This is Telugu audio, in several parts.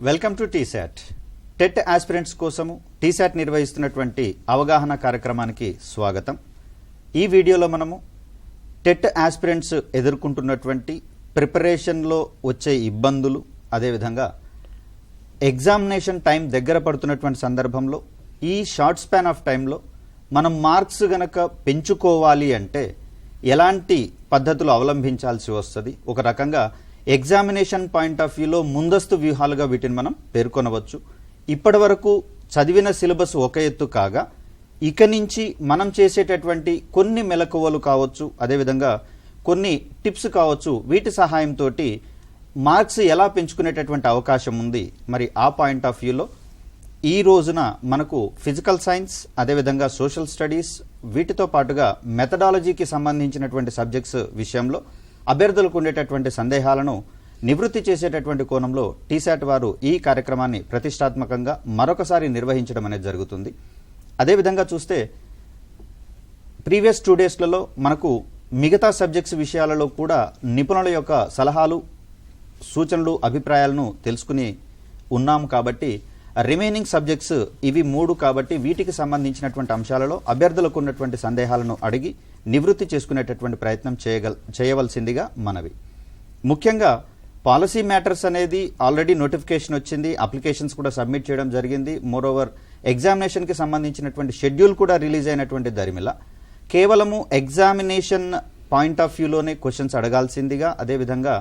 Welcome to T-SAT. TET aspirants కోసము టీశాట్ నిర్వహిస్తున్నటువంటి అవగాహన కార్యక్రమానికి స్వాగతం. ఈ వీడియోలో మనము టెట్ ఆస్పిరెంట్స్ ఎదుర్కొంటున్నటువంటి ప్రిపరేషన్లో వచ్చే ఇబ్బందులు, అదేవిధంగా ఎగ్జామినేషన్ టైం దగ్గర పడుతున్నటువంటి సందర్భంలో ఈ షార్ట్ స్పాన్ ఆఫ్ టైంలో మనం మార్క్స్ గనక పెంచుకోవాలి అంటే ఎలాంటి పద్ధతులు అవలంబించాల్సి వస్తుంది, ఒక రకంగా ఎగ్జామినేషన్ పాయింట్ ఆఫ్ వ్యూలో ముందస్తు వ్యూహాలుగా వీటిని మనం పేర్కొనవచ్చు. ఇప్పటి వరకు చదివిన సిలబస్ ఒక ఎత్తు కాగా ఇక నుంచి మనం చేసేటటువంటి కొన్ని మెలకువలు కావచ్చు, అదేవిధంగా కొన్ని టిప్స్ కావచ్చు, వీటి సహాయంతో మార్క్స్ ఎలా పెంచుకునేటటువంటి అవకాశం ఉంది. మరి ఆ పాయింట్ ఆఫ్ వ్యూలో ఈ రోజున మనకు ఫిజికల్ సైన్స్, అదేవిధంగా సోషల్ స్టడీస్, వీటితో పాటుగా మెథడాలజీకి సంబంధించినటువంటి సబ్జెక్ట్స్ విషయంలో అభ్యర్థులకు ఉండేటటువంటి సందేహాలను నివృత్తి చేసేటటువంటి కోణంలో టీశాట్ వారు ఈ కార్యక్రమాన్ని ప్రతిష్టాత్మకంగా మరొకసారి నిర్వహించడం అనేది జరుగుతుంది. అదేవిధంగా చూస్తే ప్రీవియస్ 2 డేస్లలో మనకు మిగతా సబ్జెక్ట్స్ విషయాలలో కూడా నిపుణుల యొక్క సలహాలు, సూచనలు, అభిప్రాయాలను తెలుసుకుని ఉన్నాము. కాబట్టి రిమైనింగ్ సబ్జెక్ట్స్ ఇవి 3 కాబట్టి వీటికి సంబంధించినటువంటి అంశాలలో అభ్యర్థులకు ఉన్నటువంటి సందేహాలను అడిగి నివృత్తి చేసుకునేటటువంటి ప్రయత్నం చేయవలసిందిగా మనవి. ముఖ్యంగా పాలసీ మ్యాటర్స్ అనేది ఆల్రెడీ నోటిఫికేషన్ వచ్చింది, అప్లికేషన్స్ కూడా సబ్మిట్ చేయడం జరిగింది. మోరోవర్ ఎగ్జామినేషన్కి సంబంధించినటువంటి షెడ్యూల్ కూడా రిలీజ్ అయినటువంటి దరిమిల కేవలము ఎగ్జామినేషన్ పాయింట్ ఆఫ్ వ్యూలోనే క్వశ్చన్స్ అడగాల్సిందిగా, అదేవిధంగా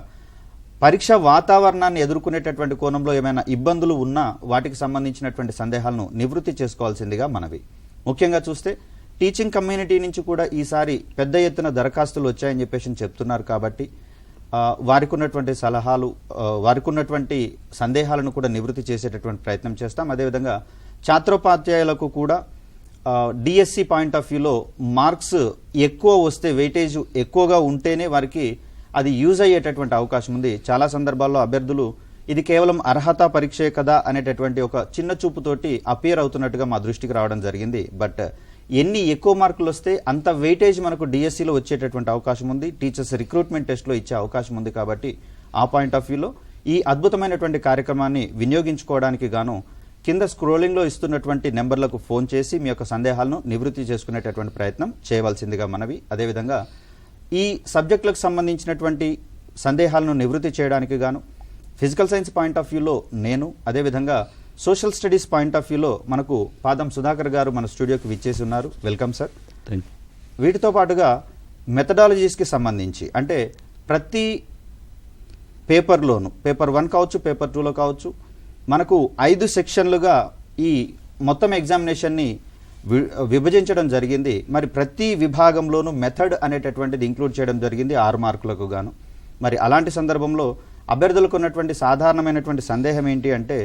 పరీక్ష వాతావరణాన్ని ఎదుర్కొనేటటువంటి కోణంలో ఏమైనా ఇబ్బందులు ఉన్నా వాటికి సంబంధించినటువంటి సందేహాలను నివృత్తి చేసుకోవాల్సిందిగా మనవి. ముఖ్యంగా చూస్తే టీచింగ్ కమ్యూనిటీ నుంచి కూడా ఈసారి పెద్ద ఎత్తున దరఖాస్తులు వచ్చాయని చెప్పేసి చెప్తున్నారు. కాబట్టి వారికి ఉన్నటువంటి సలహాలు, వారికి ఉన్నటువంటి సందేహాలను కూడా నివృత్తి చేసేటటువంటి ప్రయత్నం చేస్తాం. అదేవిధంగా ఛాత్రోపాధ్యాయులకు కూడా డిఎస్సి పాయింట్ ఆఫ్ వ్యూలో మార్క్స్ ఎక్కువ వస్తే, వెయిటేజ్ ఎక్కువగా ఉంటేనే వారికి అది యూజ్ అయ్యేటటువంటి అవకాశం ఉంది. చాలా సందర్భాల్లో అభ్యర్థులు ఇది కేవలం అర్హత పరీక్షే కదా అనేటటువంటి ఒక చిన్న చూపుతోటి అపియర్ అవుతున్నట్టుగా మా దృష్టికి రావడం జరిగింది. బట్ ఎన్ని ఎక్కువ మార్కులు వస్తే అంత వెయిటేజ్ మనకు డిఎస్సిలో వచ్చేటటువంటి అవకాశం ఉంది, టీచర్స్ రిక్రూట్మెంట్ టెస్ట్లో ఇచ్చే అవకాశం ఉంది. కాబట్టి ఆ పాయింట్ ఆఫ్ వ్యూలో ఈ అద్భుతమైనటువంటి కార్యక్రమాన్ని వినియోగించుకోవడానికి గాను కింద స్క్రోలింగ్లో ఇస్తున్నటువంటి నెంబర్లకు ఫోన్ చేసి మీ యొక్క సందేహాలను నివృత్తి చేసుకునేటటువంటి ప్రయత్నం చేయవలసిందిగా మనవి. అదేవిధంగా ఈ సబ్జెక్టులకు సంబంధించినటువంటి సందేహాలను నివృత్తి చేయడానికి గాను ఫిజికల్ సైన్స్ పాయింట్ ఆఫ్ వ్యూలో నేను, అదేవిధంగా సోషల్ స్టడీస్ పాయింట్ ఆఫ్ వ్యూలో మనకు పాదం సుధాకర్ గారు మన స్టూడియోకి విచ్చేసి ఉన్నారు. Welcome sir. వీటితో పాటుగా మెథడాలజీస్కి సంబంధించి అంటే ప్రతి పేపర్లోను, పేపర్ 1 కావచ్చు, పేపర్ 2లో కావచ్చు, మనకు 5 సెక్షన్లుగా ఈ మొత్తం ఎగ్జామినేషన్ని విభజించడం జరిగింది. మరి ప్రతి విభాగంలోనూ మెథడ్ అనేటటువంటిది ఇంక్లూడ్ చేయడం జరిగింది 6 మార్కులకు గాను. మరి అలాంటి సందర్భంలో అభ్యర్థులకు ఉన్నటువంటి సాధారణమైనటువంటి సందేహం ఏంటి అంటే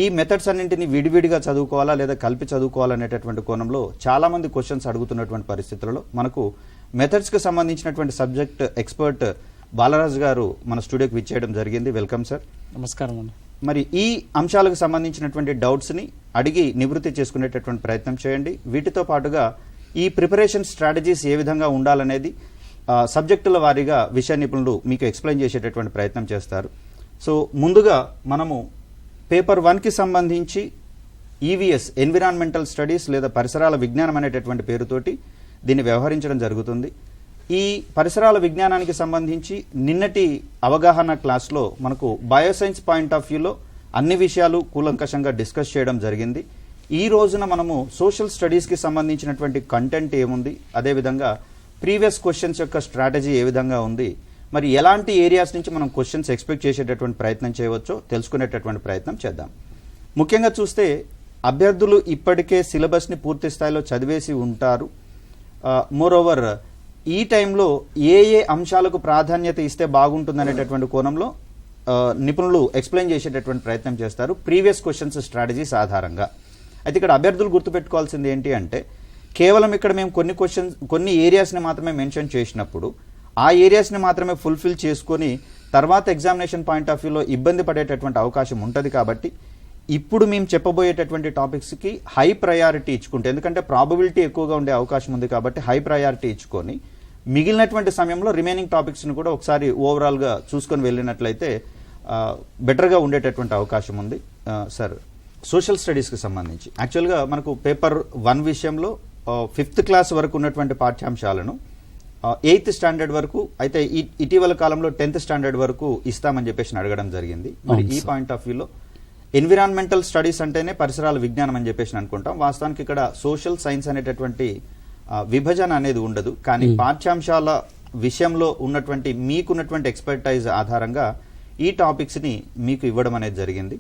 ఈ మెథడ్స్ అన్నింటినీ విడివిడిగా చదువుకోవాలా లేదా కలిపి చదువుకోవాలనేటటువంటి కోణంలో చాలామంది క్వశ్చన్స్ అడుగుతున్నటువంటి పరిస్థితులలో మనకు మెథడ్స్కి సంబంధించినటువంటి సబ్జెక్ట్ ఎక్స్పర్ట్ బాలరాజు గారు మన స్టూడియోకి విచ్చేయడం జరిగింది. Welcome sir. నమస్కారం అండి. మరి ఈ అంశాలకు సంబంధించినటువంటి డౌట్స్ని అడిగి నివృత్తి చేసుకునేటటువంటి ప్రయత్నం చేయండి. వీటితో పాటుగా ఈ ప్రిపరేషన్ స్ట్రాటజీస్ ఏ విధంగా ఉండాలనేది సబ్జెక్టుల వారీగా విషయ నిపుణులు మీకు ఎక్స్ప్లెయిన్ చేసేటటువంటి ప్రయత్నం చేస్తారు. సో ముందుగా మనము పేపర్ 1కి సంబంధించి ఈవీఎస్, ఎన్విరాన్మెంటల్ స్టడీస్ లేదా పరిసరాల విజ్ఞానం అనేటటువంటి పేరుతోటి దీన్ని వ్యవహరించడం జరుగుతుంది. ఈ పరిసరాల విజ్ఞానానికి సంబంధించి నిన్నటి అవగాహన క్లాస్లో మనకు బయోసైన్స్ పాయింట్ ఆఫ్ వ్యూలో అన్ని విషయాలు కూలంకషంగా డిస్కస్ చేయడం జరిగింది. ఈ రోజున మనము సోషల్ స్టడీస్కి సంబంధించినటువంటి కంటెంట్ ఏముంది, అదేవిధంగా ప్రీవియస్ క్వశ్చన్స్ యొక్క స్ట్రాటజీ ఏ విధంగా ఉంది, మరి ఎలాంటి ఏరియాస్ నుంచి మనం క్వశ్చన్స్ ఎక్స్పెక్ట్ చేసేటటువంటి ప్రయత్నం చేయవచ్చో తెలుసుకునేటటువంటి ప్రయత్నం చేద్దాం. ముఖ్యంగా చూస్తే అభ్యర్థులు ఇప్పటికే సిలబస్ని పూర్తి స్థాయిలో చదివేసి ఉంటారు. మోరోవర్ ఈ టైంలో ఏ ఏ అంశాలకు ప్రాధాన్యత ఇస్తే బాగుంటుందనేటటువంటి కోణంలో నిపుణులు ఎక్స్ప్లెయిన్ చేసేటటువంటి ప్రయత్నం చేస్తారు ప్రీవియస్ క్వశ్చన్స్ స్ట్రాటజీస్ ఆధారంగా. అయితే ఇక్కడ అభ్యర్థులు గుర్తుపెట్టుకోవాల్సింది ఏంటి అంటే కేవలం ఇక్కడ మేము కొన్ని ఏరియాస్ని మాత్రమే మెన్షన్ చేసినప్పుడు ఆ ఏరియాస్ని మాత్రమే ఫుల్ఫిల్ చేసుకొని తర్వాత ఎగ్జామినేషన్ పాయింట్ ఆఫ్ వ్యూలో ఇబ్బంది పడేటటువంటి అవకాశం ఉంటుంది. కాబట్టి ఇప్పుడు మేము చెప్పబోయేటటువంటి టాపిక్స్కి హై ప్రయారిటీ ఇచ్చుకుంటే, ఎందుకంటే ప్రాబబిలిటీ ఎక్కువగా ఉండే అవకాశం ఉంది కాబట్టి హై ప్రయారిటీ ఇచ్చుకొని మిగిలినటువంటి సమయంలో రిమైనింగ్ టాపిక్స్ని కూడా ఒకసారి ఓవరాల్గా చూసుకొని వెళ్ళినట్లయితే బెటర్గా ఉండేటటువంటి అవకాశం ఉంది. సార్, సోషల్ స్టడీస్కి సంబంధించి యాక్చువల్గా మనకు పేపర్ 1 విషయంలో 5th క్లాస్ వరకు ఉన్నటువంటి పాఠ్యాంశాలను 8th స్టాండర్డ్ వరకు, అయితే ఇటీవల కాలంలో 10th స్టాండర్డ్ వరకు ఇస్తామని చెప్పేసి అడగడం జరిగింది. మరి ఈ పాయింట్ ఆఫ్ వ్యూలో ఎన్విరాన్మెంటల్ స్టడీస్ అంటేనే పరిసరాల విజ్ఞానం అని చెప్పేసి అనుకుంటాం. వాస్తవానికి ఇక్కడ సోషల్ సైన్స్ అనేటటువంటి విభజన అనేది ఉండదు. కానీ పాఠ్యాంశాల విషయంలో ఉన్నటువంటి మీకున్నటువంటి ఎక్స్పర్టైజ్ ఆధారంగా ఈ టాపిక్స్ ని మీకు ఇవ్వడం అనేది జరిగింది.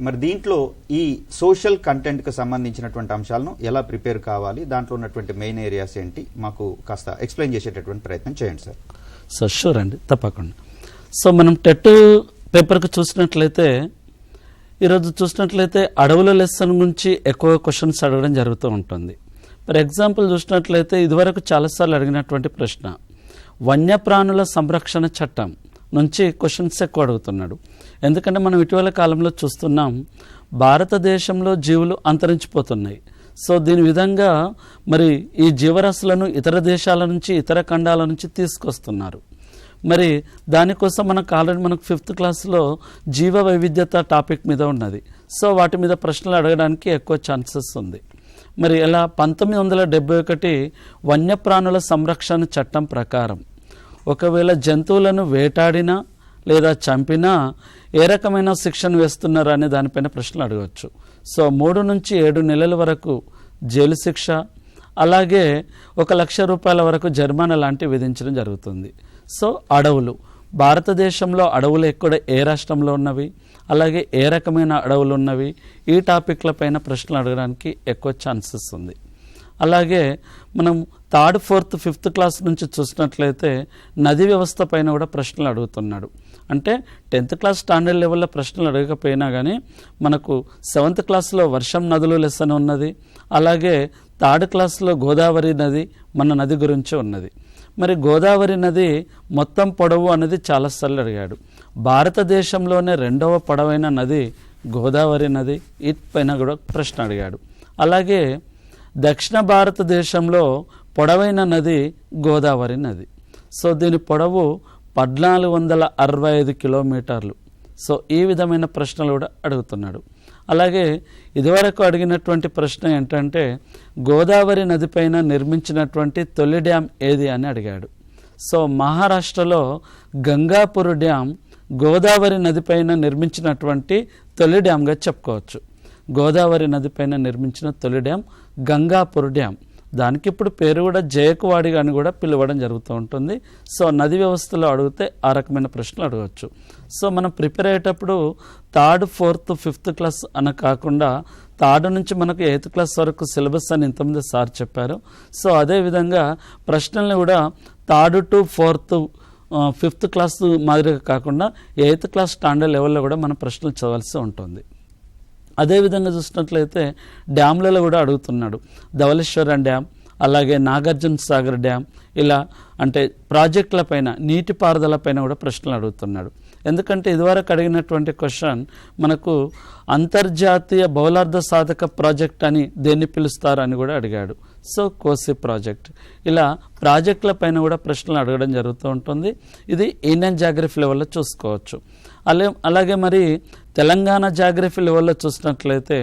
మరి దీంట్లో ఈ సోషల్ కంటెంట్ కి సంబంధించినటువంటి అంశాలను ఎలా ప్రిపేర్ కావాలి, దాంట్లో ఉన్నటువంటి మెయిన్ ఏరియాస్ ఏంటి, మాకు కాస్త ఎక్స్ప్లెయిన్ చేసేటటువంటి ప్రయత్నం చేయండి సార్. సో షూర్ అండి, తప్పకుండా. సో మనం టెట్ పేపర్కి చూసినట్లయితే, ఈరోజు చూసినట్లయితే అడవుల లెసన్ గురించి ఎక్కువ క్వశ్చన్స్ అడగడం జరుగుతూ ఉంటుంది. ఫర్ ఎగ్జాంపుల్ చూసినట్లయితే ఇదివరకు చాలాసార్లు అడిగినటువంటి ప్రశ్న, వన్యప్రాణుల సంరక్షణ చట్టం నుంచి క్వశ్చన్స్ ఎక్కువ అడుగుతున్నాడు. ఎందుకంటే మనం ఇటీవల కాలంలో చూస్తున్నాం, భారతదేశంలో జీవులు అంతరించిపోతున్నాయి. సో దీని విధంగా మరి ఈ జీవరాశులను ఇతర దేశాల నుంచి, ఇతర ఖండాల నుంచి తీసుకొస్తున్నారు. మరి దానికోసం మనకు ఆల్రెడీ 5th క్లాస్లో జీవ వైవిధ్యత టాపిక్ మీద ఉన్నది. సో వాటి మీద ప్రశ్నలు అడగడానికి ఎక్కువ ఛాన్సెస్ ఉంది. మరి ఇలా 1971 వన్యప్రాణుల సంరక్షణ చట్టం ప్రకారం ఒకవేళ జంతువులను వేటాడినా లేదా చంపినా ఏ రకమైన శిక్షను వేస్తున్నారు అనే దానిపైన ప్రశ్నలు అడగవచ్చు. సో 3 నుంచి 7 నెలల వరకు జైలు శిక్ష, అలాగే 1 లక్ష రూపాయల వరకు జరిమానా లాంటివి విధించడం జరుగుతుంది. సో అడవులు, భారతదేశంలో అడవులు ఎక్కడ, ఏ రాష్ట్రంలో ఉన్నవి, అలాగే ఏ రకమైన అడవులు ఉన్నవి, ఈ టాపిక్ల పైన ప్రశ్నలు అడగడానికి ఎక్కువ ఛాన్సెస్ ఉంది. అలాగే మనం 3rd, 4th, 5th క్లాస్ నుంచి చూసినట్లయితే నది వ్యవస్థ పైన కూడా ప్రశ్నలు అడుగుతున్నాడు. అంటే 10th క్లాస్ స్టాండర్డ్ లెవెల్లో ప్రశ్నలు అడగకపోయినా కానీ మనకు 7th క్లాస్లో వర్షం నదులు లెసన్ ఉన్నది. అలాగే 3rd క్లాస్లో గోదావరి నది, మన నది గురించి ఉన్నది. మరి గోదావరి నది మొత్తం పొడవు అనేది చాలాసార్లు అడిగాడు. భారతదేశంలోనే 2వ పొడవైన నది గోదావరి నది, ఈ పైన కూడా ప్రశ్న అడిగాడు. అలాగే దక్షిణ భారతదేశంలో పొడవైన నది గోదావరి నది. సో దీని పొడవు 1465 కిలోమీటర్లు. సో ఈ విధమైన ప్రశ్నలు కూడా అడుగుతున్నాడు. అలాగే ఇదివరకు అడిగినటువంటి ప్రశ్న ఏంటంటే, గోదావరి నదిపైన నిర్మించినటువంటి తొలి డ్యామ్ ఏది అని అడిగాడు. సో మహారాష్ట్రలో గంగాపూర్ డ్యామ్ గోదావరి నదిపైన నిర్మించినటువంటి తొలి డ్యామ్గా చెప్పుకోవచ్చు. గోదావరి నదిపైన నిర్మించిన తొలి డ్యామ్ గంగాపూర్ డ్యామ్. దానికి ఇప్పుడు పేరు కూడా జయకవాడి అని కూడా పిలవడం జరుగుతూ ఉంటుంది. సో నది వ్యవస్థలో అడిగితే ఆ రకమైన ప్రశ్నలు అడగవచ్చు. సో మనం ప్రిపేర్ అయ్యేటప్పుడు 3rd, 4th, 5th క్లాస్ అని కాకుండా 3rd నుంచి మనకు 8th క్లాస్ వరకు సిలబస్ అని ఇంతకుముందు సార్ చెప్పారు. సో అదేవిధంగా ప్రశ్నల్ని కూడా 3rd to 4th, 5th class మాదిరిగా కాకుండా 8th క్లాస్ స్టాండర్డ్ లెవెల్లో కూడా మనం ప్రశ్నలు చదవాల్సి ఉంటుంది. అదేవిధంగా చూసినట్లయితే డ్యామ్లలో కూడా అడుగుతున్నాడు. ధవళేశ్వరం డ్యామ్, అలాగే నాగార్జున సాగర్ డ్యామ్, ఇలా అంటే ప్రాజెక్టుల పైన, నీటిపారుదల పైన కూడా ప్రశ్నలు అడుగుతున్నాడు. ఎందుకంటే ఇదివరకు అడిగినటువంటి క్వశ్చన్ మనకు అంతర్జాతీయ బౌలార్ధ సాధక ప్రాజెక్ట్ అని దేన్ని పిలుస్తారు అని కూడా అడిగాడు. సో కోసి ప్రాజెక్ట్, ఇలా ప్రాజెక్టుల పైన కూడా ప్రశ్నలు అడగడం జరుగుతూ ఉంటుంది. ఇది ఇండియన్ జాగ్రఫీ లెవెల్లో చూసుకోవచ్చు. అలాగే మరి తెలంగాణ జాగ్రఫీ లెవెల్లో చూసినట్లయితే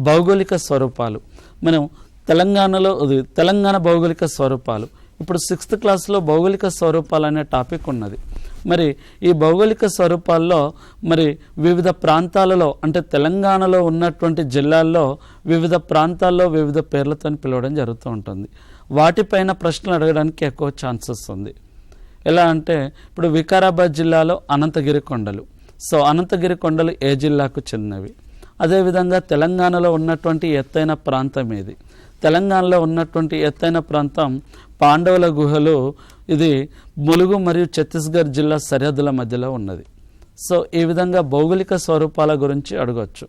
భౌగోళిక స్వరూపాలు, మనం తెలంగాణలో తెలంగాణ భౌగోళిక స్వరూపాలు, ఇప్పుడు 6th క్లాస్లో భౌగోళిక స్వరూపాలు అనే టాపిక్ ఉన్నది. మరి ఈ భౌగోళిక స్వరూపాల్లో మరి వివిధ ప్రాంతాలలో, అంటే తెలంగాణలో ఉన్నటువంటి జిల్లాల్లో వివిధ ప్రాంతాల్లో వివిధ పేర్లతో పిలవడం జరుగుతూ ఉంటుంది. వాటిపైన ప్రశ్నలు అడగడానికి ఎక్కువ ఛాన్సెస్ ఉంది. ఎలా అంటే ఇప్పుడు వికారాబాద్ జిల్లాలో అనంతగిరి కొండలు. సో అనంతగిరి కొండలు ఏ జిల్లాకు చెందినవి? అదేవిధంగా తెలంగాణలో ఉన్నటువంటి ఎత్తైన ప్రాంతం ఏది? తెలంగాణలో ఉన్నటువంటి ఎత్తైన ప్రాంతం పాండవుల గుహలు. ఇది ములుగు మరియు ఛత్తీస్గఢ్ జిల్లా సరిహద్దుల మధ్యలో ఉన్నది. సో ఈ విధంగా భౌగోళిక స్వరూపాల గురించి అడగవచ్చు.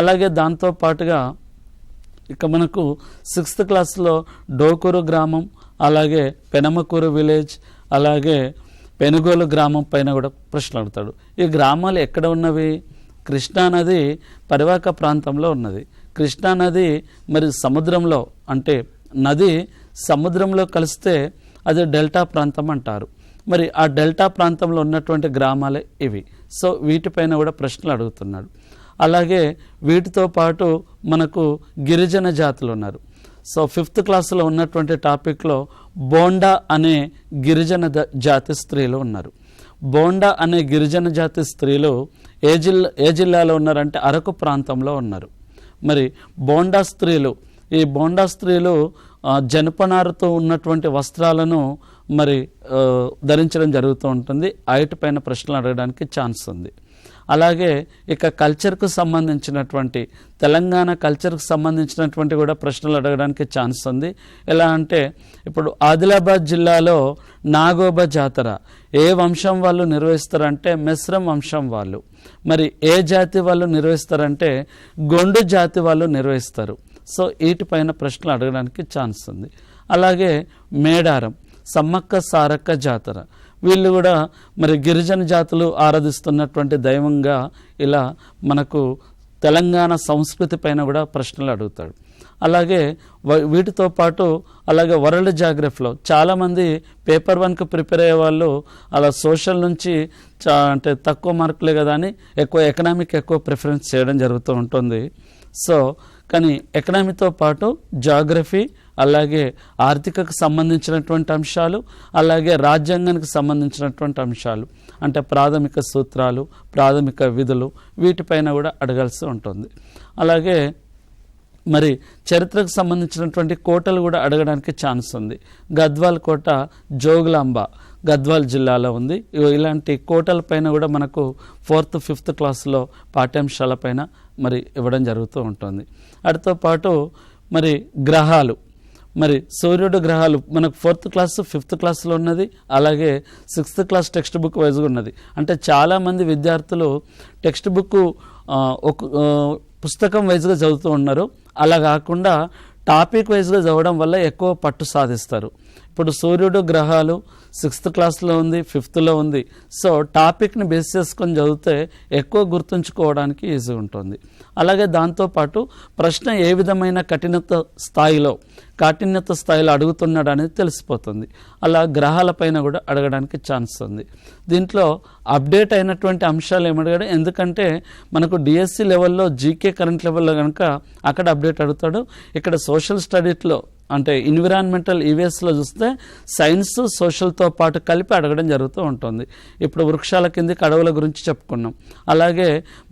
అలాగే దాంతోపాటుగా ఇక మనకు 6th క్లాస్లో డోకూరు గ్రామం, అలాగే పెనమకూరు విలేజ్, అలాగే పెనుగోలు గ్రామం పైన కూడా ప్రశ్నలు అడుగుతాడు. ఈ గ్రామాలు ఎక్కడ ఉన్నవి? కృష్ణానది పరివాహక ప్రాంతంలో ఉన్నది. కృష్ణానది మరి సముద్రంలో, అంటే నది సముద్రంలో కలిస్తే అది డెల్టా ప్రాంతం అంటారు. మరి ఆ డెల్టా ప్రాంతంలో ఉన్నటువంటి గ్రామాలే ఇవి. సో వీటిపైన కూడా ప్రశ్నలు అడుగుతున్నాడు. అలాగే వీటితో పాటు మనకు గిరిజన జాతులు ఉన్నారు. సో 5th క్లాసులో ఉన్నటువంటి టాపిక్లో బోండా అనే గిరిజన జాతి స్త్రీలు ఉన్నారు. బోండా అనే గిరిజన జాతి స్త్రీలు ఏ జిల్లాలో ఉన్నారంటే అరకు ప్రాంతంలో ఉన్నారు. మరి బోండా స్త్రీలు, ఈ బోండా స్త్రీలు జనపనారతో ఉన్నటువంటి వస్త్రాలను మరి ధరించడం జరుగుతూ ఉంటుంది. పైన ప్రశ్నలు అడగడానికి ఛాన్స్ ఉంది. అలాగే ఇక కల్చర్కు సంబంధించినటువంటి తెలంగాణ కల్చర్కు సంబంధించినటువంటి కూడా ప్రశ్నలు అడగడానికి ఛాన్స్ ఉంది. ఎలా అంటే ఇప్పుడు ఆదిలాబాద్ జిల్లాలో నాగోబా జాతర ఏ వంశం వాళ్ళు నిర్వహిస్తారంటే మెస్రం వంశం వాళ్ళు. మరి ఏ జాతి వాళ్ళు నిర్వహిస్తారంటే గొండు జాతి వాళ్ళు నిర్వహిస్తారు. సో వీటిపైన ప్రశ్నలు అడగడానికి ఛాన్స్ ఉంది. అలాగే మేడారం సమ్మక్క సారక్క జాతర, వీళ్ళు కూడా మరి గిరిజన జాతులు ఆరాధిస్తున్నటువంటి దైవంగా ఇలా మనకు తెలంగాణ సంస్కృతి పైన కూడా ప్రశ్నలు అడుగుతాడు. అలాగే వీటితో పాటు అలాగే వరల్డ్ జాగ్రఫీలో చాలామంది పేపర్ 1కు ప్రిపేర్ అయ్యే వాళ్ళు అలా సోషల్ నుంచి అంటే తక్కువ మార్కులే కదా అని ఎకనామిక్ ఎక్కువ ప్రిఫరెన్స్ చేయడం జరుగుతూ ఉంటుంది. సో కానీ ఎకనామీతో పాటు జాగ్రఫీ, అలాగే ఆర్థికకు సంబంధించినటువంటి అంశాలు, అలాగే రాజ్యాంగానికి సంబంధించినటువంటి అంశాలు అంటే ప్రాథమిక సూత్రాలు, ప్రాథమిక విధులు, వీటిపైన కూడా అడగాల్సి ఉంటుంది. అలాగే మరి చరిత్రకు సంబంధించినటువంటి కోటలు కూడా అడగడానికి ఛాన్స్ ఉంది. గద్వాల్ కోట జోగులాంబ గద్వాల్ జిల్లాలో ఉంది. ఇలాంటి కోటల పైన కూడా మనకు 4th 5th క్లాసులో పాఠ్యాంశాల పైన మరి ఇవ్వడం జరుగుతూ ఉంటుంది. వాటితో పాటు మరి గ్రహాలు, మరి సూర్యుడు గ్రహాలు మనకు 4th క్లాస్ 5th క్లాస్లో ఉన్నది, అలాగే 6th క్లాస్ టెక్స్ట్ బుక్ వైజ్గా ఉన్నది. అంటే చాలామంది విద్యార్థులు టెక్స్ట్ బుక్ ఒక పుస్తకం వైజ్గా చదువుతూ ఉన్నారు. అలా కాకుండా టాపిక్ వైజ్గా చదవడం వల్ల ఎక్కువ పట్టు సాధిస్తారు. ఇప్పుడు సూర్యుడు గ్రహాలు 6th క్లాస్లో ఉంది, 5thలో ఉంది. సో టాపిక్ని బేస్ చేసుకొని చదివితే ఎక్కువ గుర్తుంచుకోవడానికి ఈజీ ఉంటుంది. అలాగే దాంతోపాటు ప్రశ్న ఏ విధమైన కాఠిన్యత స్థాయిలో అడుగుతున్నాడు అనేది తెలిసిపోతుంది. అలా గ్రహాలపైన కూడా అడగడానికి ఛాన్స్ ఉంది. దీంట్లో అప్డేట్ అయినటువంటి అంశాలు ఏమడిగాడు, ఎందుకంటే మనకు డిఎస్సి లెవెల్లో జీకే కరెంట్ లెవెల్లో కనుక అక్కడ అప్డేట్ అడుగుతాడు. ఇక్కడ సోషల్ స్టడీస్లో అంటే ఎన్విరాన్మెంటల్ ఈవీఎస్లో చూస్తే సైన్స్ సోషల్తో పాటు కలిపి అడగడం జరుగుతూ ఉంటుంది. ఇప్పుడు వృక్షాల కిందకి అడవుల గురించి చెప్పుకున్నాం. అలాగే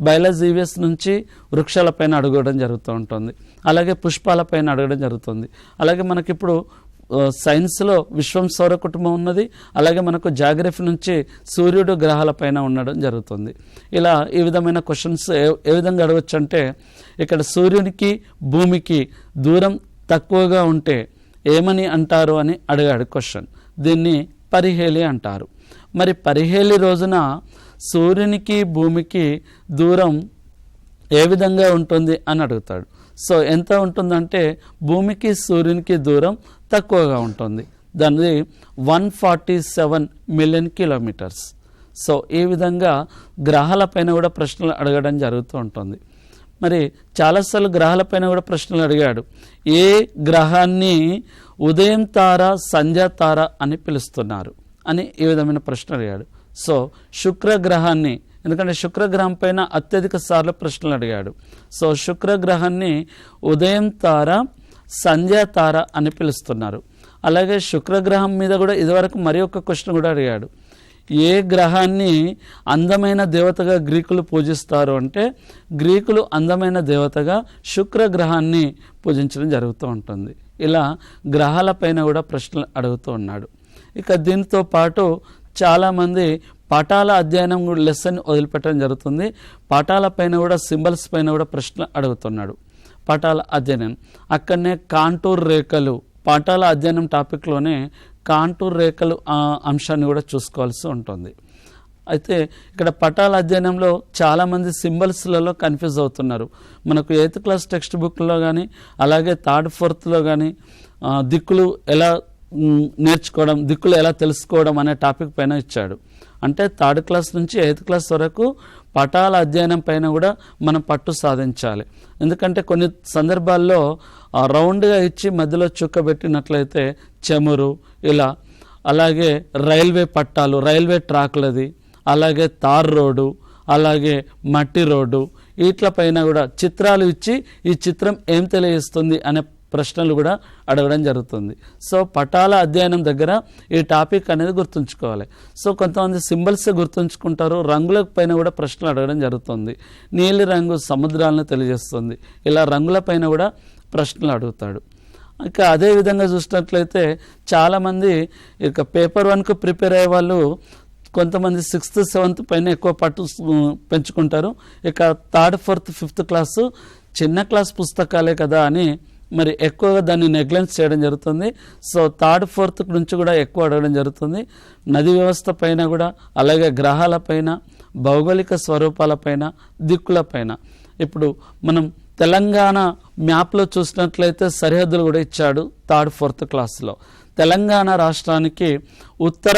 బయాలజీ ఈవీఎస్ నుంచి వృక్షాలపైన అడగడం జరుగుతూ ఉంటుంది. అలాగే పుష్పాలపైన అడగడం జరుగుతుంది. అలాగే మనకిప్పుడు సైన్స్లో విశ్వం సౌర కుటుంబం ఉన్నది. అలాగే మనకు జాగ్రఫీ నుంచి సూర్యుడు గ్రహాలపైన ఉండడం జరుగుతుంది. ఇలా ఈ విధమైన క్వశ్చన్స్ ఏ విధంగా అడగచ్చు అంటే ఇక్కడ సూర్యునికి భూమికి దూరం తక్కువగా ఉంటే ఏమని అంటారు అని అడిగాడు క్వశ్చన్. దీన్ని పరిహేళి అంటారు. మరి పరిహేళి రోజున సూర్యునికి భూమికి దూరం ఏ విధంగా ఉంటుంది అని అడుగుతాడు. సో ఎంత ఉంటుందంటే భూమికి సూర్యునికి దూరం తక్కువగా ఉంటుంది. దానిది 147 మిలియన్ కిలోమీటర్స్. సో ఈ విధంగా గ్రహాలపైన కూడా ప్రశ్నలు అడగడం జరుగుతూ ఉంటుంది. మరి చాలాసార్లు గ్రహాలపైన కూడా ప్రశ్నలు అడిగాడు. ఏ గ్రహాన్ని ఉదయం తార సంధ్యా తార అని పిలుస్తున్నారు అని ఈ విధమైన ప్రశ్న అడిగాడు. సో శుక్రగ్రహాన్ని, ఎందుకంటే శుక్రగ్రహం పైన అత్యధిక సార్లు ప్రశ్నలు అడిగాడు. సో శుక్రగ్రహాన్ని ఉదయం తార సంధ్యా తార అని పిలుస్తున్నారు. అలాగే శుక్రగ్రహం మీద కూడా ఇదివరకు మరి ఒక క్వశ్చన్ కూడా అడిగాడు. ఏ గ్రహాన్ని అందమైన దేవతగా గ్రీకులు పూజిస్తారు అంటే గ్రీకులు అందమైన దేవతగా శుక్రగ్రహాన్ని పూజించడం జరుగుతూ ఉంటుంది. ఇలా గ్రహాలపైన కూడా ప్రశ్నలు అడుగుతూ ఉన్నాడు. ఇక దీంతో పాటు చాలామంది పటాల అధ్యయనం లెసన్ వదిలిపెట్టడం జరుగుతుంది. పటాల పైన కూడా సింబల్స్ పైన కూడా ప్రశ్నలు అడుగుతున్నాడు. పటాల అధ్యయనం అక్కడనే కాంటూర్ రేఖలు, పటాల అధ్యయనం టాపిక్లోనే కాంటూర్ రేఖలు అంశాన్ని కూడా చూసుకోవాల్సి ఉంటుంది. అయితే ఇక్కడ పటాల అధ్యయనంలో చాలామంది సింబల్స్లలో కన్ఫ్యూజ్ అవుతున్నారు. మనకు 8th క్లాస్ టెక్స్ట్ బుక్లో కానీ అలాగే 3rd 4thలో కానీ దిక్కులు ఎలా నేర్చుకోవడం, దిక్కులు ఎలా తెలుసుకోవడం అనే టాపిక్ పైన ఇచ్చాడు. అంటే 3rd క్లాస్ నుంచి 8th క్లాస్ వరకు పటాల అధ్యయనం పైన కూడా మనం పట్టు సాధించాలి. ఎందుకంటే కొన్ని సందర్భాల్లో రౌండ్గా ఇచ్చి మధ్యలో చుక్క పెట్టినట్లయితే చెమురు ఇలా అలాగే రైల్వే పట్టాలు, రైల్వే ట్రాక్లది, అలాగే తార్ రోడ్డు, అలాగే మట్టి రోడ్డు, వీటిపైన కూడా చిత్రాలు ఇచ్చి ఈ చిత్రం ఏం తెలియజేస్తుంది అనే ప్రశ్నలు కూడా అడగడం జరుగుతుంది. సో పటాల అధ్యయనం దగ్గర ఈ టాపిక్ అనేది గుర్తుంచుకోవాలి. సో కొంతమంది సింబల్స్ గుర్తుంచుకుంటారు, రంగుల పైన కూడా ప్రశ్నలు అడగడం జరుగుతుంది. నీలి రంగు సముద్రాలను తెలియజేస్తుంది, ఇలా రంగుల పైన కూడా ప్రశ్నలు అడుగుతాడు. ఇంకా అదేవిధంగా చూసినట్లయితే చాలామంది ఇక పేపర్ 1కు ప్రిపేర్ అయ్యే వాళ్ళు కొంతమంది 6th 7th పైన ఎక్కువ పట్టు పెంచుకుంటారు. ఇక 3rd 4th 5th క్లాసు చిన్న క్లాస్ పుస్తకాలే కదా అని మరి ఎక్కువగా దాన్ని నెగ్లెక్ట్ చేయడం జరుగుతుంది. సో 3rd 4th నుంచి కూడా ఎక్కువ అడగడం జరుగుతుంది. నది వ్యవస్థ పైన కూడా, అలాగే గ్రహాల పైన, భౌగోళిక స్వరూపాల పైన, దిక్కుల పైన. ఇప్పుడు మనం తెలంగాణ మ్యాప్లో చూసినట్లయితే సరిహద్దులు కూడా ఇచ్చాడు 3rd 4th క్లాస్లో. తెలంగాణ రాష్ట్రానికి ఉత్తర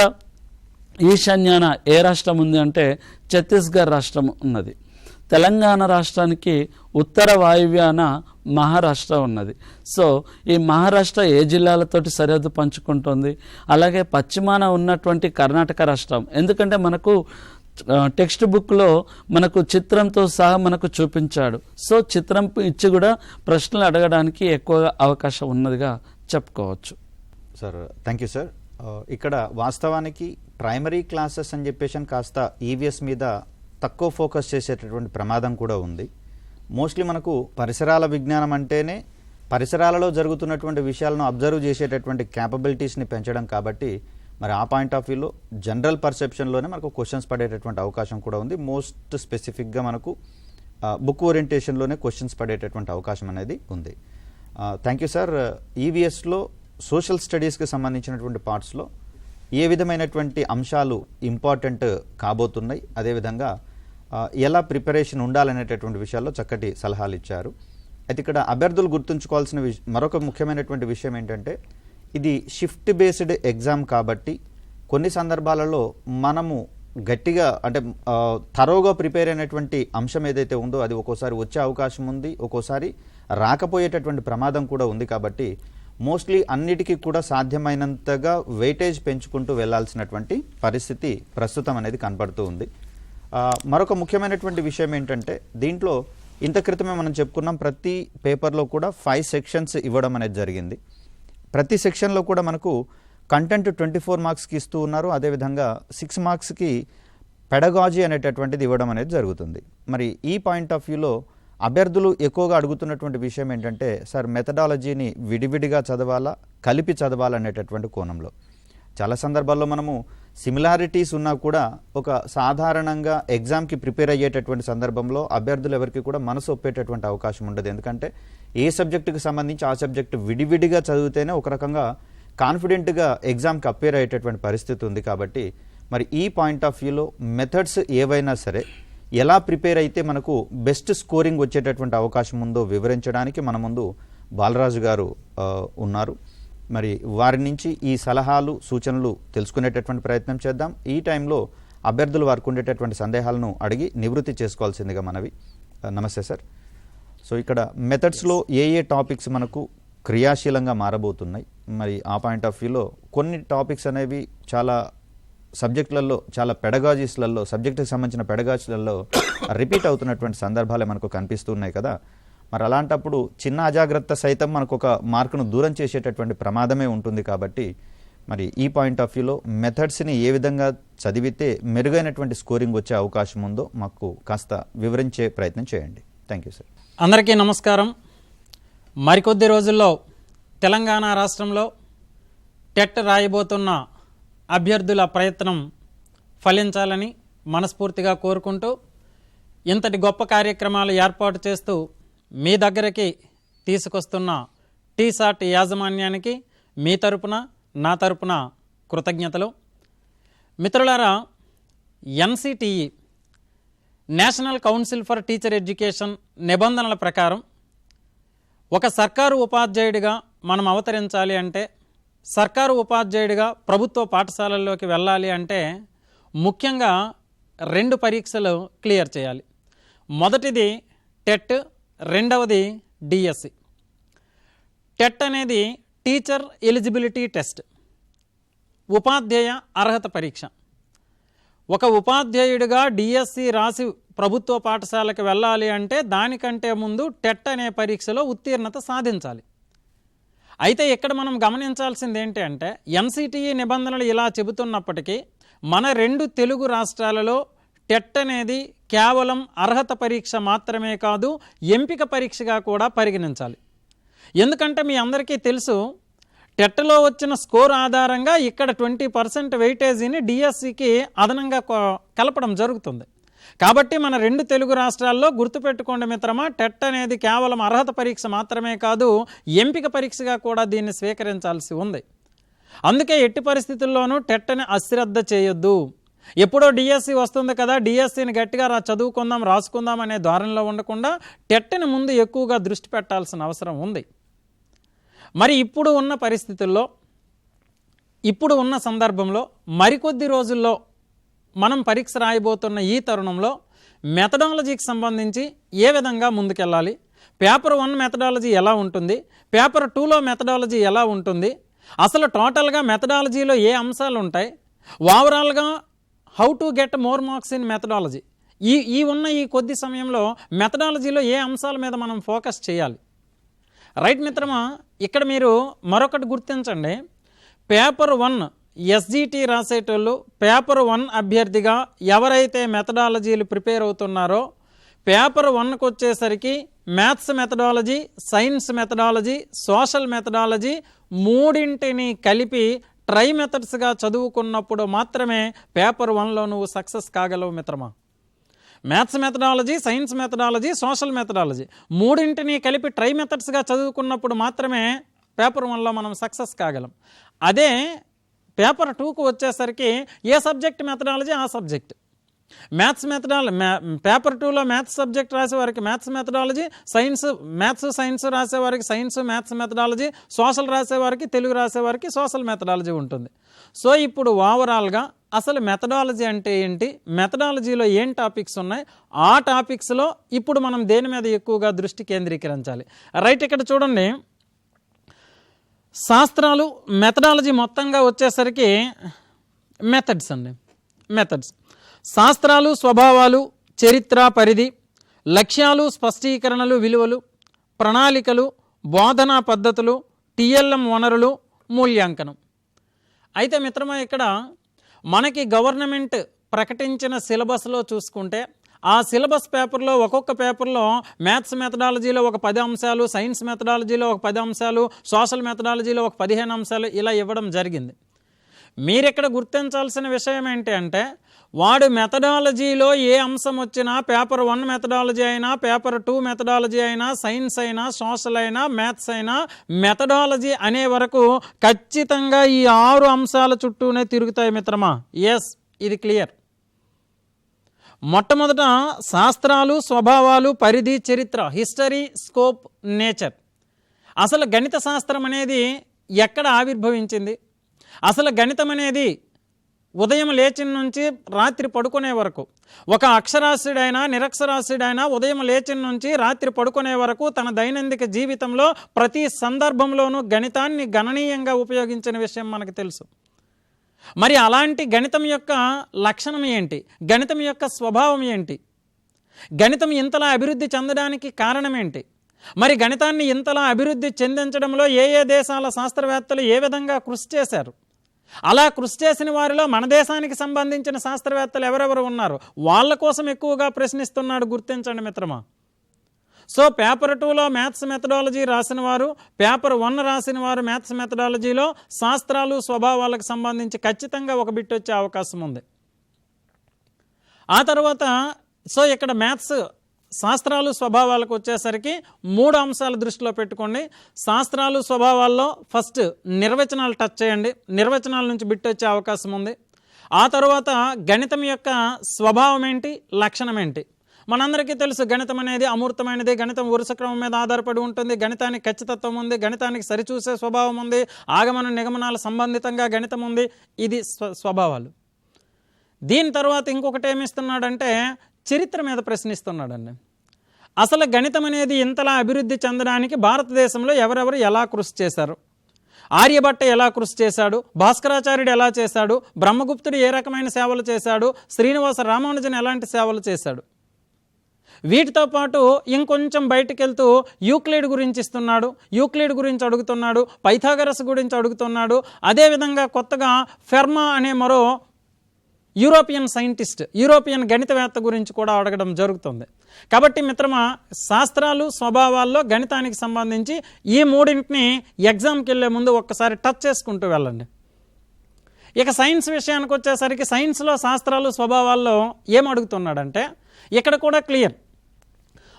ఈశాన్యాన ఏ రాష్ట్రం ఉంది అంటే ఛత్తీస్గఢ్ రాష్ట్రం ఉన్నది. తెలంగాణ రాష్ట్రానికి ఉత్తర వాయువ్యాన మహారాష్ట్ర ఉన్నది. సో ఈ మహారాష్ట్ర ఏ జిల్లాలతోటి సరిహద్దు పంచుకుంటుంది? అలాగే పశ్చిమాన ఉన్నటువంటి కర్ణాటక రాష్ట్రం, ఎందుకంటే మనకు టెక్స్ట్ బుక్లో మనకు చిత్రంతో సహా మనకు చూపించాడు. సో చిత్రం ఇచ్చి కూడా ప్రశ్నలు అడగడానికి ఎక్కువగా అవకాశం ఉన్నదిగా చెప్పుకోవచ్చు. Sir thank you sir. ఇక్కడ వాస్తవానికి ప్రైమరీ క్లాసెస్ అని చెప్పేసి కాస్త ఈవీఎస్ మీద తక్కువ ఫోకస్ చేసేటటువంటి ప్రమాదం కూడా ఉంది. మోస్ట్లీ మనకు పరిసరాల విజ్ఞానం అంటేనే పరిసరాలలో జరుగుతున్నటువంటి విషయాలను అబ్జర్వ్ చేసేటటువంటి క్యాపబిలిటీస్ని పెంచడం కాబట్టి మరి ఆ పాయింట్ ఆఫ్ వ్యూలో జనరల్ పర్సెప్షన్లోనే మనకు క్వశ్చన్స్ పడేటటువంటి అవకాశం కూడా ఉంది. మోస్ట్ స్పెసిఫిక్గా మనకు బుక్ ఓరియంటేషన్లోనే క్వశ్చన్స్ పడేటటువంటి అవకాశం అనేది ఉంది. Thank you sir. ఈవీఎస్లో సోషల్ స్టడీస్కి సంబంధించినటువంటి పార్ట్స్లో ఏ విధమైనటువంటి అంశాలు ఇంపార్టెంట్ కాబోతున్నాయి, అదేవిధంగా ఎలా ప్రిపరేషన్ ఉండాలనేటటువంటి విషయాల్లో చక్కటి సలహాలు ఇచ్చారు. అయితే ఇక్కడ అభ్యర్థులు గుర్తుంచుకోవాల్సిన మరొక ముఖ్యమైనటువంటి విషయం ఏంటంటే ఇది షిఫ్ట్ బేస్డ్ ఎగ్జామ్ కాబట్టి కొన్ని సందర్భాలలో మనము గట్టిగా అంటే థరోగా ప్రిపేర్ అయినటువంటి అంశం ఏదైతే ఉందో అది ఒక్కోసారి వచ్చే అవకాశం ఉంది, ఒక్కోసారి రాకపోయేటటువంటి ప్రమాదం కూడా ఉంది. కాబట్టి మోస్ట్లీ అన్నిటికీ కూడా సాధ్యమైనంతగా వెయిటేజ్ పెంచుకుంటూ వెళ్లాల్సినటువంటి పరిస్థితి ప్రస్తుతం అనేది కనపడుతూ ఉంది. మరొక ముఖ్యమైనటువంటి విషయం ఏంటంటే దీంట్లో ఇంత క్రితమే మనం చెప్పుకున్నాం, ప్రతి పేపర్లో కూడా 5 సెక్షన్స్ ఇవ్వడం అనేది జరిగింది. ప్రతి సెక్షన్లో కూడా మనకు కంటెంట్ 24 మార్క్స్కి ఇస్తూ ఉన్నారు. అదేవిధంగా 6 మార్క్స్కి పెడగాజీ అనేటటువంటిది ఇవ్వడం అనేది జరుగుతుంది. మరి ఈ పాయింట్ ఆఫ్ వ్యూలో అభ్యర్థులు ఎక్కువగా అడుగుతున్నటువంటి విషయం ఏంటంటే సార్ మెథడాలజీని విడివిడిగా చదవాలా, కలిపి చదవాలనేటటువంటి కోణంలో చాలా సందర్భాల్లో మనము సిమిలారిటీస్ ఉన్నా కూడా ఒక సాధారణంగా ఎగ్జామ్కి ప్రిపేర్ అయ్యేటటువంటి సందర్భంలో అభ్యర్థులు ఎవరికి కూడా మనసు ఒప్పేటటువంటి అవకాశం ఉండదు. ఎందుకంటే ఏ సబ్జెక్టుకి సంబంధించి ఆ సబ్జెక్టు విడివిడిగా చదివితేనే ఒక రకంగా కాన్ఫిడెంట్గా ఎగ్జామ్కి అపేర్ అయ్యేటటువంటి పరిస్థితి ఉంది. కాబట్టి మరి ఈ పాయింట్ ఆఫ్ వ్యూలో మెథడ్స్ ఏవైనా సరే ఎలా ప్రిపేర్ అయితే మనకు బెస్ట్ స్కోరింగ్ వచ్చేటటువంటి అవకాశం ఉందో వివరించడానికి మన ముందు బాలరాజు గారు ఉన్నారు. మరి వారి నుంచి ఈ సలహాలు సూచనలు తెలుసుకునేటటువంటి ప్రయత్నం చేద్దాం. ఈ టైంలో అభ్యర్థులు వారికి ఉండేటటువంటి సందేహాలను అడిగి నివృత్తి చేసుకోవాల్సిందిగా మనవి. నమస్తే సార్. సో ఇక్కడ మెథడ్స్లో ఏ టాపిక్స్ మనకు క్రియాశీలంగా మారబోతున్నాయి, మరి ఆ పాయింట్ ఆఫ్ వ్యూలో కొన్ని టాపిక్స్ అనేవి చాలా సబ్జెక్టులలో చాలా పెడగాజీస్లలో సబ్జెక్టుకి సంబంధించిన పెడగాజీలలో రిపీట్ అవుతున్నటువంటి సందర్భాలే మనకు కనిపిస్తున్నాయి కదా. మరి అలాంటప్పుడు చిన్న అజాగ్రత్త సైతం మనకు ఒక మార్కును దూరం చేసేటటువంటి ప్రమాదమే ఉంటుంది. కాబట్టి మరి ఈ పాయింట్ ఆఫ్ వ్యూలో మెథడ్స్ని ఏ విధంగా చదివితే మెరుగైనటువంటి స్కోరింగ్ వచ్చే అవకాశం ఉందో మాకు కాస్త వివరించే ప్రయత్నం చేయండి. Thank you sir. అందరికీ నమస్కారం. మరికొద్ది రోజుల్లో తెలంగాణ రాష్ట్రంలో టెట్ రాయబోతున్న అభ్యర్థుల ప్రయత్నం ఫలించాలని మనస్ఫూర్తిగా కోరుకుంటూ ఇంతటి గొప్ప కార్యక్రమాలు ఏర్పాటు చేస్తూ మీ దగ్గరికి తీసుకొస్తున్న టీసాట్ యాజమాన్యానికి మీ తరపున నా తరపున కృతజ్ఞతలు. మిత్రులారా, NCTE national council for teacher education నిబంధనల ప్రకారం ఒక సర్కారు ఉపాధ్యాయుడిగా మనం అవతరించాలి అంటే, సర్కారు ఉపాధ్యాయుడిగా ప్రభుత్వ పాఠశాలల్లోకి వెళ్ళాలి అంటే ముఖ్యంగా 2 పరీక్షలు క్లియర్ చేయాలి. మొదటిది టెట్, రెండవది డిఎస్సి. టెట్ అనేది టీచర్ ఎలిజిబిలిటీ టెస్ట్. ఉపాధ్యాయ అర్హత పరీక్ష. ఒక ఉపాధ్యాయుడిగా డిఎస్సి రాసి ప్రభుత్వ పాఠశాలకు వెళ్ళాలి అంటే దానికంటే ముందు టెట్ అనే పరీక్షలో ఉత్తీర్ణత సాధించాలి. అయితే ఇక్కడ మనం గమనించాల్సింది ఏంటి అంటే ఎన్సిటిఈ నిబంధనలు ఇలా చెబుతున్నప్పటికీ మన 2 తెలుగు రాష్ట్రాలలో టెట్ అనేది కేవలం అర్హత పరీక్ష మాత్రమే కాదు, ఎంపిక పరీక్షగా కూడా పరిగణించాలి. ఎందుకంటే మీ అందరికీ తెలుసు, టెట్లో వచ్చిన స్కోర్ ఆధారంగా ఇక్కడ 20% వెయిటేజీని డిఎస్సికి అదనంగా కలపడం జరుగుతుంది. కాబట్టి మన 2 తెలుగు రాష్ట్రాల్లో గుర్తుపెట్టుకోండి మిత్రమా, టెట్ అనేది కేవలం అర్హత పరీక్ష మాత్రమే కాదు, ఎంపిక పరీక్షగా కూడా దీన్ని స్వీకరించాల్సి ఉంది. అందుకే ఎట్టి పరిస్థితుల్లోనూ టెట్ని అశ్రద్ధ చేయొద్దు. ఎప్పుడో డిఎస్సి వస్తుంది కదా, డిఎస్సిని గట్టిగా చదువుకుందాం రాసుకుందాం అనే ధోరణిలో ఉండకుండా టెట్ని ముందు ఎక్కువగా దృష్టి పెట్టాల్సిన అవసరం ఉంది. మరి ఇప్పుడు ఉన్న పరిస్థితుల్లో, ఇప్పుడు ఉన్న సందర్భంలో, మరికొద్ది రోజుల్లో మనం పరీక్ష రాయబోతున్న ఈ తరుణంలో మెథడాలజీకి సంబంధించి ఏ విధంగా ముందుకెళ్ళాలి, పేపర్ 1 మెథడాలజీ ఎలా ఉంటుంది, పేపర్ 2లో మెథడాలజీ ఎలా ఉంటుంది, అసలు టోటల్గా మెథడాలజీలో ఏ అంశాలు ఉంటాయి, ఓవరాల్గా how to get more marks in methodology, ఈ కొద్ది సమయంలో మెథడాలజీలో ఏ అంశాల మీద మనం ఫోకస్ చేయాలి. రైట్ మిత్రమా, ఇక్కడ మీరు మరొకటి గుర్తించండి. పేపర్ 1 ఎస్జిటి రాసేటోళ్ళు పేపర్ 1 అభ్యర్థిగా ఎవరైతే మెథడాలజీలు ప్రిపేర్ అవుతున్నారో పేపర్ 1కు వచ్చేసరికి maths methodology, science methodology, social methodology మూడింటిని కలిపి ట్రై మెథడ్స్గా చదువుకున్నప్పుడు మాత్రమే పేపర్ 1లో నువ్వు సక్సెస్ కాగలవు మిత్రమా. Maths methodology, science methodology, social methodology మూడింటిని కలిపి ట్రై మెథడ్స్గా చదువుకున్నప్పుడు మాత్రమే పేపర్ 1లో మనం సక్సెస్ కాగలం. అదే పేపర్ 2కు వచ్చేసరికి ఏ సబ్జెక్ట్ మెథడాలజీ ఆ సబ్జెక్ట్. పేపర్ 2లో మ్యాథ్స్ సబ్జెక్ట్ రాసేవారికి మ్యాథ్స్ మెథడాలజీ, సైన్స్ రాసేవారికి సైన్స్ మ్యాథ్స్ మెథడాలజీ, సోషల్ రాసేవారికి తెలుగు రాసేవారికి సోషల్ మెథడాలజీ ఉంటుంది. సో ఇప్పుడు ఓవరాల్గా అసలు మెథడాలజీ అంటే ఏంటి, మెథడాలజీలో ఏం టాపిక్స్ ఉన్నాయి, ఆ టాపిక్స్లో ఇప్పుడు మనం దేని మీద ఎక్కువగా దృష్టి కేంద్రీకరించాలి. రైట్, ఇక్కడ చూడండి, శాస్త్రాలు మెథడాలజీ మొత్తంగా వచ్చేసరికి మెథడ్స్ అండి. మెథడ్స్ శాస్త్రాలు, స్వభావాలు, చరిత్ర, పరిధి, లక్ష్యాలు, స్పష్టీకరణలు, విలువలు, ప్రణాళికలు, బోధనా పద్ధతులు, టిఎల్ఎం వనరులు, మూల్యాంకనం. అయితే మిత్రమా, ఇక్కడ మనకి గవర్నమెంట్ ప్రకటించిన సిలబస్లో చూసుకుంటే ఆ సిలబస్ పేపర్లో ఒక్కొక్క పేపర్లో మ్యాథ్స్ మెథడాలజీలో ఒక 10 అంశాలు, సైన్స్ మెథడాలజీలో ఒక 10 అంశాలు, సోషల్ మెథడాలజీలో ఒక 15 అంశాలు ఇలా ఇవ్వడం జరిగింది. మీరిక్కడ గుర్తించాల్సిన విషయం ఏంటి అంటే వాడు మెథడాలజీలో ఏ అంశం వచ్చినా పేపర్ 1 మెథడాలజీ అయినా, పేపర్ 2 మెథడాలజీ అయినా, సైన్స్ అయినా, సోషల్ అయినా, మ్యాథ్స్ అయినా, మెథడాలజీ అనే వరకు ఖచ్చితంగా ఈ 6 అంశాల చుట్టూనే తిరుగుతాయి మిత్రమా. ఎస్, ఇది క్లియర్. మొట్టమొదట శాస్త్రాలు, స్వభావాలు, పరిధి, చరిత్ర, హిస్టరీ, స్కోప్, నేచర్. అసలు గణిత శాస్త్రం అనేది ఎక్కడ ఆవిర్భవించింది, అసలు గణితం అనేది ఉదయం లేచిన నుంచి రాత్రి పడుకునే వరకు, ఒక అక్షరాస్యుడైనా నిరక్షరాస్యుడైనా ఉదయం లేచిన నుంచి రాత్రి పడుకునే వరకు తన దైనందిక జీవితంలో ప్రతి సందర్భంలోనూ గణితాన్ని గణనీయంగా ఉపయోగించిన విషయం మనకు తెలుసు. మరి అలాంటి గణితం యొక్క లక్షణం ఏంటి, గణితం యొక్క స్వభావం ఏంటి, గణితం ఇంతలా అభివృద్ధి చెందడానికి కారణం ఏంటి, మరి గణితాన్ని ఇంతలా అభివృద్ధి చెందించడంలో ఏ ఏ దేశాల శాస్త్రవేత్తలు ఏ విధంగా కృషి చేశారు, అలా కృషి చేసిన వారిలో మన దేశానికి సంబంధించిన శాస్త్రవేత్తలు ఎవరెవరు ఉన్నారు, వాళ్ళ కోసం ఎక్కువగా ప్రశ్నిస్తున్నాడు, గుర్తించండి మిత్రమా. సో పేపర్ 2లో మ్యాథ్స్ మెథడాలజీ రాసిన వారు, పేపర్ 1 రాసిన వారు మ్యాథ్స్ మెథడాలజీలో శాస్త్రాలు, స్వభావాలకు సంబంధించి ఖచ్చితంగా ఒక బిట్ వచ్చే అవకాశం ఉంది. ఆ తర్వాత సో ఇక్కడ మ్యాథ్స్ శాస్త్రాలు, స్వభావాలకు వచ్చేసరికి 3 అంశాలు దృష్టిలో పెట్టుకోండి. శాస్త్రాలు, స్వభావాల్లో ఫస్ట్ నిర్వచనాలు టచ్ చేయండి, నిర్వచనాల నుంచి బిట్ వచ్చే అవకాశం ఉంది. ఆ తర్వాత గణితం యొక్క స్వభావం ఏంటి, లక్షణం ఏంటి. మనందరికీ తెలుసు గణితం అనేది అమూర్తమైనది, గణితం వరుస క్రమం మీద ఆధారపడి ఉంటుంది, గణితానికి ఖచ్చితత్వం ఉంది, గణితానికి సరిచూసే స్వభావం ఉంది, ఆగమన నిగమనాల సంబంధితంగా గణితం ఉంది. ఇది స్వభావాలు. దీని తర్వాత ఇంకొకటి ఏమిస్తున్నాడంటే చరిత్ర మీద ప్రశ్నిస్తున్నాడండి. అసలు గణితం అనేది ఇంతలా అభివృద్ధి చెందడానికి భారతదేశంలో ఎవరెవరు ఎలా కృషి చేశారు, ఆర్యభట్ట ఎలా కృషి చేశాడు, భాస్కరాచార్యుడు ఎలా చేశాడు, బ్రహ్మగుప్తుడు ఏ రకమైన సేవలు చేశాడు, శ్రీనివాస రామానుజన్ ఎలాంటి సేవలు చేశాడు. వీటితో పాటు ఇంకొంచెం బయటికి వెళ్తూ యూక్లిడ్ గురించి ఇస్తున్నాడు, యూక్లిడ్ గురించి అడుగుతున్నాడు, పైథాగరస్ గురించి అడుగుతున్నాడు. అదేవిధంగా కొత్తగా ఫెర్మా అనే మరో యూరోపియన్ సైంటిస్ట్, యూరోపియన్ గణితవేత్త గురించి కూడా అడగడం జరుగుతుంది. కాబట్టి మిత్రమా, శాస్త్రాలు స్వభావాల్లో గణితానికి సంబంధించి ఈ మూడింటిని ఎగ్జామ్కి వెళ్ళే ముందు ఒక్కసారి టచ్ చేసుకుంటూ వెళ్ళండి. ఇక సైన్స్ విషయానికి వచ్చేసరికి సైన్స్లో శాస్త్రాలు స్వభావాల్లో ఏం అడుగుతున్నాడంటే ఇక్కడ కూడా క్లియర్.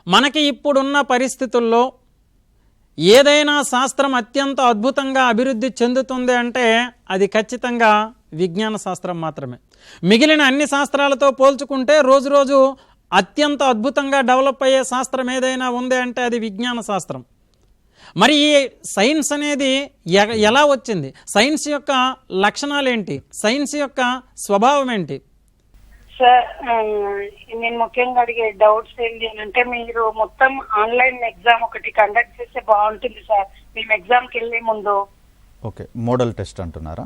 మనకి ఇప్పుడున్న పరిస్థితుల్లో ఏదైనా శాస్త్రం అత్యంత అద్భుతంగా అభివృద్ధి చెందుతుంది అంటే అది ఖచ్చితంగా విజ్ఞాన శాస్త్రం మాత్రమే. మిగిలిన అన్ని శాస్త్రాలతో పోల్చుకుంటే రోజు రోజు అత్యంత అద్భుతంగా డెవలప్ అయ్యే శాస్త్రం ఏదైనా ఉంది అంటే అది విజ్ఞాన శాస్త్రం. మరి ఈ సైన్స్ అనేది ఎలా వచ్చింది, సైన్స్ యొక్క లక్షణాలు ఏంటి, సైన్స్ యొక్క స్వభావం ఏంటి? సార్, నేను ముఖ్యంగా అడిగే డౌట్స్ ఏంటి అంటే, మీరు మొత్తం ఆన్లైన్ ఎగ్జామ్ ఒకటి కండక్ట్ చేస్తే బాగుంటుంది సార్. మేము ఎగ్జామ్కి వెళ్ళే ముందు ఓకే, మోడల్ టెస్ట్ అంటున్నారా?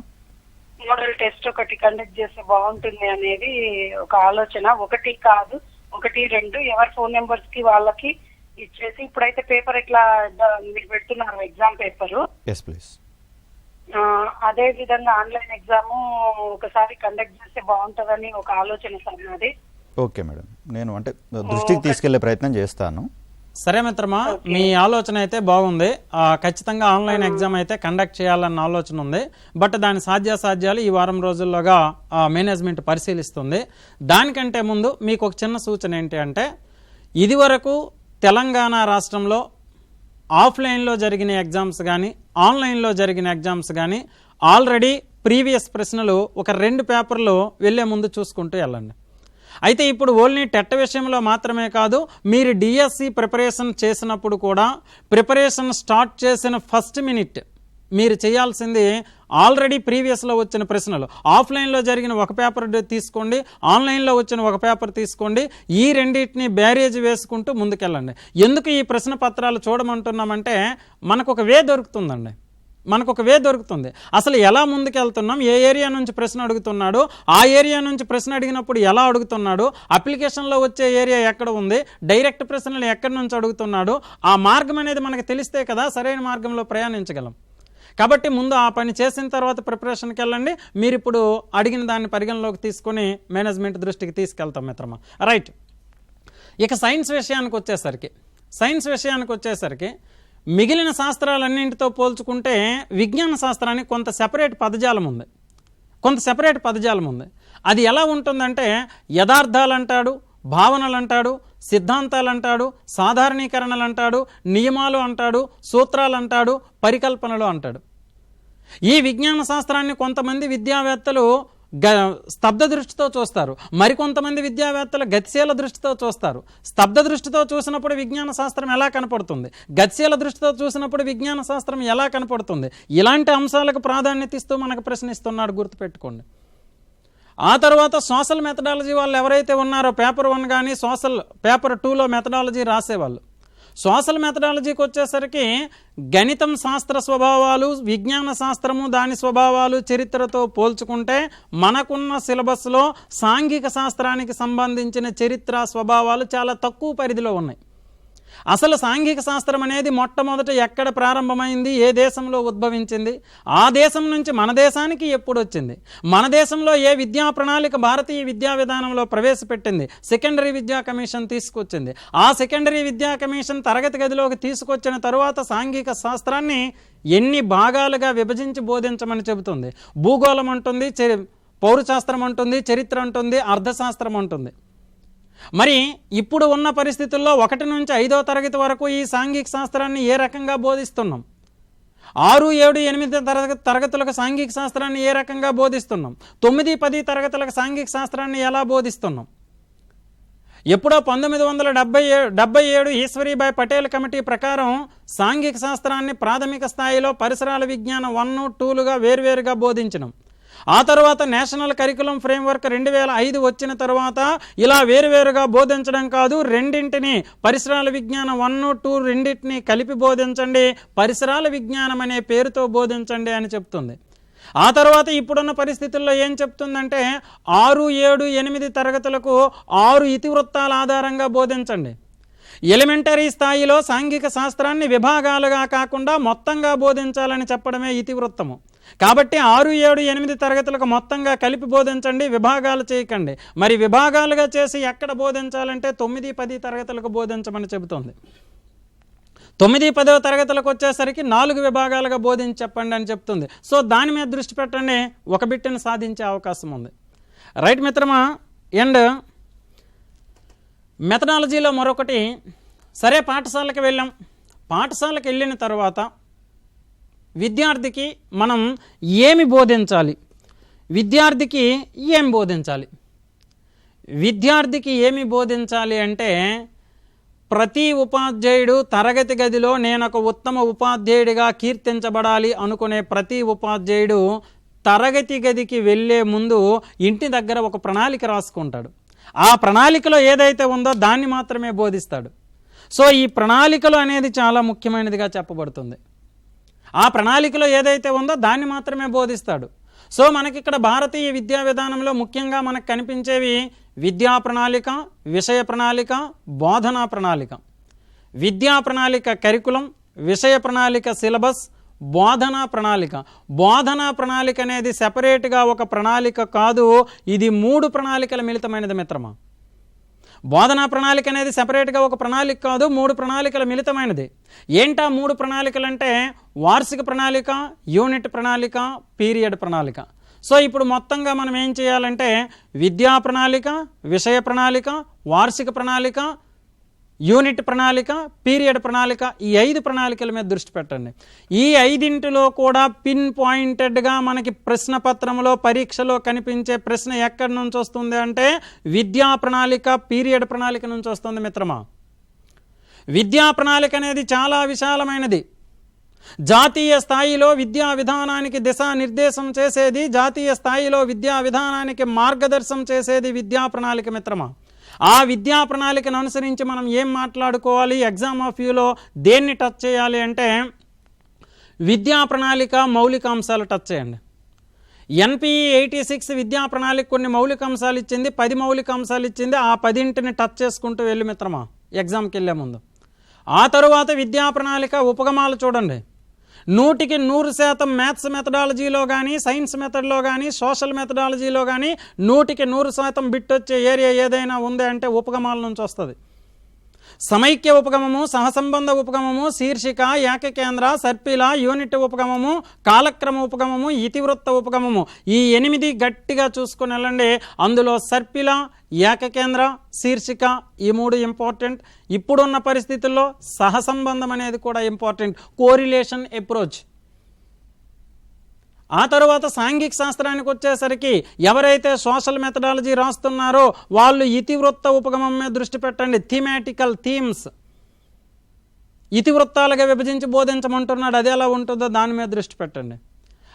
మోడల్ టెస్ట్ ఒకటి కండక్ట్ చేస్తే బాగుంటుంది అనేది ఒక ఆలోచన. ఒకటి కాదు, 1, 2 ఎవరి ఫోన్ నెంబర్స్ కి వాళ్ళకి ఇచ్చేసి, ఇప్పుడైతే పేపర్ ఇట్లా మీరు పెడుతున్నారు ఎగ్జామ్ పేపరు. Yes please. అదే విధంగా ఆన్లైన్ ఎగ్జామ్ ఒకసారి కండక్ట్ చేస్తే బాగుంటుందని ఒక ఆలోచన సార్ నాది. ఓకే మేడం, నేను అంటే దృష్టికి తీసుకెళ్లే ప్రయత్నం చేస్తాను. సరే మిత్రమా, మీ ఆలోచన అయితే బాగుంది. ఖచ్చితంగా ఆన్లైన్ ఎగ్జామ్ అయితే కండక్ట్ చేయాలన్న ఆలోచన ఉంది. బట్ దాని సాధ్యాసాధ్యాలు ఈ వారం రోజుల్లోగా మేనేజ్మెంట్ పరిశీలిస్తుంది. దానికంటే ముందు మీకు ఒక చిన్న సూచన ఏంటి అంటే, ఇదివరకు తెలంగాణ రాష్ట్రంలో ఆఫ్లైన్లో జరిగిన ఎగ్జామ్స్ కానీ ఆన్లైన్లో జరిగిన ఎగ్జామ్స్ కానీ ఆల్రెడీ ప్రీవియస్ ప్రశ్నలు ఒక 2 పేపర్లు వెళ్ళే ముందు చూసుకుంటూ వెళ్ళండి. అయితే ఇప్పుడు ఓన్లీ టెట్ విషయంలో మాత్రమే కాదు, మీరు డిఎస్సి ప్రిపరేషన్ చేసినప్పుడు కూడా ప్రిపరేషన్ స్టార్ట్ చేసిన ఫస్ట్ మినిట్ మీరు చేయాల్సింది ఆల్రెడీ ప్రీవియస్లో వచ్చిన ప్రశ్నలు ఆఫ్లైన్లో జరిగిన ఒక పేపర్ తీసుకోండి, ఆన్లైన్లో వచ్చిన ఒక పేపర్ తీసుకోండి. ఈ రెండింటిని బ్యారేజ్ వేసుకుంటూ ముందుకెళ్ళండి. ఎందుకు ఈ ప్రశ్న పత్రాలు చూడమంటున్నామంటే మనకు ఒక వే దొరుకుతుందండి, మనకు ఒక వే దొరుకుతుంది. అసలు ఎలా ముందుకెళ్తున్నాం, ఏ ఏరియా నుంచి ప్రశ్న అడుగుతున్నాడు, ఆ ఏరియా నుంచి ప్రశ్న అడిగినప్పుడు ఎలా అడుగుతున్నాడు, అప్లికేషన్లో వచ్చే ఏరియా ఎక్కడ ఉంది, డైరెక్ట్ ప్రశ్నలు ఎక్కడి నుంచి అడుగుతున్నాడు, ఆ మార్గం అనేది మనకు తెలిస్తే కదా సరైన మార్గంలో ప్రయాణించగలం. కాబట్టి ముందు ఆ పని చేసిన తర్వాత ప్రిపరేషన్కి వెళ్ళండి. మీరు ఇప్పుడు అడిగిన దాన్ని పరిగణలోకి తీసుకొని మేనేజ్మెంట్ దృష్టికి తీసుకెళ్తాం మిత్రమా. రైట్. ఇక సైన్స్ విషయానికి వచ్చేసరికి మిగిలిన శాస్త్రాలన్నింటితో పోల్చుకుంటే విజ్ఞాన శాస్త్రానికి కొంత సెపరేట్ పదజాలం ఉంది. అది ఎలా ఉంటుందంటే యథార్థాలు అంటాడు, భావనలు అంటాడు, సిద్ధాంతాలు అంటాడు, సాధారణీకరణలు అంటాడు, నియమాలు అంటాడు, సూత్రాలు అంటాడు, పరికల్పనలు అంటాడు. ఈ విజ్ఞాన శాస్త్రాన్ని కొంతమంది విద్యావేత్తలు స్తబ్ద దృష్టితో చూస్తారు, మరికొంతమంది విద్యావేత్తలు గతిశీల దృష్టితో చూస్తారు. స్తబ్ద దృష్టితో చూసినప్పుడు విజ్ఞాన శాస్త్రం ఎలా కనపడుతుంది, గతిశీల దృష్టితో చూసినప్పుడు విజ్ఞాన శాస్త్రం ఎలా కనపడుతుంది, ఇలాంటి అంశాలకు ప్రాధాన్యత ఇస్తూ మనకు ప్రశ్నిస్తున్నాడు, గుర్తుపెట్టుకోండి. ఆ తర్వాత సోషల్ మెథడాలజీ వాళ్ళు ఎవరైతే ఉన్నారో పేపర్ 1 కానీ పేపర్ 2లో మెథడాలజీ రాసేవాళ్ళు, సోషల్ మెథడాలజీకి వచ్చేసరికి గణితం శాస్త్ర స్వభావాలు, విజ్ఞాన శాస్త్రము దాని స్వభావాలు చరిత్రతో పోల్చుకుంటే మనకున్న సిలబస్లో సాంఘిక శాస్త్రానికి సంబంధించిన చరిత్ర స్వభావాలు చాలా తక్కువ పరిధిలో ఉన్నాయి. అసలు సాంఘిక శాస్త్రం అనేది మొట్టమొదట ఎక్కడ ప్రారంభమైంది, ఏ దేశంలో ఉద్భవించింది, ఆ దేశం నుంచి మన దేశానికి ఎప్పుడు వచ్చింది, మన దేశంలో ఏ విద్యా ప్రణాళిక భారతీయ విద్యా విధానంలో ప్రవేశపెట్టింది, సెకండరీ విద్యా కమిషన్ తీసుకొచ్చింది. ఆ సెకండరీ విద్యా కమిషన్ తరగతి గదిలోకి తీసుకొచ్చిన తరువాత సాంఘిక శాస్త్రాన్ని ఎన్ని భాగాలుగా విభజించి బోధించమని చెబుతుంది. భూగోళం అంటుంది, పౌరశాస్త్రం అంటుంది, చరిత్ర అంటుంది, అర్థశాస్త్రం అంటుంది. మరి ఇప్పుడు ఉన్న పరిస్థితుల్లో 1 నుంచి 5వ తరగతి వరకు ఈ సాంఘిక శాస్త్రాన్ని ఏ రకంగా బోధిస్తున్నాం, 6, 7, 8 తరగతులకు సాంఘిక శాస్త్రాన్ని ఏ రకంగా బోధిస్తున్నాం, 9, 10 తరగతులకు సాంఘిక శాస్త్రాన్ని ఎలా బోధిస్తున్నాం? ఎప్పుడో 1977 ఈశ్వరీబాయి పటేల్ కమిటీ ప్రకారం సాంఘిక శాస్త్రాన్ని ప్రాథమిక స్థాయిలో పరిసరాల విజ్ఞానం 1, 2లుగా వేర్వేరుగా బోధించినాం. ఆ తర్వాత నేషనల్ కరికులం ఫ్రేమ్వర్క్ 2005 వచ్చిన తర్వాత ఇలా వేరువేరుగా బోధించడం కాదు, రెండింటిని పరిసరాల విజ్ఞానం 1, 2 రెండింటిని కలిపి బోధించండి, పరిసరాల విజ్ఞానం అనే పేరుతో బోధించండి అని చెప్తుంది. ఆ తర్వాత ఇప్పుడున్న పరిస్థితుల్లో ఏం చెప్తుందంటే 6, 7, 8 తరగతులకు 6 ఇతివృత్తాల ఆధారంగా బోధించండి. ఎలిమెంటరీ స్థాయిలో సాంఘిక శాస్త్రాన్ని విభాగాలుగా కాకుండా మొత్తంగా బోధించాలని చెప్పడమే ఇతివృత్తము. కాబట్టి 6, 7, 8 తరగతులకు మొత్తంగా కలిపి బోధించండి, విభాగాలు చేయకండి. మరి విభాగాలుగా చేసి ఎక్కడ బోధించాలంటే 9, 10 తరగతులకు బోధించమని చెబుతోంది. 9, 10వ తరగతులకు వచ్చేసరికి 4 విభాగాలుగా బోధించి చెప్పండి అని చెప్తుంది. సో దాని మీద దృష్టి పెట్టండి, ఒక బిట్టును సాధించే అవకాశం ఉంది. రైట్ మిత్రమా. అండ్ మెథడాలజీలో మరొకటి, సరే పాఠశాలకు వెళ్ళాం, పాఠశాలకు వెళ్ళిన తర్వాత విద్యార్థికి మనం ఏమి బోధించాలి, విద్యార్థికి ఏమి బోధించాలి? విద్యార్థికి ఏమి బోధించాలి అంటే ప్రతి ఉపాధ్యాయుడు తరగతి గదిలో నేను ఒక ఉత్తమ ఉపాధ్యాయుడిగా కీర్తించబడాలి అనుకునే ప్రతి ఉపాధ్యాయుడు తరగతి గదికి వెళ్ళే ముందు ఇంటి దగ్గర ఒక ప్రణాళిక రాసుకుంటాడు. ఆ ప్రణాళికలో ఏదైతే ఉందో దాన్ని మాత్రమే బోధిస్తాడు. సో ఈ ప్రణాళికలు అనేది చాలా ముఖ్యమైనదిగా చెప్పబడుతుంది. ఆ ప్రణాళికలో ఏదైతే ఉందో దాన్ని మాత్రమే బోధిస్తాడు. సో మనకి ఇక్కడ భారతీయ విద్యా విధానంలో ముఖ్యంగా మనకు కనిపించేవి విద్యా ప్రణాళిక, విషయ ప్రణాళిక, బోధనా ప్రణాళిక. విద్యా ప్రణాళిక కరికులం, విషయ ప్రణాళిక సిలబస్, బోధనా ప్రణాళిక. బోధనా ప్రణాళిక అనేది సెపరేట్గా ఒక ప్రణాళిక కాదు, ఇది 3 ప్రణాళికల మిళితమైనది మిత్రమా. బోధనా ప్రణాళిక అనేది సెపరేట్గా ఒక ప్రణాళిక కాదు, 3 ప్రణాళికల మిళితమైనది. ఏంటా 3 ప్రణాళికలు అంటే వార్షిక ప్రణాళిక, యూనిట్ ప్రణాళిక, పీరియడ్ ప్రణాళిక. సో ఇప్పుడు మొత్తంగా మనం ఏం చేయాలంటే విద్యా ప్రణాళిక, విషయ ప్రణాళిక, వార్షిక ప్రణాళిక, యూనిట్ ప్రణాళిక, పీరియడ్ ప్రణాళిక, ఈ 5 ప్రణాళికల మీద దృష్టి పెట్టండి. ఈ 5 కూడా పిన్ పాయింటెడ్గా మనకి ప్రశ్న పత్రంలో పరీక్షలో కనిపించే ప్రశ్న ఎక్కడి నుంచి వస్తుంది అంటే విద్యా ప్రణాళిక, పీరియడ్ ప్రణాళిక నుంచి వస్తుంది మిత్రమా. విద్యా ప్రణాళిక అనేది చాలా విశాలమైనది. జాతీయ స్థాయిలో విద్యా విధానానికి దిశానిర్దేశం చేసేది, జాతీయ స్థాయిలో విద్యా విధానానికి మార్గదర్శనం చేసేది విద్యా ప్రణాళిక మిత్రమా. ఆ విద్యా ప్రణాళికను అనుసరించి మనం ఏం మాట్లాడుకోవాలి, ఎగ్జామ్ ఆఫ్ వ్యూలో దేన్ని టచ్ చేయాలి అంటే విద్యా ప్రణాళిక మౌలికాంశాలు టచ్ చేయండి. NPE 86 విద్యా ప్రణాళిక కొన్ని మౌలికాంశాలు ఇచ్చింది, 10 మౌలికాంశాలు ఇచ్చింది. ఆ 10ంటిని టచ్ చేసుకుంటూ వెళ్ళి మిత్రమా ఎగ్జామ్కి వెళ్ళే ముందు. ఆ తరువాత విద్యా ప్రణాళిక ఉపగమాలు చూడండి. 100కి 100% మ్యాథ్స్ మెథడాలజీలో కానీ, సైన్స్ మెథడ్లో కానీ, సోషల్ మెథడాలజీలో కానీ 100కి 100% బిట్ వచ్చే ఏరియా ఏదైనా ఉంది అంటే ఉపగమాల నుంచి వస్తుంది. సమైక్య ఉపగమము, సహసంబంధ ఉపగమము, శీర్షిక, ఏకకేంద్ర, సర్పిల, యూనిట్ ఉపగమము, కాలక్రమ ఉపగమము, ఇతివృత్త ఉపగమము, ఈ 8 గట్టిగా చూసుకుని వెళ్ళండి. అందులో సర్పిల, ఏకకేంద్ర, శీర్షిక ఈ 3 ఇంపార్టెంట్. ఇప్పుడున్న పరిస్థితుల్లో సహసంబంధం అనేది కూడా ఇంపార్టెంట్, కోరిలేషన్ అప్రోచ్. ఆ తర్వాత సాంఘిక శాస్త్రానికి వచ్చేసరికి ఎవరైతే సోషల్ మెథడాలజీ రాస్తున్నారో వాళ్ళు ఇతివృత్త ఉపగమం మీద దృష్టి పెట్టండి. థీమాటికల్ థీమ్స్ ఇతివృత్తాలుగా విభజించి బోధించమంటున్నాడు, అది ఎలా ఉంటుందో దాని మీద దృష్టి పెట్టండి.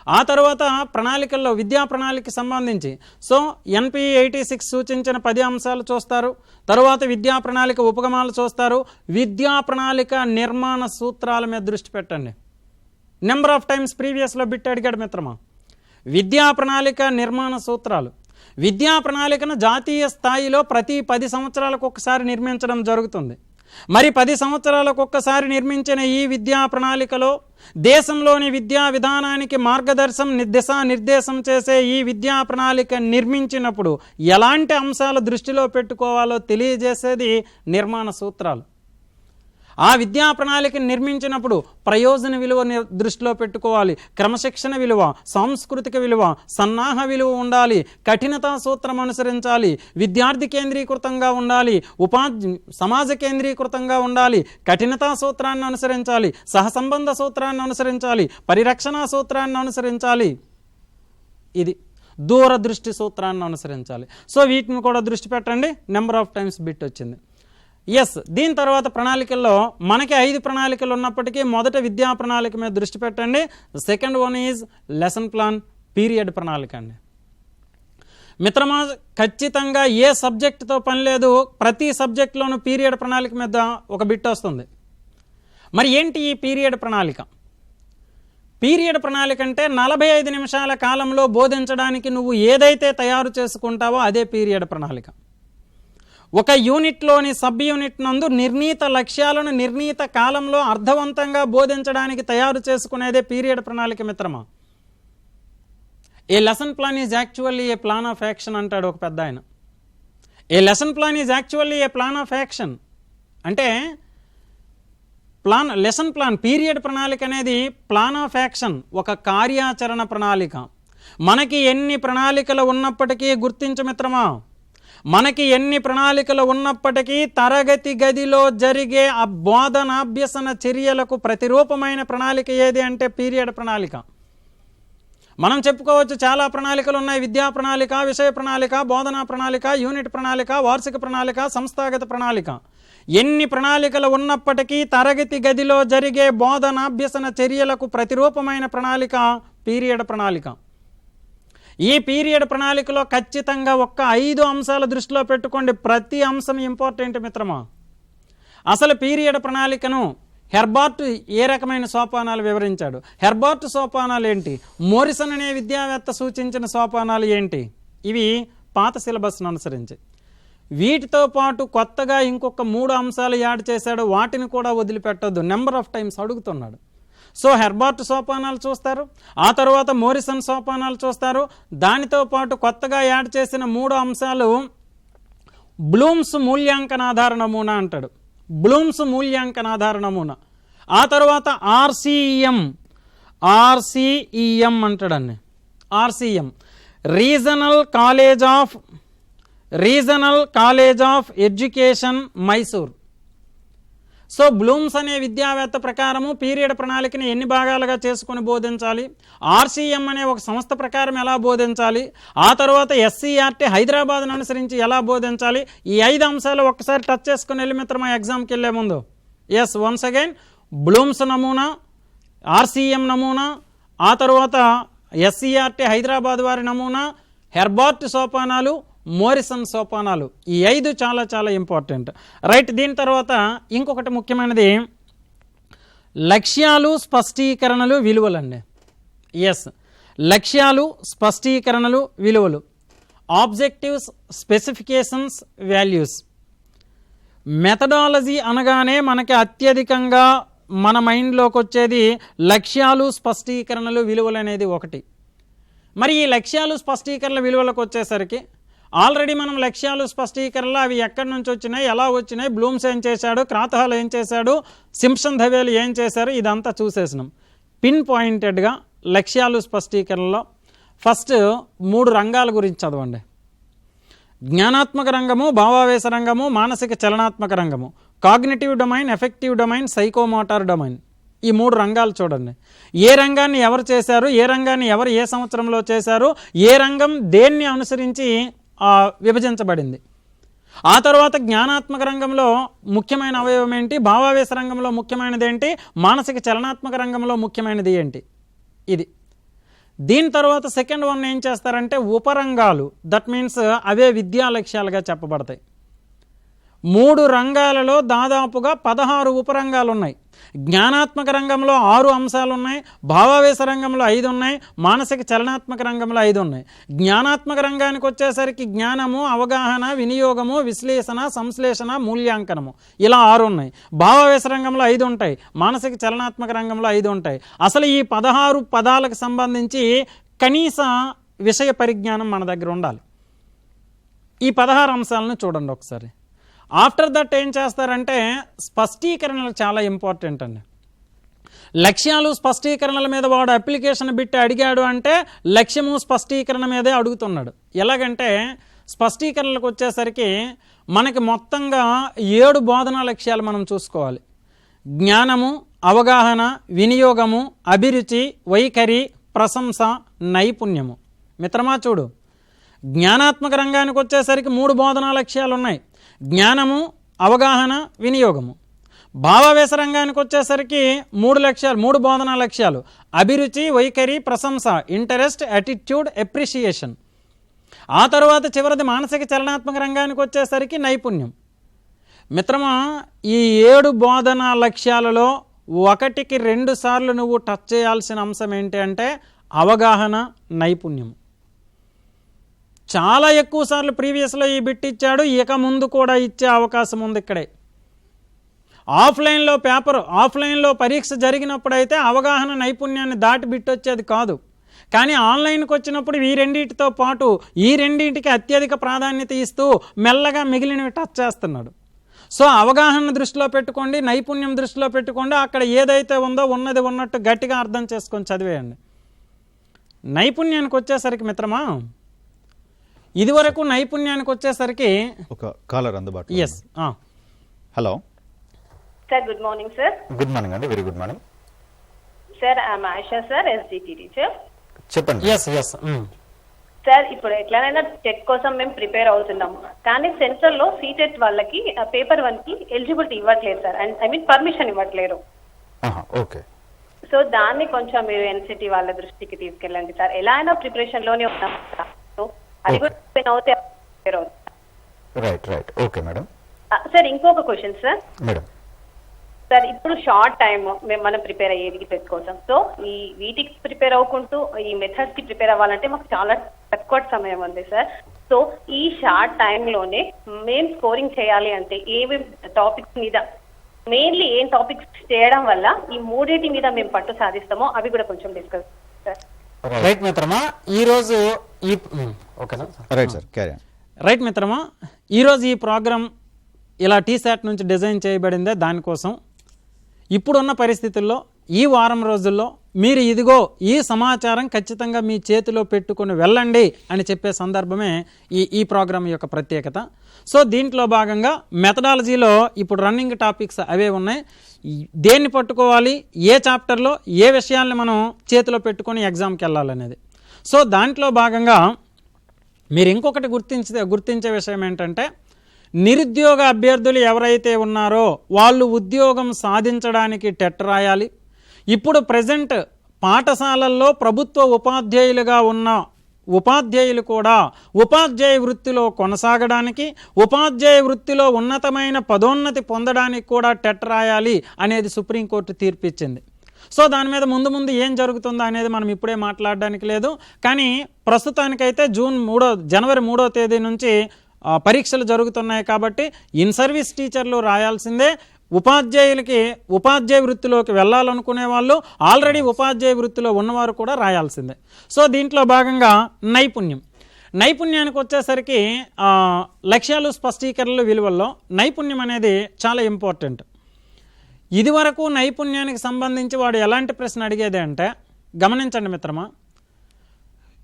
ఆ తర్వాత ప్రణాళికల్లో విద్యా ప్రణాళికకి సంబంధించి సో NPE 86 సూచించిన 10 అంశాలు చూస్తారు. తర్వాత విద్యా ప్రణాళిక ఉపగమాలు చూస్తారు. విద్యా ప్రణాళిక నిర్మాణ సూత్రాల మీద దృష్టి పెట్టండి. నెంబర్ ఆఫ్ టైమ్స్ ప్రీవియస్లో బిట్ అడిగాడు మిత్రమా. విద్యా ప్రణాళిక నిర్మాణ సూత్రాలు. విద్యా ప్రణాళికను జాతీయ స్థాయిలో ప్రతి 10 సంవత్సరాలకు ఒకసారి నిర్మించడం జరుగుతుంది. మరి 10 సంవత్సరాలకు ఒక్కసారి నిర్మించిన ఈ విద్యా ప్రణాళికలో దేశంలోని విద్యా విధానానికి దిశానిర్దేశం చేసే ఈ విద్యా ప్రణాళిక నిర్మించినప్పుడు ఎలాంటి అంశాలు దృష్టిలో పెట్టుకోవాలో తెలియజేసేది నిర్మాణ సూత్రాలు. ఆ విద్యా ప్రణాళికను నిర్మించినప్పుడు ప్రయోజన విలువ దృష్టిలో పెట్టుకోవాలి, క్రమశిక్షణ విలువ, సాంస్కృతిక విలువ, సన్నాహ విలువ ఉండాలి, కఠినతా సూత్రం అనుసరించాలి, విద్యార్థి కేంద్రీకృతంగా ఉండాలి, సమాజ కేంద్రీకృతంగా ఉండాలి, కఠినతా సూత్రాన్ని అనుసరించాలి, సహసంబంధ సూత్రాన్ని అనుసరించాలి, పరిరక్షణ సూత్రాన్ని అనుసరించాలి, ఇది దూరదృష్టి సూత్రాన్ని అనుసరించాలి. సో వీటిని కూడా దృష్టి పెట్టండి. నెంబర్ ఆఫ్ టైమ్స్ బిట్ వచ్చింది. దీని తర్వాత ప్రణాళికల్లో మనకి 5 ప్రణాళికలు ఉన్నప్పటికీ మొదట విద్యా ప్రణాళిక మీద దృష్టి పెట్టండి. Second one is lesson plan, period ప్రణాళిక అండి. మిత్రమా, ఖచ్చితంగా ఏ సబ్జెక్టుతో పని లేదు, ప్రతి సబ్జెక్టులోనూ పీరియడ్ ప్రణాళిక మీద ఒక బిట్ వస్తుంది. మరి ఏంటి ఈ పీరియడ్ ప్రణాళిక? పీరియడ్ ప్రణాళిక అంటే 45 నిమిషాల కాలంలో బోధించడానికి నువ్వు ఏదైతే తయారు చేసుకుంటావో అదే పీరియడ్ ప్రణాళిక. ఒక యూనిట్లోని సబ్ యూనిట్ నందు నిర్ణీత లక్ష్యాలను నిర్ణీత కాలంలో అర్థవంతంగా బోధించడానికి తయారు చేసుకునేదే పీరియడ్ ప్రణాళిక మిత్రమా. A lesson plan is actually a plan of action అంటాడు ఒక పెద్ద ఆయన. A lesson plan is actually a plan of action అంటే లెసన్ ప్లాన్, పీరియడ్ ప్రణాళిక అనేది ప్లాన్ ఆఫ్ యాక్షన్, ఒక కార్యాచరణ ప్రణాళిక. మనకి ఎన్ని ప్రణాళికలు ఉన్నప్పటికీ గుర్తించు మిత్రమా, మనకి ఎన్ని ప్రణాళికలు ఉన్నప్పటికీ తరగతి గదిలో జరిగే ఆ బోధనాభ్యసన చర్యలకు ప్రతిరూపమైన ప్రణాళిక ఏది అంటే పీరియడ్ ప్రణాళిక. మనం చెప్పుకోవచ్చు చాలా ప్రణాళికలు ఉన్నాయి. విద్యా ప్రణాళిక, విషయ ప్రణాళిక, బోధనా ప్రణాళిక, యూనిట్ ప్రణాళిక, వార్షిక ప్రణాళిక, సంస్థాగత ప్రణాళిక. ఎన్ని ప్రణాళికలు ఉన్నప్పటికీ తరగతి గదిలో జరిగే బోధనాభ్యసన చర్యలకు ప్రతిరూపమైన ప్రణాళిక పీరియడ్ ప్రణాళిక. ఈ పీరియడ్ ప్రణాళికలో ఖచ్చితంగా 5 అంశాల దృష్టిలో పెట్టుకోండి. ప్రతి అంశం ఇంపార్టెంట్ మిత్రమా. అసలు పీరియడ్ ప్రణాళికను హెర్బార్ట్ ఏ రకమైన సోపానాలు వివరించాడు? హెర్బార్ట్ సోపానాలు ఏంటి? మోరిసన్ అనే విద్యావేత్త సూచించిన సోపానాలు ఏంటి? ఇవి పాత సిలబస్ను అనుసరించి. వీటితో పాటు కొత్తగా ఇంకొక 3 అంశాలు యాడ్ చేశాడు. వాటిని కూడా వదిలిపెట్టొద్దు. నెంబర్ ఆఫ్ టైమ్స్ అడుగుతున్నాడు. సో హెర్బార్ట్ సోపానాలు చూస్తారు, ఆ తర్వాత మోరిసన్ సోపానాలు చూస్తారు. దానితో పాటు కొత్తగా యాడ్ చేసిన 3 అంశాలు బ్లూమ్స్ మూల్యాంకనాధార నమూనా అంటాడు. బ్లూమ్స్ మూల్యాంకనాధార నమూనా. ఆ తర్వాత ఆర్సీఈఎం అంటాడండి. RCM regional college of education Mysore. So Bloom's అనే విద్యావేత్త ప్రకారము పీరియడ్ ప్రణాళికని ఎన్ని భాగాలుగా చేసుకొని బోధించాలి, ఆర్సీఎం అనే ఒక సంస్థ ప్రకారం ఎలా బోధించాలి, ఆ తర్వాత ఎస్సీఆర్టీ హైదరాబాద్ను అనుసరించి ఎలా బోధించాలి, ఈ 5 అంశాలు ఒక్కసారి టచ్ చేసుకుని వెళ్ళి మిత్రమా ఎగ్జామ్కి వెళ్ళే ముందు. ఎస్, వన్స్ అగైన్ బ్లూమ్స్ నమూనా, ఆర్సీఎం నమూనా, ఆ తర్వాత ఎస్సీఆర్టీ హైదరాబాద్ వారి నమూనా, హెర్బార్ట్ సోపానాలు, మోరిసన్ సోపానాలు. ఈ 5 చాలా చాలా ఇంపార్టెంట్. రైట్. దీని తర్వాత ఇంకొకటి ముఖ్యమైనది లక్ష్యాలు, స్పష్టీకరణలు, విలువలండి. ఎస్, లక్ష్యాలు, స్పష్టీకరణలు, విలువలు. Objectives, specifications, values. మెథడాలజీ అనగానే మనకి అత్యధికంగా మన మైండ్లోకి వచ్చేది లక్ష్యాలు, స్పష్టీకరణలు, విలువలు అనేది ఒకటి. మరి ఈ లక్ష్యాలు, స్పష్టీకరణల విలువలకు వచ్చేసరికి ఆల్రెడీ మనం లక్ష్యాలు, స్పష్టీకరణలు అవి ఎక్కడి నుంచి వచ్చినాయి, ఎలా వచ్చినాయి, బ్లూమ్స్ ఏం చేశాడు, క్రాతహాల్ ఏం చేశాడు, సింప్సన్ ధవేలు ఏం చేశారు, ఇదంతా చూసేసినాం. పిన్ పాయింటెడ్గా లక్ష్యాలు, స్పష్టీకరణలో ఫస్ట్ 3 రంగాల గురించి చదవండి. జ్ఞానాత్మక రంగము, భావావేశ రంగము, మానసిక చలనాత్మక రంగము, cognitive domain, affective domain, psychomotor domain. ఈ 3 రంగాలు చూడండి. ఏ రంగాన్ని ఎవరు చేశారు, ఏ రంగాన్ని ఎవరు ఏ సంవత్సరంలో చేశారు, ఏ రంగం దేన్ని అనుసరించి విభజించబడింది. ఆ తర్వాత జ్ఞానాత్మక రంగంలో ముఖ్యమైన అవయవం ఏంటి, భావావేశ రంగంలో ముఖ్యమైనది ఏంటి, మానసిక చలనాత్మక రంగంలో ముఖ్యమైనది ఏంటి, ఇది. దీని తర్వాత సెకండ్ వన్ ఏం చేస్తారంటే ఉపరంగాలు. దట్ మీన్స్ అవే విద్యా లక్ష్యాలుగా చెప్పబడతాయి. 3 రంగాలలో దాదాపుగా 16 ఉపరంగాలు ఉన్నాయి. జ్ఞానాత్మక రంగంలో 6 అంశాలు ఉన్నాయి, భావావేశ రంగంలో 5 ఉన్నాయి, మానసిక చలనాత్మక రంగంలో 5 ఉన్నాయి. జ్ఞానాత్మక రంగానికి వచ్చేసరికి జ్ఞానము, అవగాహన, వినియోగము, విశ్లేషణ, సంశ్లేషణ, మూల్యాంకనము, ఇలా 6 ఉన్నాయి. భావావేశ రంగంలో 5 ఉంటాయి, మానసిక చలనాత్మక రంగంలో 5 ఉంటాయి. అసలు ఈ 16 పదాలకు సంబంధించి కనీస విషయ పరిజ్ఞానం మన దగ్గర ఉండాలి. ఈ 16 అంశాలను చూడండి ఒకసారి. ఆఫ్టర్ దట్ ఏం చేస్తారంటే స్పష్టీకరణలు చాలా ఇంపార్టెంట్ అండి. లక్ష్యాలు, స్పష్టీకరణల మీద వాడు అప్లికేషన్ బిట్టి అడిగాడు అంటే లక్ష్యము, స్పష్టీకరణ మీదే అడుగుతున్నాడు. ఎలాగంటే స్పష్టీకరణలకు వచ్చేసరికి మనకి మొత్తంగా 7 బోధనా లక్ష్యాలు మనం చూసుకోవాలి. జ్ఞానము, అవగాహన, వినియోగము, అభిరుచి, వైఖరి, ప్రశంస, నైపుణ్యము. మిత్రమా చూడు, జ్ఞానాత్మక రంగానికి వచ్చేసరికి 3 బోధనా లక్ష్యాలు ఉన్నాయి. జ్ఞానము, అవగాహన, వినియోగము. భావావేశ రంగానికి వచ్చేసరికి 3 బోధనా లక్ష్యాలు: అభిరుచి, వైఖరి, ప్రశంస, ఇంటరెస్ట్, యాటిట్యూడ్, అప్రిషియేషన్. ఆ తర్వాత చివరిది మానసిక చలనాత్మక రంగానికి వచ్చేసరికి నైపుణ్యం. మిత్రమా, ఈ 7 బోధనా లక్ష్యాలలో 1కి 2 సార్లు నువ్వు టచ్ చేయాల్సిన అంశం ఏంటి అంటే అవగాహన, నైపుణ్యం. చాలా ఎక్కువ సార్లు ప్రీవియస్లో ఈ బిట్ ఇచ్చాడు, ఇక ముందు కూడా ఇచ్చే అవకాశం ఉంది ఇక్కడే. ఆఫ్లైన్లో పరీక్ష జరిగినప్పుడైతే అవగాహన, నైపుణ్యాన్ని దాటి బిట్ వచ్చేది కాదు. కానీ ఆన్లైన్కి వచ్చినప్పుడు ఈ రెండింటితో పాటు ఈ రెండింటికి అత్యధిక ప్రాధాన్యత ఇస్తూ మెల్లగా మిగిలినవి టచ్ చేస్తున్నాడు. సో అవగాహన దృష్టిలో పెట్టుకోండి, నైపుణ్యం దృష్టిలో పెట్టుకోండి. అక్కడ ఏదైతే ఉందో ఉన్నది ఉన్నట్టు గట్టిగా అర్థం చేసుకొని చదివేయండి. నైపుణ్యానికి వచ్చేసరికి మిత్రమా, ఇదివరకు నైపుణ్యానికి వచ్చేసరికి ఒక కాలర్ అందుబాటులో. Yes. Hello sir, good morning sir. Good morning అండి. Very good morning sir, I'm Ayesha sir, SGT teacher. చెప్పండి. ఎస్ సార్, ఇప్పుడు ఎట్లనైనా టెట్ కోసం మేము ప్రిపేర్ అవుతున్నాము, కానీ సెంట్రల్లో సీటెట్ వాళ్ళకి పేపర్ 1కి ఎలిజిబిలిటీ ఇవ్వట్లేదు sir, and I mean permission ఇవ్వట్లేరు. ఓకే. సో దాన్ని కొంచెం మీరు ఎన్సిటీ వాళ్ళ దృష్టికి తీసుకెళ్ళండి సార్. ఎలా అయినా ప్రిపరేషన్ లోనే ఉన్నాం, సో అది కూడా అవుతే ప్రిపేర్ అవుతాం. రైట్. Okay madam. సార్, ఇంకొక క్వశ్చన్ సార్. మేడం సార్, ఇప్పుడు షార్ట్ టైమ్ మనం ప్రిపేర్ అయ్యేది టెట్ కోసం. సో ఈ వీటికి ప్రిపేర్ అవ్వకుంటూ ఈ మెథడ్స్ కి ప్రిపేర్ అవ్వాలంటే మాకు చాలా తక్కువ సమయం ఉంది సార్. సో ఈ షార్ట్ టైంలోనే మేము స్కోరింగ్ చేయాలి అంటే ఏమేమి టాపిక్స్ మీద, మెయిన్లీ ఏం టాపిక్స్ చేయడం వల్ల ఈ 3 మీద మేము పట్టు సాధిస్తామో అవి కూడా కొంచెం డిస్కస్ సార్. రైట్ మిత్రమా, ఈరోజు ఓకేనా? Right sir, carry on. Right మిత్రమా, ఈరోజు ఈ ప్రోగ్రామ్ ఇలా టీశాట్ నుంచి డిజైన్ చేయబడిందే దానికోసం. ఇప్పుడున్న పరిస్థితుల్లో ఈ వారం రోజుల్లో మీరు ఇదిగో ఈ సమాచారం ఖచ్చితంగా మీ చేతిలో పెట్టుకుని వెళ్ళండి అని చెప్పే సందర్భమే ఈ ప్రోగ్రాం యొక్క ప్రత్యేకత. సో దీంట్లో భాగంగా మెథడాలజీలో ఇప్పుడు రన్నింగ్ టాపిక్స్ అవే ఉన్నాయి. దేన్ని పట్టుకోవాలి, ఏ చాప్టర్లో ఏ విషయాల్ని మనం చేతిలో పెట్టుకొని ఎగ్జామ్కి వెళ్ళాలనేది. సో దాంట్లో భాగంగా మీరు ఇంకొకటి గుర్తించే విషయం ఏంటంటే, నిరుద్యోగ అభ్యర్థులు ఎవరైతే ఉన్నారో వాళ్ళు ఉద్యోగం సాధించడానికి టెట్ రాయాలి. ఇప్పుడు ప్రజెంట్ పాఠశాలల్లో ప్రభుత్వ ఉపాధ్యాయులుగా ఉన్న ఉపాధ్యాయులు కూడా ఉపాధ్యాయ వృత్తిలో కొనసాగడానికి, ఉపాధ్యాయ వృత్తిలో ఉన్నతమైన పదోన్నతి పొందడానికి కూడా టెట్ రాయాలి అనేది సుప్రీంకోర్టు తీర్పిచ్చింది. సో దాని మీద ముందు ఏం జరుగుతుందో అనేది మనం ఇప్పుడే మాట్లాడడానికి లేదు. కానీ ప్రస్తుతానికైతే జనవరి 3వ తేదీ నుంచి పరీక్షలు జరుగుతున్నాయి కాబట్టి ఇన్ సర్వీస్ టీచర్లు రాయాల్సిందే. ఉపాధ్యాయ వృత్తిలోకి వెళ్ళాలనుకునే వాళ్ళు, ఆల్రెడీ ఉపాధ్యాయ వృత్తిలో ఉన్నవారు కూడా రాయాల్సిందే. సో దీంట్లో భాగంగా నైపుణ్యానికి వచ్చేసరికి లక్ష్యాలు, స్పష్టీకరణలు, విలువల్లో నైపుణ్యం అనేది చాలా ఇంపార్టెంట్. ఇదివరకు నైపుణ్యానికి సంబంధించి వాడు ఎలాంటి ప్రశ్న అడిగేది అంటే, గమనించండి మిత్రమా,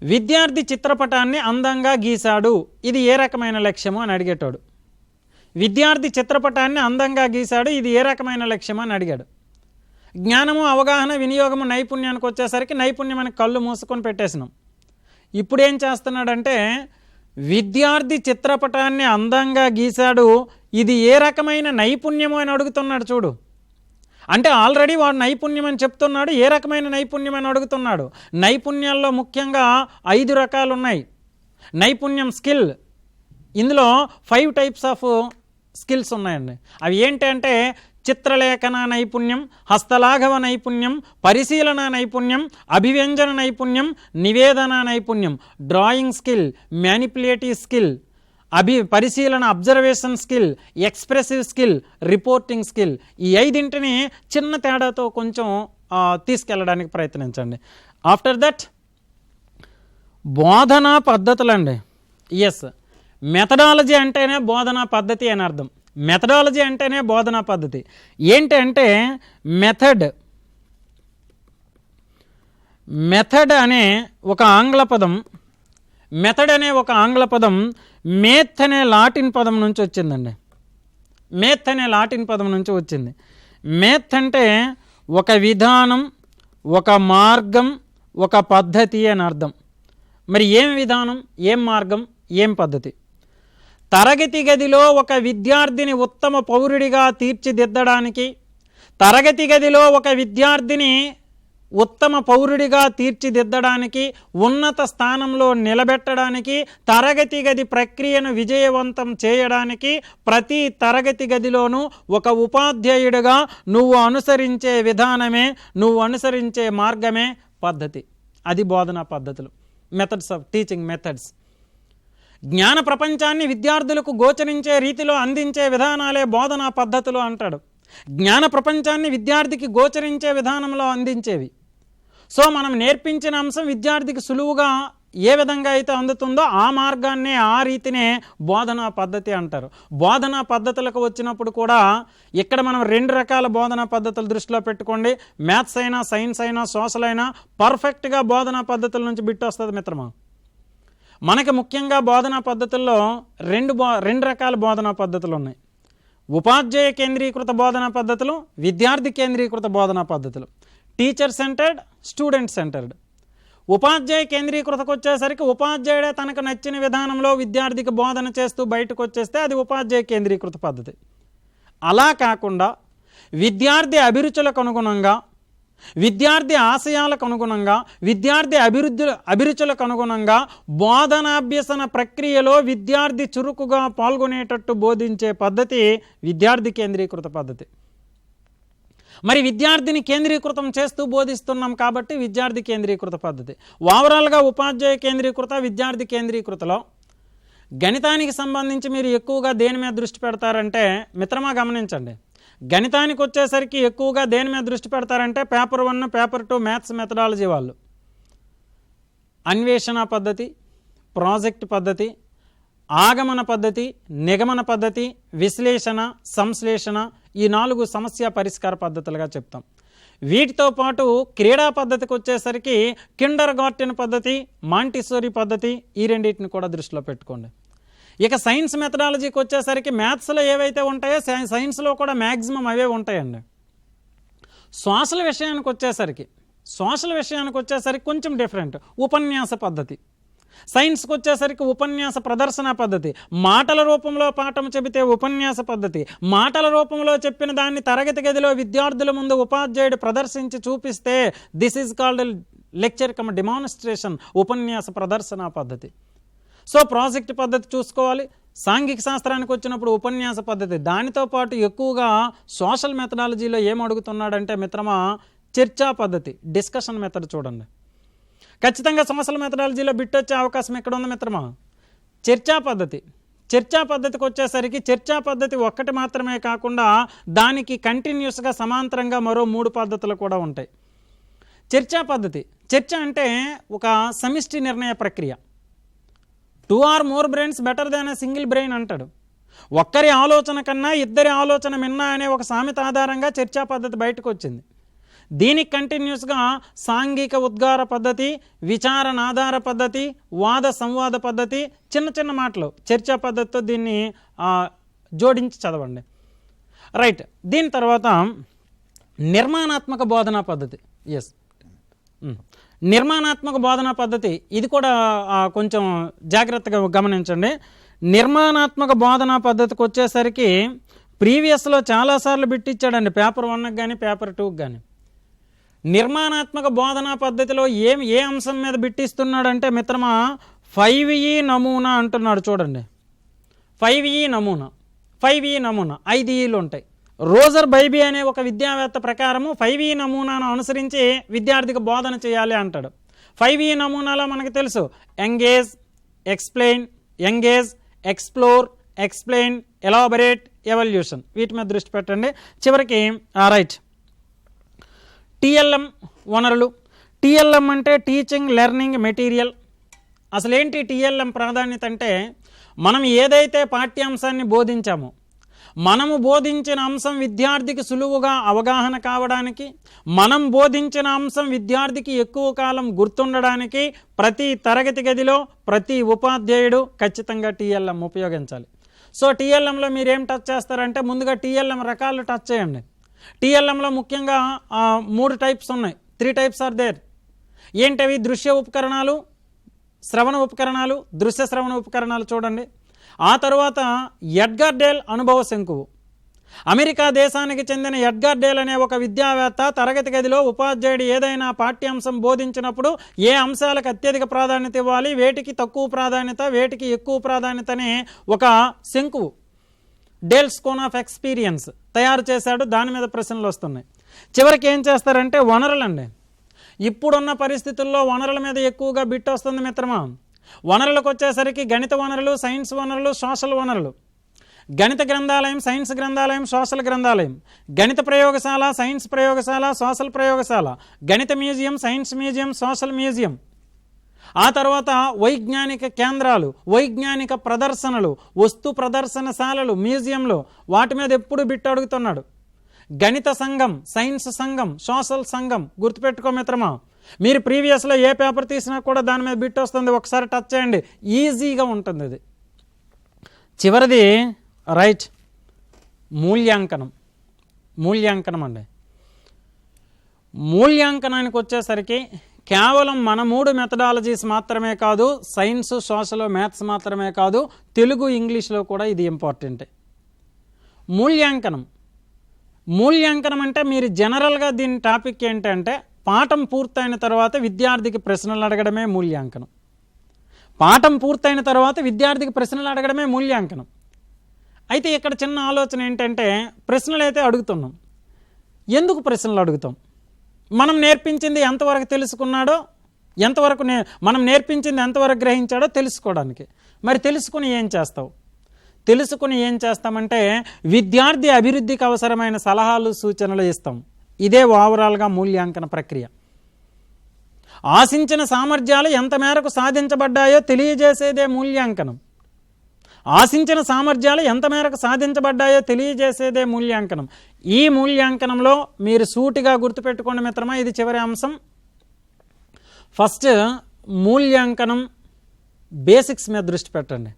విద్యార్థి చిత్రపటాన్ని అందంగా గీశాడు, ఇది ఏ రకమైన లక్ష్యము అని అడిగేటోడు. విద్యార్థి చిత్రపటాన్ని అందంగా గీశాడు, ఇది ఏ రకమైన లక్ష్యము అని అడిగాడు. జ్ఞానము, అవగాహన, వినియోగము, నైపుణ్యానికి వచ్చేసరికి నైపుణ్యం అని కళ్ళు మూసుకొని పెట్టేసినాం. ఇప్పుడు ఏం చేస్తున్నాడంటే, విద్యార్థి చిత్రపటాన్ని అందంగా గీశాడు, ఇది ఏ రకమైన నైపుణ్యము అని అడుగుతున్నాడు. చూడు, అంటే ఆల్రెడీ వాడు నైపుణ్యం అని చెప్తున్నాడు, ఏ రకమైన నైపుణ్యం అని అడుగుతున్నాడు. నైపుణ్యాల్లో ముఖ్యంగా 5 రకాలు ఉన్నాయి. నైపుణ్యం స్కిల్, ఇందులో 5 టైప్స్ ఆఫ్ స్కిల్స్ ఉన్నాయండి. అవి ఏంటంటే చిత్రలేఖన నైపుణ్యం, హస్తలాఘవ నైపుణ్యం, పరిశీలన నైపుణ్యం, అభివ్యంజన నైపుణ్యం, నివేదన నైపుణ్యం, డ్రాయింగ్ స్కిల్, మ్యానిపులేటివ్ స్కిల్, పరిశీలన observation skill, expressive skill, reporting skill. ఈ 5ంటిని చిన్న తేడాతో కొంచెం తీసుకెళ్ళడానికి ప్రయత్నించండి. ఆఫ్టర్ దట్ బోధనా పద్ధతులండి. ఎస్, మెథడాలజీ అంటేనే బోధనా పద్ధతి అని అర్థం. మెథడాలజీ అంటేనే బోధనా పద్ధతి. ఏంటంటే మెథడ్ అనే ఒక ఆంగ్ల పదం మేత్ అనే లాటిన్ పదం నుంచి వచ్చిందండి. మేత్ అంటే ఒక విధానం, ఒక మార్గం, ఒక పద్ధతి అని అర్థం. మరి ఏం విధానం, ఏం మార్గం, ఏం పద్ధతి? తరగతి గదిలో ఒక విద్యార్థిని ఉత్తమ పౌరుడిగా తీర్చిదిద్దడానికి, తరగతి గదిలో ఒక విద్యార్థిని ఉత్తమ పౌరుడిగా తీర్చిదిద్దడానికి, ఉన్నత స్థానంలో నిలబెట్టడానికి, తరగతి గది ప్రక్రియను విజయవంతం చేయడానికి ప్రతి తరగతి గదిలోనూ ఒక ఉపాధ్యాయుడిగా నువ్వు అనుసరించే విధానమే, నువ్వు అనుసరించే మార్గమే పద్ధతి. అది బోధనా పద్ధతులు, మెథడ్స్ ఆఫ్ టీచింగ్ మెథడ్స్. జ్ఞాన ప్రపంచాన్ని విద్యార్థులకు గోచరించే రీతిలో అందించే విధానాలే బోధనా పద్ధతులు అంటాడు. జ్ఞాన ప్రపంచాన్ని విద్యార్థికి గోచరించే విధానంలో అందించేవి. సో మనం నేర్పించిన అంశం విద్యార్థికి సులువుగా ఏ విధంగా అయితే అందుతుందో ఆ మార్గాన్నే, ఆ రీతినే బోధనా పద్ధతి అంటారు. బోధనా పద్ధతులకు వచ్చినప్పుడు కూడా ఇక్కడ మనం 2 రకాల బోధనా పద్ధతులు దృష్టిలో పెట్టుకోండి. మ్యాథ్స్ అయినా, సైన్స్ అయినా, సోషల్ అయినా పర్ఫెక్ట్గా బోధనా పద్ధతుల నుంచి బిట్ వస్తుంది మిత్రమా. మనకి ముఖ్యంగా బోధనా పద్ధతుల్లో రెండు రకాల బోధనా పద్ధతులు ఉన్నాయి. ఉపాధ్యాయ కేంద్రీకృత బోధనా పద్ధతులు, విద్యార్థి కేంద్రీకృత బోధనా పద్ధతులు. Teacher centred, student centred. ఉపాధ్యాయ కేంద్రీకృతకు వచ్చేసరికి ఉపాధ్యాయుడే తనకు నచ్చిన విధానంలో విద్యార్థికి బోధన చేస్తూ బయటకు వచ్చేస్తే అది ఉపాధ్యాయ కేంద్రీకృత పద్ధతి. అలా కాకుండా విద్యార్థి అభిరుచులకు అనుగుణంగా, విద్యార్థి ఆశయాలకు అనుగుణంగా, విద్యార్థి అభిరుచులకు అనుగుణంగా బోధనాభ్యసన ప్రక్రియలో విద్యార్థి చురుకుగా పాల్గొనేటట్టు బోధించే పద్ధతి విద్యార్థి కేంద్రీకృత పద్ధతి. మరి విద్యార్థిని కేంద్రీకృతం చేస్తూ బోధిస్తున్నాం కాబట్టి విద్యార్థి కేంద్రీకృత పద్ధతి. ఓవరాల్గా ఉపాధ్యాయ కేంద్రీకృత, విద్యార్థి కేంద్రీకృతలో గణితానికి సంబంధించి మీరు ఎక్కువగా దేని మీద దృష్టి పెడతారంటే మిత్రమా గమనించండి, గణితానికి వచ్చేసరికి ఎక్కువగా దేని మీద దృష్టి పెడతారంటే పేపర్ 1, పేపర్ 2 మ్యాథ్స్ మెథడాలజీ వాళ్ళు అన్వేషణ పద్ధతి, ప్రాజెక్ట్ పద్ధతి, ఆగమన పద్ధతి, నిగమన పద్ధతి, విశ్లేషణ, సంశ్లేషణ, ఈ 4 సమస్య పరిష్కార పద్ధతులుగా చెప్తాం. వీటితో పాటు క్రీడా పద్ధతికి వచ్చేసరికి కిండర్ గార్టెన్ పద్ధతి, మాంటిసోరీ పద్ధతి, ఈ రెండింటిని కూడా దృష్టిలో పెట్టుకోండి. ఇక సైన్స్ మెథడాలజీకి వచ్చేసరికి మ్యాథ్స్లో ఏవైతే ఉంటాయో సైన్స్లో కూడా మ్యాక్సిమం అవే ఉంటాయండి. సోషల్ విషయానికి వచ్చేసరికి కొంచెం డిఫరెంట్, ఉపన్యాస పద్ధతి. సైన్స్కి వచ్చేసరికి ఉపన్యాస ప్రదర్శన పద్ధతి. మాటల రూపంలో పాఠం చెబితే ఉపన్యాస పద్ధతి, మాటల రూపంలో చెప్పిన దాన్ని తరగతి గదిలో విద్యార్థుల ముందు ఉపాధ్యాయుడు ప్రదర్శించి చూపిస్తే this is called lecture come demonstration, ఉపన్యాస ప్రదర్శన పద్ధతి. సో ప్రాజెక్ట్ పద్ధతి చూసుకోవాలి. సాంఘిక శాస్త్రానికి వచ్చినప్పుడు ఉపన్యాస పద్ధతి. దానితో పాటు ఎక్కువగా సోషల్ మెథడాలజీలో ఏం అడుగుతున్నాడంటే మిత్రమా చర్చా పద్ధతి, డిస్కషన్ మెథడ్ చూడండి. ఖచ్చితంగా సోషల్ మెథడాలజీలో బిట్ వచ్చే అవకాశం ఎక్కడ ఉంది మిత్రమా? చర్చా పద్ధతి. చర్చా పద్ధతికి వచ్చేసరికి చర్చా పద్ధతి ఒక్కటి మాత్రమే కాకుండా దానికి కంటిన్యూస్గా సమాంతరంగా మరో 3 పద్ధతులు కూడా ఉంటాయి. చర్చా పద్ధతి, చర్చ అంటే ఒక సమిష్టి నిర్ణయ ప్రక్రియ. 2 or more brains better than a single brain అంటాడు. ఒక్కరి ఆలోచన కన్నా ఇద్దరి ఆలోచన మిన్నా అనే ఒక సామెత ఆధారంగా చర్చా పద్ధతి బయటకు వచ్చింది. దీనికి కంటిన్యూస్గా సాంఘిక ఉద్గార పద్ధతి, విచారణాధార పద్ధతి, వాద సంవాద పద్ధతి, చిన్న చిన్న మాటలు చర్చా పద్ధతితో దీన్ని జోడించి చదవండి. రైట్. దీని తర్వాత నిర్మాణాత్మక బోధనా పద్ధతి. నిర్మాణాత్మక బోధనా పద్ధతి ఇది కూడా కొంచెం జాగ్రత్తగా గమనించండి. నిర్మాణాత్మక బోధనా పద్ధతికి వచ్చేసరికి ప్రీవియస్లో చాలాసార్లు బిట్టిచ్చాడండి, పేపర్ 1కి కానీ పేపర్ 2కి కానీ. నిర్మాణాత్మక బోధనా పద్ధతిలో ఏ అంశం మీద బిట్టిస్తున్నాడంటే మిత్రమా 5E నమూనా అంటున్నాడు. చూడండి, 5E నమూనా, 5E నమూనా 5 Eలు ఉంటాయి. రోజర్ బైబీ అనే ఒక విద్యావేత్త ప్రకారము 5E నమూనాను అనుసరించి విద్యార్థికి బోధన చేయాలి అంటాడు. 5E నమూనాలో మనకు తెలుసు engage, explain, engage, explore, explain, elaborate, evolution, వీటి మీద దృష్టి పెట్టండి. చివరికి రైట్ TLM వనరులు. TLM అంటే టీచింగ్ లెర్నింగ్ మెటీరియల్. అసలేంటి TLM ప్రాధాన్యత అంటే మనం ఏదైతే పాఠ్యాంశాన్ని బోధించామో మనము బోధించిన అంశం విద్యార్థికి సులువుగా అవగాహన కావడానికి, మనం బోధించిన అంశం విద్యార్థికి ఎక్కువ కాలం గుర్తుండడానికి ప్రతి తరగతి గదిలో ప్రతి ఉపాధ్యాయుడు ఖచ్చితంగా TLM ఉపయోగించాలి. సో TLMలో మీరేం టచ్ చేస్తారంటే ముందుగా TLM రకాలు టచ్ చేయండి. TLMలో ముఖ్యంగా 3 టైప్స్ ఉన్నాయి. 3 టైప్స్ ఆర్ దేర్. ఏంటవి? దృశ్య ఉపకరణాలు, శ్రవణ ఉపకరణాలు, దృశ్య శ్రవణ ఉపకరణాలు. చూడండి, ఆ తర్వాత ఎడ్గర్ డేల్ అనుభవ శంకువు. అమెరికా దేశానికి చెందిన ఎడ్గర్ డేల్ అనే ఒక విద్యావేత్త తరగతి గదిలో ఉపాధ్యాయుడు ఏదైనా పాఠ్యాంశం బోధించినప్పుడు ఏ అంశాలకు అత్యధిక ప్రాధాన్యత ఇవ్వాలి, వేటికి తక్కువ ప్రాధాన్యత, వేటికి ఎక్కువ ప్రాధాన్యత అనే ఒక శంకువు డేల్ స్కోన్ ఆఫ్ ఎక్స్పీరియన్స్ తయారు చేశాడు. దాని మీద ప్రశ్నలు వస్తున్నాయి. చివరికి ఏం చేస్తారంటే వనరులండి. ఇప్పుడున్న పరిస్థితుల్లో వనరుల మీద ఎక్కువగా బిట్ వస్తుంది మిత్రమా. వనరులకు వచ్చేసరికి గణిత వనరులు, సైన్స్ వనరులు, సోషల్ వనరులు. గణిత గ్రంథాలయం, సైన్స్ గ్రంథాలయం, సోషల్ గ్రంథాలయం, గణిత ప్రయోగశాల, సైన్స్ ప్రయోగశాల, సోషల్ ప్రయోగశాల, గణిత museum, science museum, social museum. ఆ తర్వాత వైజ్ఞానిక కేంద్రాలు, వైజ్ఞానిక ప్రదర్శనలు, వస్తు ప్రదర్శనశాలలు, మ్యూజియంలు, వాటి మీద ఎప్పుడు బిట్ అడుగుతున్నాడు. గణిత సంఘం, సైన్స్ సంఘం, సోషల్ సంఘం. గుర్తుపెట్టుకో మిత్రమా, మీరు ప్రీవియస్లో ఏ పేపర్ తీసినా కూడా దాని మీద బిట్ వస్తుంది. ఒకసారి టచ్ చేయండి, ఈజీగా ఉంటుంది ఇది. చివరిది రైట్ మూల్యాంకనం. మూల్యాంకనం అండి. మూల్యాంకనానికి వచ్చేసరికి కేవలం మన 3 మెథడాలజీస్ మాత్రమే కాదు, సైన్స్, సోషల్, మ్యాథ్స్ మాత్రమే కాదు, తెలుగు, ఇంగ్లీష్లో కూడా ఇది ఇంపార్టెంటే. మూల్యాంకనం. మూల్యాంకనం అంటే మీరు జనరల్గా దీని టాపిక్ ఏంటంటే పాఠం పూర్తయిన తర్వాత విద్యార్థికి ప్రశ్నలు అడగడమే మూల్యాంకనం. పాఠం పూర్తయిన తర్వాత విద్యార్థికి ప్రశ్నలు అడగడమే మూల్యాంకనం. అయితే ఇక్కడ చిన్న ఆలోచన ఏంటంటే, ప్రశ్నలు అయితే అడుగుతున్నాం, ఎందుకు ప్రశ్నలు అడుగుతాం? మనం నేర్పించింది ఎంతవరకు తెలుసుకున్నాడో, ఎంతవరకు మనం నేర్పించింది ఎంతవరకు గ్రహించాడో తెలుసుకోవడానికి. మరి తెలుసుకుని ఏం చేస్తావు? తెలుసుకుని ఏం చేస్తామంటే విద్యార్థి అభివృద్ధికి అవసరమైన సలహాలు, సూచనలు ఇస్తాం. ఇదే ఓవరాల్గా మూల్యాంకన ప్రక్రియ. ఆశించిన సామర్థ్యాలు ఎంత మేరకు సాధించబడ్డాయో తెలియజేసేదే మూల్యాంకనం. ఆశించిన సామర్థ్యాలు ఎంత మేరకు సాధించబడ్డాయో తెలియజేసేదే మూల్యాంకనం. ఈ మూల్యాంకనంలో మీరు సూటిగా గుర్తుపెట్టుకోండి మిత్రమా, ఇది చివరి అంశం. ఫస్ట్ మూల్యాంకనం బేసిక్స్ మీద దృష్టి పెట్టండి.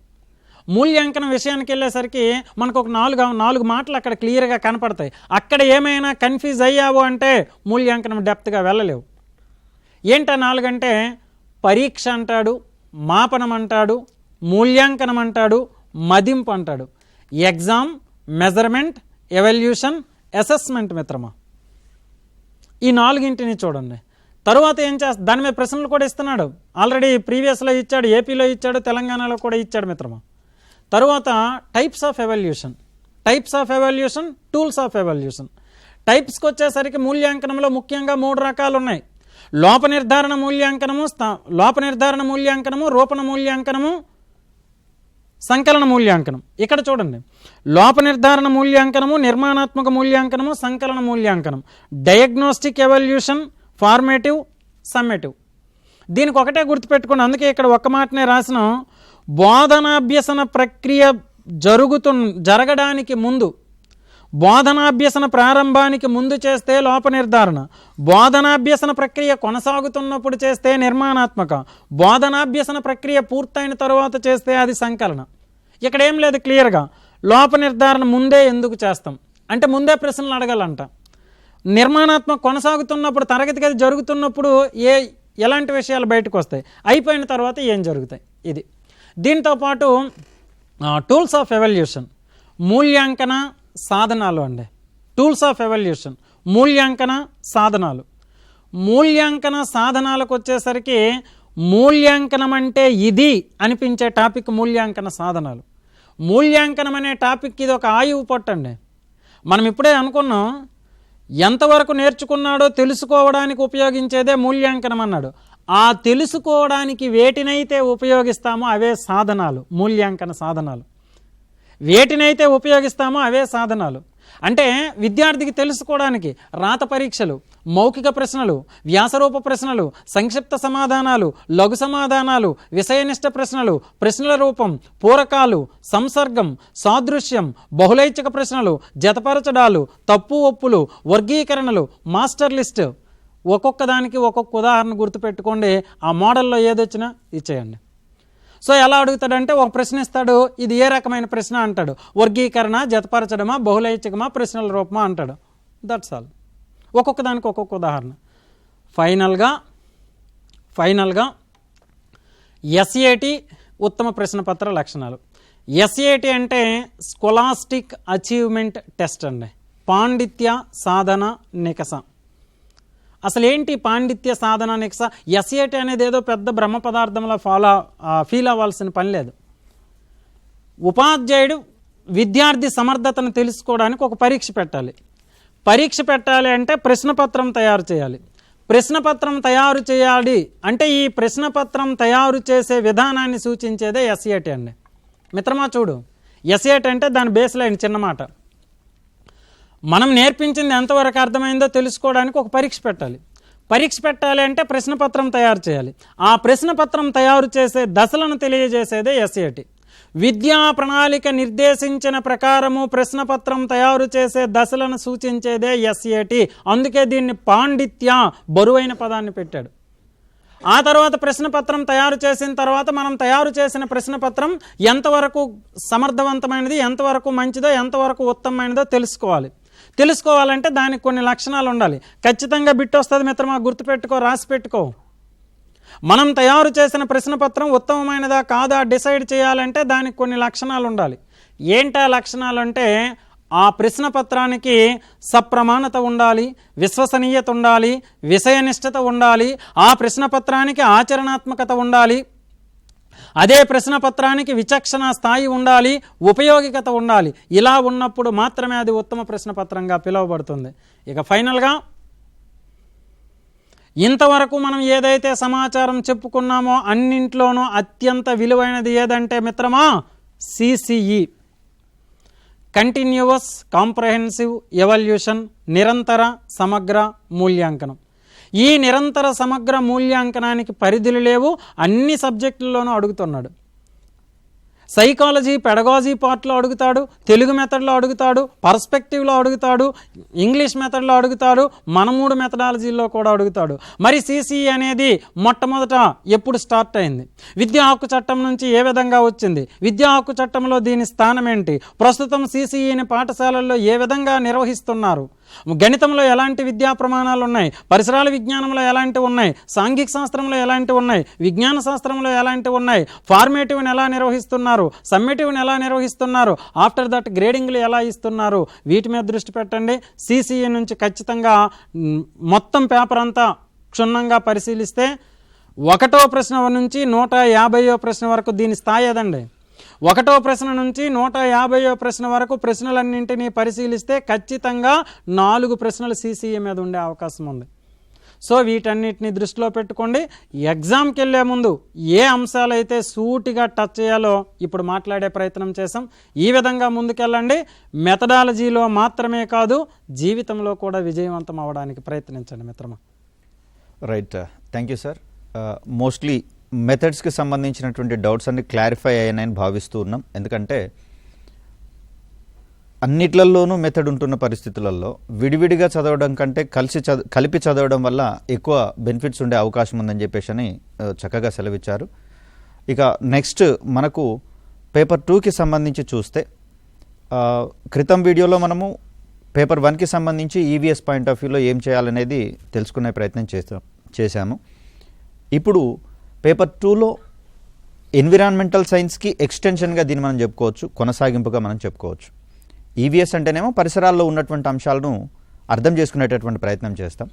మూల్యాంకనం విషయానికి వెళ్ళేసరికి మనకు ఒక నాలుగు మాటలు అక్కడ క్లియర్గా కనపడతాయి. అక్కడ ఏమైనా కన్ఫ్యూజ్ అయ్యావు అంటే మూల్యాంకనం డెప్త్గా వెళ్ళలేవు. ఏంటా 4 అంటే పరీక్ష అంటాడు, మాపనం అంటాడు, మూల్యాంకనం అంటాడు, మదింపు అంటాడు. ఎగ్జామ్, మెజర్మెంట్, ఎవల్యూషన్, అసెస్మెంట్ మిత్రమా. ఈ 4ంటిని చూడండి. తరువాత ఏం చేస్తా, దాని మీద ప్రశ్నలు కూడా ఇస్తున్నాడు. ఆల్రెడీ ప్రీవియస్లో ఇచ్చాడు, ఏపీలో ఇచ్చాడు, తెలంగాణలో కూడా ఇచ్చాడు మిత్రమా. తరువాత types of evaluation, types of evaluation, tools of evaluation. టైప్స్కి వచ్చేసరికి మూల్యాంకనంలో ముఖ్యంగా 3 రకాలు ఉన్నాయి. లోప నిర్ధారణ మూల్యాంకనము, రూపణ మూల్యాంకనము, సంకలన మూల్యాంకనం. ఇక్కడ చూడండి, లోప నిర్ధారణ మూల్యాంకనము, నిర్మాణాత్మక మూల్యాంకనము, సంకలన మూల్యాంకనం, డయాగ్నోస్టిక్ ఎవల్యూషన్, ఫార్మేటివ్, సమ్మేటివ్. దీనికి ఒకటే గుర్తుపెట్టుకోండి. అందుకే ఇక్కడ ఒక్క మాటనే రాసిన, బోధనాభ్యసన ప్రక్రియ జరగడానికి ముందు, బోధనాభ్యసన ప్రారంభానికి ముందు చేస్తే లోప నిర్ధారణ, బోధనాభ్యసన ప్రక్రియ కొనసాగుతున్నప్పుడు చేస్తే నిర్మాణాత్మక, బోధనాభ్యసన ప్రక్రియ పూర్తయిన తర్వాత చేస్తే అది సంకలన. ఇక్కడ ఏం లేదు, క్లియర్గా లోప నిర్ధారణ ముందే ఎందుకు చేస్తాం అంటే ముందే ప్రశ్నలు అడగాలంట. నిర్మాణాత్మక కొనసాగుతున్నప్పుడు, తరగతి గది జరుగుతున్నప్పుడు ఎలాంటి విషయాలు బయటకు వస్తాయి, అయిపోయిన తర్వాత ఏం జరుగుతాయి. ఇది దీంతో పాటు టూల్స్ ఆఫ్ ఎవల్యూషన్, మూల్యాంకన సాధనాలు అండి. టూల్స్ ఆఫ్ ఎవల్యూషన్, మూల్యాంకన సాధనాలు. మూల్యాంకన సాధనాలకు వచ్చేసరికి మూల్యాంకనం అంటే ఇది అనిపించే టాపిక్ మూల్యాంకన సాధనాలు. మూల్యాంకనం అనే టాపిక్ ఇది ఒక ఆయువు పట్టండి. మనం ఇప్పుడే అనుకున్నాం, ఎంతవరకు నేర్చుకున్నాడో తెలుసుకోవడానికి ఉపయోగించేదే మూల్యాంకనం అన్నాడు. ఆ తెలుసుకోవడానికి వేటినైతే ఉపయోగిస్తామో అవే సాధనాలు, మూల్యాంకన సాధనాలు. వేటినైతే ఉపయోగిస్తామో అవే సాధనాలు. అంటే విద్యార్థికి తెలుసుకోవడానికి రాత పరీక్షలు, మౌఖిక ప్రశ్నలు, వ్యాసరూప ప్రశ్నలు, సంక్షిప్త సమాధానాలు, లఘు సమాధానాలు, విషయనిష్ట ప్రశ్నలు, ప్రశ్నల రూపం, పూరకాలు, సంసర్గం, సాదృశ్యం, బహుళైచ్ఛిక ప్రశ్నలు, జతపరచడాలు, తప్పు ఒప్పులు, వర్గీకరణలు, మాస్టర్ లిస్ట్. ఒక్కొక్క దానికి ఒక్కొక్క ఉదాహరణ గుర్తుపెట్టుకోండి. ఆ మోడల్లో ఏదొచ్చినా ఇచ్చేయండి. సో ఎలా అడుగుతాడంటే ఒక ప్రశ్న ఇస్తాడు, ఇది ఏ రకమైన ప్రశ్న అంటాడు. వర్గీకరణ, జతపరచడమా, బహుళైచ్ఛికమా, ప్రశ్నల రూపమా అంటాడు. That's all. ఒక్కొక్క దానికి ఒక్కొక్క ఉదాహరణ. ఫైనల్గా SAT ఉత్తమ ప్రశ్నపత్ర లక్షణాలు. SAT అంటే స్కొలాస్టిక్ అచీవ్మెంట్ టెస్ట్ అండి, పాండిత్య సాధన నికష. అసలు ఏంటి పాండిత్య సాధన నికష? SAT అనేది ఏదో పెద్ద బ్రహ్మ పదార్థంలో ఫీల్ అవ్వాల్సిన పని లేదు. ఉపాధ్యాయుడు విద్యార్థి సమర్థతను తెలుసుకోవడానికి ఒక పరీక్ష పెట్టాలి. పరీక్ష పెట్టాలి అంటే ప్రశ్నపత్రం తయారు చేయాలి. ప్రశ్నపత్రం తయారు చేయాలి అంటే ఈ ప్రశ్నపత్రం తయారు చేసే విధానాన్ని సూచించేదే SAT అండి. మిత్రమా చూడు, SAT అంటే దాని బేస్ లైన్ చిన్నమాట. మనం నేర్పించింది ఎంతవరకు అర్థమైందో తెలుసుకోవడానికి ఒక పరీక్ష పెట్టాలి. పరీక్ష పెట్టాలి అంటే ప్రశ్నపత్రం తయారు చేయాలి. ఆ ప్రశ్నపత్రం తయారు చేసే దశలను తెలియజేసేదే SAT. విద్యా ప్రణాళిక నిర్దేశించిన ప్రకారము ప్రశ్నపత్రం తయారు చేసే దశలను సూచించేదే SAT. అందుకే దీన్ని పాండిత్య బరువైన పదాన్ని పెట్టాడు. ఆ తర్వాత ప్రశ్నపత్రం తయారు చేసిన తర్వాత మనం తయారు చేసిన ప్రశ్నపత్రం ఎంతవరకు సమర్థవంతమైనది, ఎంతవరకు మంచిదో, ఎంతవరకు ఉత్తమమైనదో తెలుసుకోవాలంటే దానికి కొన్ని లక్షణాలు ఉండాలి. ఖచ్చితంగా బిట్ వస్తుంది మిత్రమా, గుర్తుపెట్టుకో, రాసి పెట్టుకో. మనం తయారు చేసిన ప్రశ్నపత్రం ఉత్తమమైనదా కాదా డిసైడ్ చేయాలంటే దానికి కొన్ని లక్షణాలు ఉండాలి. ఏంటా లక్షణాలు అంటే, ఆ ప్రశ్నపత్రానికి సప్రమాణత ఉండాలి, విశ్వసనీయత ఉండాలి, విషయనిష్టత ఉండాలి, ఆ ప్రశ్నపత్రానికి ఆచరణాత్మకత ఉండాలి, అదే ప్రశ్నపత్రానికి విచక్షణ స్థాయి ఉండాలి, ఉపయోగికత ఉండాలి. ఇలా ఉన్నప్పుడు మాత్రమే అది ఉత్తమ ప్రశ్నపత్రంగా పిలువబడుతుంది. ఇక ఫైనల్గా ఇంతవరకు మనం ఏదైతే సమాచారం చెప్పుకున్నామో అన్నింట్లోనూ అత్యంత విలువైనది ఏదంటే మిత్రమా, CCE, కంటిన్యూవస్ కాంప్రహెన్సివ్ ఎవల్యూషన్, నిరంతర సమగ్ర మూల్యాంకనం. ఈ నిరంతర సమగ్ర మూల్యాంకనానికి పరిధులు లేవు, అన్ని సబ్జెక్టుల్లోనూ అడుగుతున్నాడు. సైకాలజీ పెడగాజీ పార్ట్లో అడుగుతాడు, తెలుగు మెథడ్లో అడుగుతాడు, పర్స్పెక్టివ్లో అడుగుతాడు, ఇంగ్లీష్ మెథడ్లో అడుగుతాడు, మన 3 మెథడాలజీల్లో కూడా అడుగుతాడు. మరి CCE అనేది మొట్టమొదట ఎప్పుడు స్టార్ట్ అయింది, విద్యా హక్కు చట్టం నుంచి ఏ విధంగా వచ్చింది, విద్యా హక్కు చట్టంలో దీని స్థానం ఏంటి, ప్రస్తుతం CCEని పాఠశాలల్లో ఏ విధంగా నిర్వహిస్తున్నారు, గణితంలో ఎలాంటి విద్యా ప్రమాణాలు ఉన్నాయి, పరిసరాల విజ్ఞానంలో ఎలాంటివి ఉన్నాయి, సాంఘిక శాస్త్రంలో ఎలాంటివి ఉన్నాయి, విజ్ఞాన శాస్త్రంలో ఎలాంటివి ఉన్నాయి, ఫార్మేటివ్ని ఎలా నిర్వహిస్తున్నారు, సమ్మేటివ్ని ఎలా నిర్వహిస్తున్నారు, ఆఫ్టర్ దట్ గ్రేడింగ్లు ఎలా ఇస్తున్నారు, వీటి మీద దృష్టి పెట్టండి. CCE నుంచి ఖచ్చితంగా మొత్తం పేపర్ అంతా క్షుణ్ణంగా పరిశీలిస్తే 1వ ప్రశ్న నుంచి 150వ ప్రశ్న వరకు దీని స్థాయి ఏదండి. 1వ ప్రశ్న నుంచి 150వ ప్రశ్న వరకు ప్రశ్నలన్నింటినీ పరిశీలిస్తే ఖచ్చితంగా 4 ప్రశ్నలు CCE మీద ఉండే అవకాశం ఉంది. సో వీటన్నిటిని దృష్టిలో పెట్టుకోండి. ఎగ్జామ్కి వెళ్ళే ముందు ఏ అంశాలైతే సూటిగా టచ్ చేయాలో ఇప్పుడు మాట్లాడే ప్రయత్నం చేసాం. ఈ విధంగా ముందుకెళ్ళండి. మెథడాలజీలో మాత్రమే కాదు, జీవితంలో కూడా విజయవంతం అవ్వడానికి ప్రయత్నించండి మిత్రమా. Right, thank you sir. Mostly మెథడ్స్కి సంబంధించినటువంటి డౌట్స్ అన్ని క్లారిఫై అయ్యాయని భావిస్తూ ఉన్నాం. ఎందుకంటే అన్నిట్లలోనూ మెథడ్ ఉంటున్న పరిస్థితులలో విడివిడిగా చదవడం కంటే కలిపి చదవడం వల్ల ఎక్కువ బెనిఫిట్స్ ఉండే అవకాశం ఉందని చెప్పేసి చక్కగా సెలవిచ్చారు. ఇక నెక్స్ట్ మనకు పేపర్ 2కి సంబంధించి చూస్తే, క్రితం వీడియోలో మనము పేపర్ 1కి సంబంధించి EVS పాయింట్ ఆఫ్ వ్యూలో ఏం చేయాలనేది తెలుసుకునే ప్రయత్నం చేశాము. ఇప్పుడు పేపర్ 2లో ఎన్విరాన్మెంటల్ సైన్స్కి ఎక్స్టెన్షన్గా దీన్ని మనం చెప్పుకోవచ్చు, కొనసాగింపుగా మనం చెప్పుకోవచ్చు. EVS అంటేనేమో పరిసరాల్లో ఉన్నటువంటి అంశాలను అర్థం చేసుకునేటటువంటి ప్రయత్నం చేస్తాం.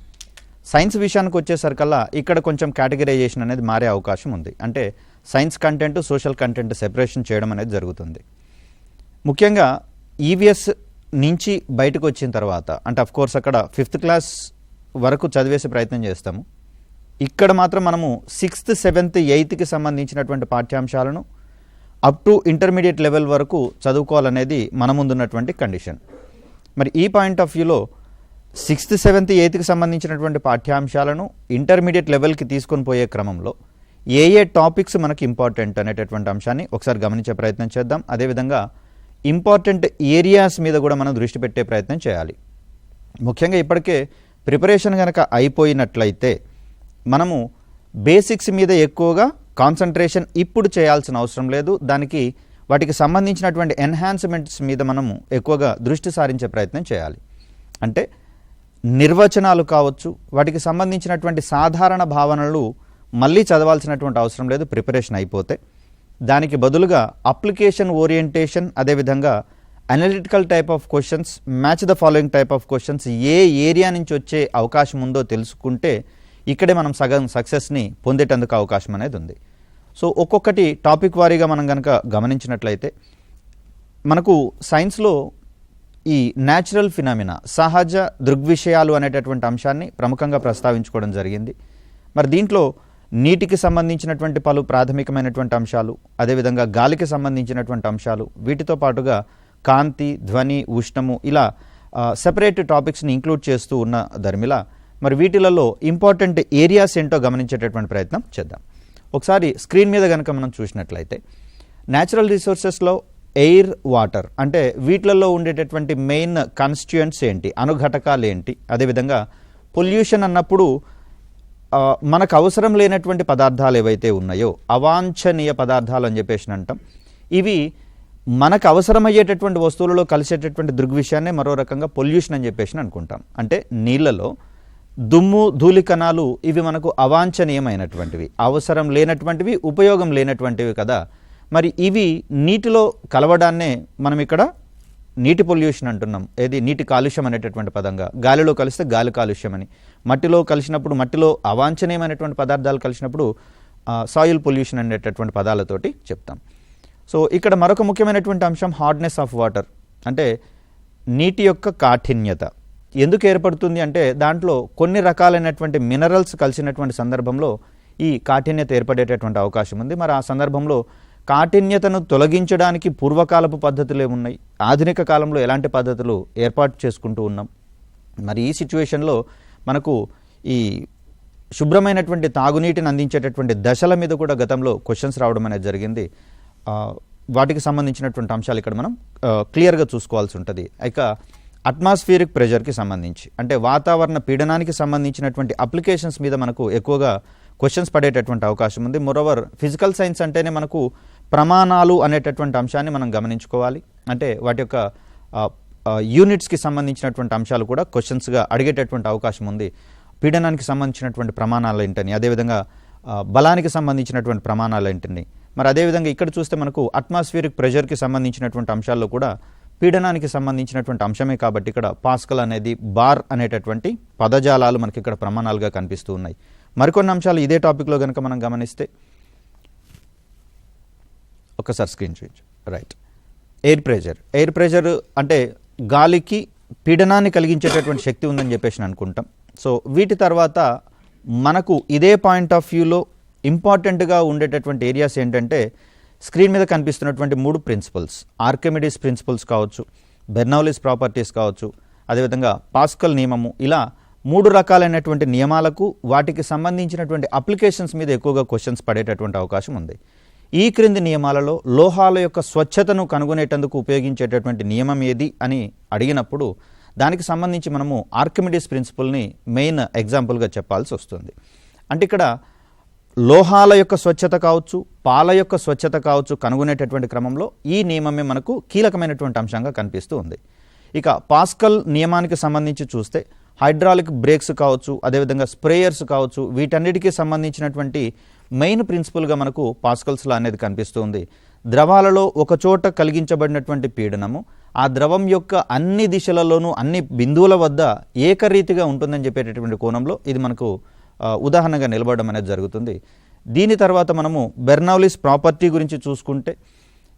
సైన్స్ విషయానికి వచ్చేసరికల్లా ఇక్కడ కొంచెం కేటగిరైజేషన్ అనేది మారే అవకాశం ఉంది. అంటే science content, social content separation చేయడం అనేది జరుగుతుంది. ముఖ్యంగా EVS నుంచి బయటకు వచ్చిన తర్వాత, అంటే అఫ్కోర్స్ అక్కడ 5th క్లాస్ వరకు చదివేసే ప్రయత్నం చేస్తాము. ఇక్కడ మాత్రం మనము 6th, 7th, 8th సంబంధించినటువంటి పాఠ్యాంశాలను అప్ టు ఇంటర్మీడియట్ లెవెల్ వరకు చదువుకోవాలనేది మన ముందున్నటువంటి కండిషన్. మరి ఈ పాయింట్ ఆఫ్ వ్యూలో 6th, 7th, 8th సంబంధించినటువంటి పాఠ్యాంశాలను ఇంటర్మీడియట్ లెవెల్కి తీసుకొని పోయే క్రమంలో ఏ టాపిక్స్ మనకి ఇంపార్టెంట్ అనేటటువంటి అంశాన్ని ఒకసారి గమనించే ప్రయత్నం చేద్దాం. అదేవిధంగా ఇంపార్టెంట్ ఏరియాస్ మీద కూడా మనం దృష్టి పెట్టే ప్రయత్నం చేయాలి. ముఖ్యంగా ఇప్పటికే ప్రిపరేషన్ కనుక అయిపోయినట్లయితే మనము బేసిక్స్ మీద ఎక్కువగా కాన్సన్ట్రేషన్ ఇప్పుడు చేయాల్సిన అవసరం లేదు. దానికి వాటికి సంబంధించినటువంటి ఎన్హాన్స్మెంట్స్ మీద మనము ఎక్కువగా దృష్టి సారించే ప్రయత్నం చేయాలి. అంటే నిర్వచనాలు కావచ్చు, వాటికి సంబంధించినటువంటి సాధారణ భావనలు మళ్ళీ చదవాల్సినటువంటి అవసరం లేదు ప్రిపరేషన్ అయిపోతే. దానికి బదులుగా అప్లికేషన్ ఓరియంటేషన్, అదేవిధంగా analytical type of questions, match the following type of questions A area నుంచి వచ్చే అవకాశం ఉందో తెలుసుకుంటే ఇక్కడే మనం సగం సక్సెస్ని పొందేటందుకు అవకాశం అనేది ఉంది. సో ఒక్కొక్కటి టాపిక్ వారీగా మనం కనుక గమనించినట్లయితే మనకు సైన్స్లో ఈ న్యాచురల్ ఫినామినా, సహజ దృగ్విషయాలు అనేటటువంటి అంశాన్ని ప్రముఖంగా ప్రస్తావించుకోవడం జరిగింది. మరి దీంట్లో నీటికి సంబంధించినటువంటి పలు ప్రాథమికమైనటువంటి అంశాలు, అదేవిధంగా గాలికి సంబంధించినటువంటి అంశాలు, వీటితో పాటుగా కాంతి, ధ్వని, ఉష్ణము ఇలా సెపరేట్ టాపిక్స్ని ఇంక్లూడ్ చేస్తూ ఉన్న ధర్మిల మరి వీటిలలో ఇంపార్టెంట్ ఏరియాస్ ఏంటో గమనించేటటువంటి ప్రయత్నం చేద్దాం. ఒకసారి స్క్రీన్ మీద కనుక మనం చూసినట్లయితే న్యాచురల్ రిసోర్సెస్లో ఎయిర్, వాటర్ అంటే వీటిలలో ఉండేటటువంటి మెయిన్ కాన్స్టిట్యూయెంట్స్ ఏంటి, అనుఘటకాలు ఏంటి, అదేవిధంగా పొల్యూషన్ అన్నప్పుడు మనకు అవసరం లేనటువంటి పదార్థాలు ఏవైతే ఉన్నాయో అవాంఛనీయ పదార్థాలు అని చెప్పేసి అంటాం. ఇవి మనకు అవసరమయ్యేటటువంటి వస్తువులలో కలిసేటటువంటి దృగ్విషయాన్నే మరో రకంగా పొల్యూషన్ అని చెప్పేసి అనుకుంటాం. అంటే నీళ్ళలో దుమ్ము, ధూళి కణాలు ఇవి మనకు అవాంఛనీయమైనటువంటివి, అవసరం లేనటువంటివి, ఉపయోగం లేనటువంటివి కదా. మరి ఇవి నీటిలో కలవడాన్నే మనం ఇక్కడ నీటి పొల్యూషన్ అంటున్నాం. ఏది నీటి కాలుష్యం అనేటటువంటి పదంగా, గాలిలో కలిస్తే గాలి కాలుష్యం అని, మట్టిలో కలిసినప్పుడు మట్టిలో అవాంఛనీయమైనటువంటి పదార్థాలు కలిసినప్పుడు సాయిల్ పొల్యూషన్ అనేటటువంటి పదాలతోటి చెప్తాం. సో ఇక్కడ మరొక ముఖ్యమైనటువంటి అంశం హార్డ్నెస్ ఆఫ్ వాటర్, అంటే నీటి యొక్క కాఠిన్యత ఎందుకు ఏర్పడుతుంది అంటే దాంట్లో కొన్ని రకాలైనటువంటి మినరల్స్ కలిసినటువంటి సందర్భంలో ఈ కాఠిన్యత ఏర్పడేటటువంటి అవకాశం ఉంది. మరి ఆ సందర్భంలో కాఠిన్యతను తొలగించడానికి పూర్వకాలపు పద్ధతులు ఏమున్నాయి, ఆధునిక కాలంలో ఎలాంటి పద్ధతులు ఏర్పాటు చేసుకుంటూ ఉన్నాం. మరి ఈ సిచ్యువేషన్లో మనకు ఈ శుభ్రమైనటువంటి తాగునీటిని అందించేటటువంటి దశల మీద కూడా గతంలో క్వశ్చన్స్ రావడం అనేది జరిగింది. వాటికి సంబంధించినటువంటి అంశాలు ఇక్కడ మనం క్లియర్గా చూసుకోవాల్సి ఉంటుంది. ఇక అట్మాస్ఫియరిక్ ప్రెషర్కి సంబంధించి అంటే వాతావరణ పీడనానికి సంబంధించినటువంటి అప్లికేషన్స్ మీద మనకు ఎక్కువగా క్వశ్చన్స్ పడేటటువంటి అవకాశం ఉంది. మోరోవర్ ఫిజికల్ సైన్స్ అంటేనే మనకు ప్రమాణాలు అనేటటువంటి అంశాన్ని మనం గమనించుకోవాలి. అంటే వాటి యొక్క యూనిట్స్కి సంబంధించినటువంటి అంశాలు కూడా క్వశ్చన్స్గా అడిగేటటువంటి అవకాశం ఉంది. పీడనానికి సంబంధించినటువంటి ప్రమాణాలు ఏంటని, అదేవిధంగా బలానికి సంబంధించినటువంటి ప్రమాణాలు ఏంటని, మరి అదేవిధంగా ఇక్కడ చూస్తే మనకు అట్మాస్ఫియరిక్ ప్రెషర్కి సంబంధించినటువంటి అంశాల్లో కూడా పీడనానికి సంబంధించినటువంటి అంశమే కాబట్టి ఇక్కడ పాస్కల్ అనేది, బార్ అనేటటువంటి పదజాలాలు మనకి ఇక్కడ ప్రమాణాలుగా కనిపిస్తూ ఉన్నాయి. మరికొన్ని అంశాలు ఇదే టాపిక్లో కనుక మనం గమనిస్తే ఒకసారి స్క్రీన్ చూపించు. రైట్, ఎయిర్ ప్రెషర్ అంటే గాలికి పీడనాన్ని కలిగించేటటువంటి శక్తి ఉందని చెప్పేసి అనుకుంటాం. సో వీటి తర్వాత మనకు ఇదే పాయింట్ ఆఫ్ వ్యూలో ఇంపార్టెంట్గా ఉండేటటువంటి ఏరియాస్ ఏంటంటే స్క్రీన్ మీద కనిపిస్తున్నటువంటి 3 ప్రిన్సిపల్స్, ఆర్కిమిడీస్ ప్రిన్సిపల్స్ కావచ్చు, బెర్నౌలీస్ ప్రాపర్టీస్ కావచ్చు, అదేవిధంగా పాస్కల్ నియమము, ఇలా 3 రకాలైనటువంటి నియమాలకు వాటికి సంబంధించినటువంటి అప్లికేషన్స్ మీద ఎక్కువగా క్వశ్చన్స్ పడేటటువంటి అవకాశం ఉంది. ఈ క్రింది నియమాలలో లోహాల యొక్క స్వచ్ఛతను కనుగొనేటందుకు ఉపయోగించేటటువంటి నియమం ఏది అని అడిగినప్పుడు దానికి సంబంధించి మనము ఆర్కిమిడీస్ ప్రిన్సిపల్ని మెయిన్ ఎగ్జాంపుల్గా చెప్పాల్సి వస్తుంది. అంటే ఇక్కడ లోహాల యొక్క స్వచ్ఛత కావచ్చు, పాల యొక్క స్వచ్ఛత కావచ్చు కనుగొనేటటువంటి క్రమంలో ఈ నియమమే మనకు కీలకమైనటువంటి అంశంగా కనిపిస్తూ ఉంది. ఇక పాస్కల్ నియమానికి సంబంధించి చూస్తే హైడ్రాలిక్ బ్రేక్స్ కావచ్చు, అదేవిధంగా స్ప్రేయర్స్ కావచ్చు, వీటన్నిటికీ సంబంధించినటువంటి మెయిన్ ప్రిన్సిపల్గా మనకు పాస్కల్స్ లా అనేది కనిపిస్తూ ఉంది. ద్రవాలలో ఒక చోట కలిగించబడినటువంటి పీడనము ఆ ద్రవం యొక్క అన్ని దిశలలోనూ అన్ని బిందువుల వద్ద ఏకరీతిగా ఉంటుందని చెప్పేటటువంటి కోణంలో ఇది మనకు ఉదాహరణగా నిలబడడం అనేది జరుగుతుంది. దీని తర్వాత మనము బెర్నౌలీస్ ప్రాపర్టీ గురించి చూసుకుంటే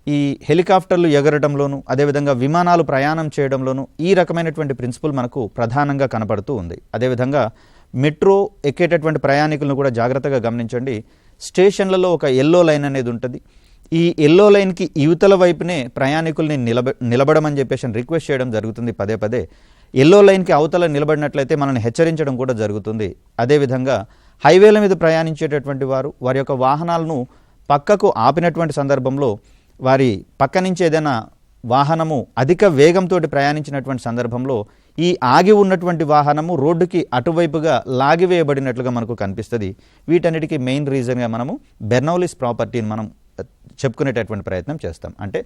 ఈ హెలికాప్టర్లు ఎగరడంలోనూ అదేవిధంగా విమానాలు ప్రయాణం చేయడంలోనూ ఈ రకమైనటువంటి ప్రిన్సిపల్ మనకు ప్రధానంగా కనపడుతూ ఉంది. అదేవిధంగా మెట్రో ఎక్కేటటువంటి ప్రయాణికులను కూడా జాగ్రత్తగా గమనించండి. స్టేషన్లలో ఒక ఎల్లో లైన్ అనేది ఉంటుంది. ఈ ఎల్లో లైన్కి యువతల వైపునే ప్రయాణికుల్ని నిలబడమని చెప్పేసి రిక్వెస్ట్ చేయడం జరుగుతుంది పదే పదే. ఎల్లో లైన్కి అవతల నిలబడినట్లయితే మనల్ని హెచ్చరించడం కూడా జరుగుతుంది. అదేవిధంగా హైవేల మీద ప్రయాణించేటటువంటి వారి యొక్క వాహనాలను పక్కకు ఆపినటువంటి సందర్భంలో వారి పక్క నుంచి ఏదైనా వాహనము అధిక వేగంతో ప్రయాణించినటువంటి సందర్భంలో ఈ ఆగి ఉన్నటువంటి వాహనము రోడ్డుకి అటువైపుగా లాగివేయబడినట్లుగా మనకు కనిపిస్తుంది. వీటన్నిటికీ మెయిన్ రీజన్గా మనము బెర్నౌలీస్ ప్రాపర్టీని మనం చెప్పుకునేటటువంటి ప్రయత్నం చేస్తాం. అంటే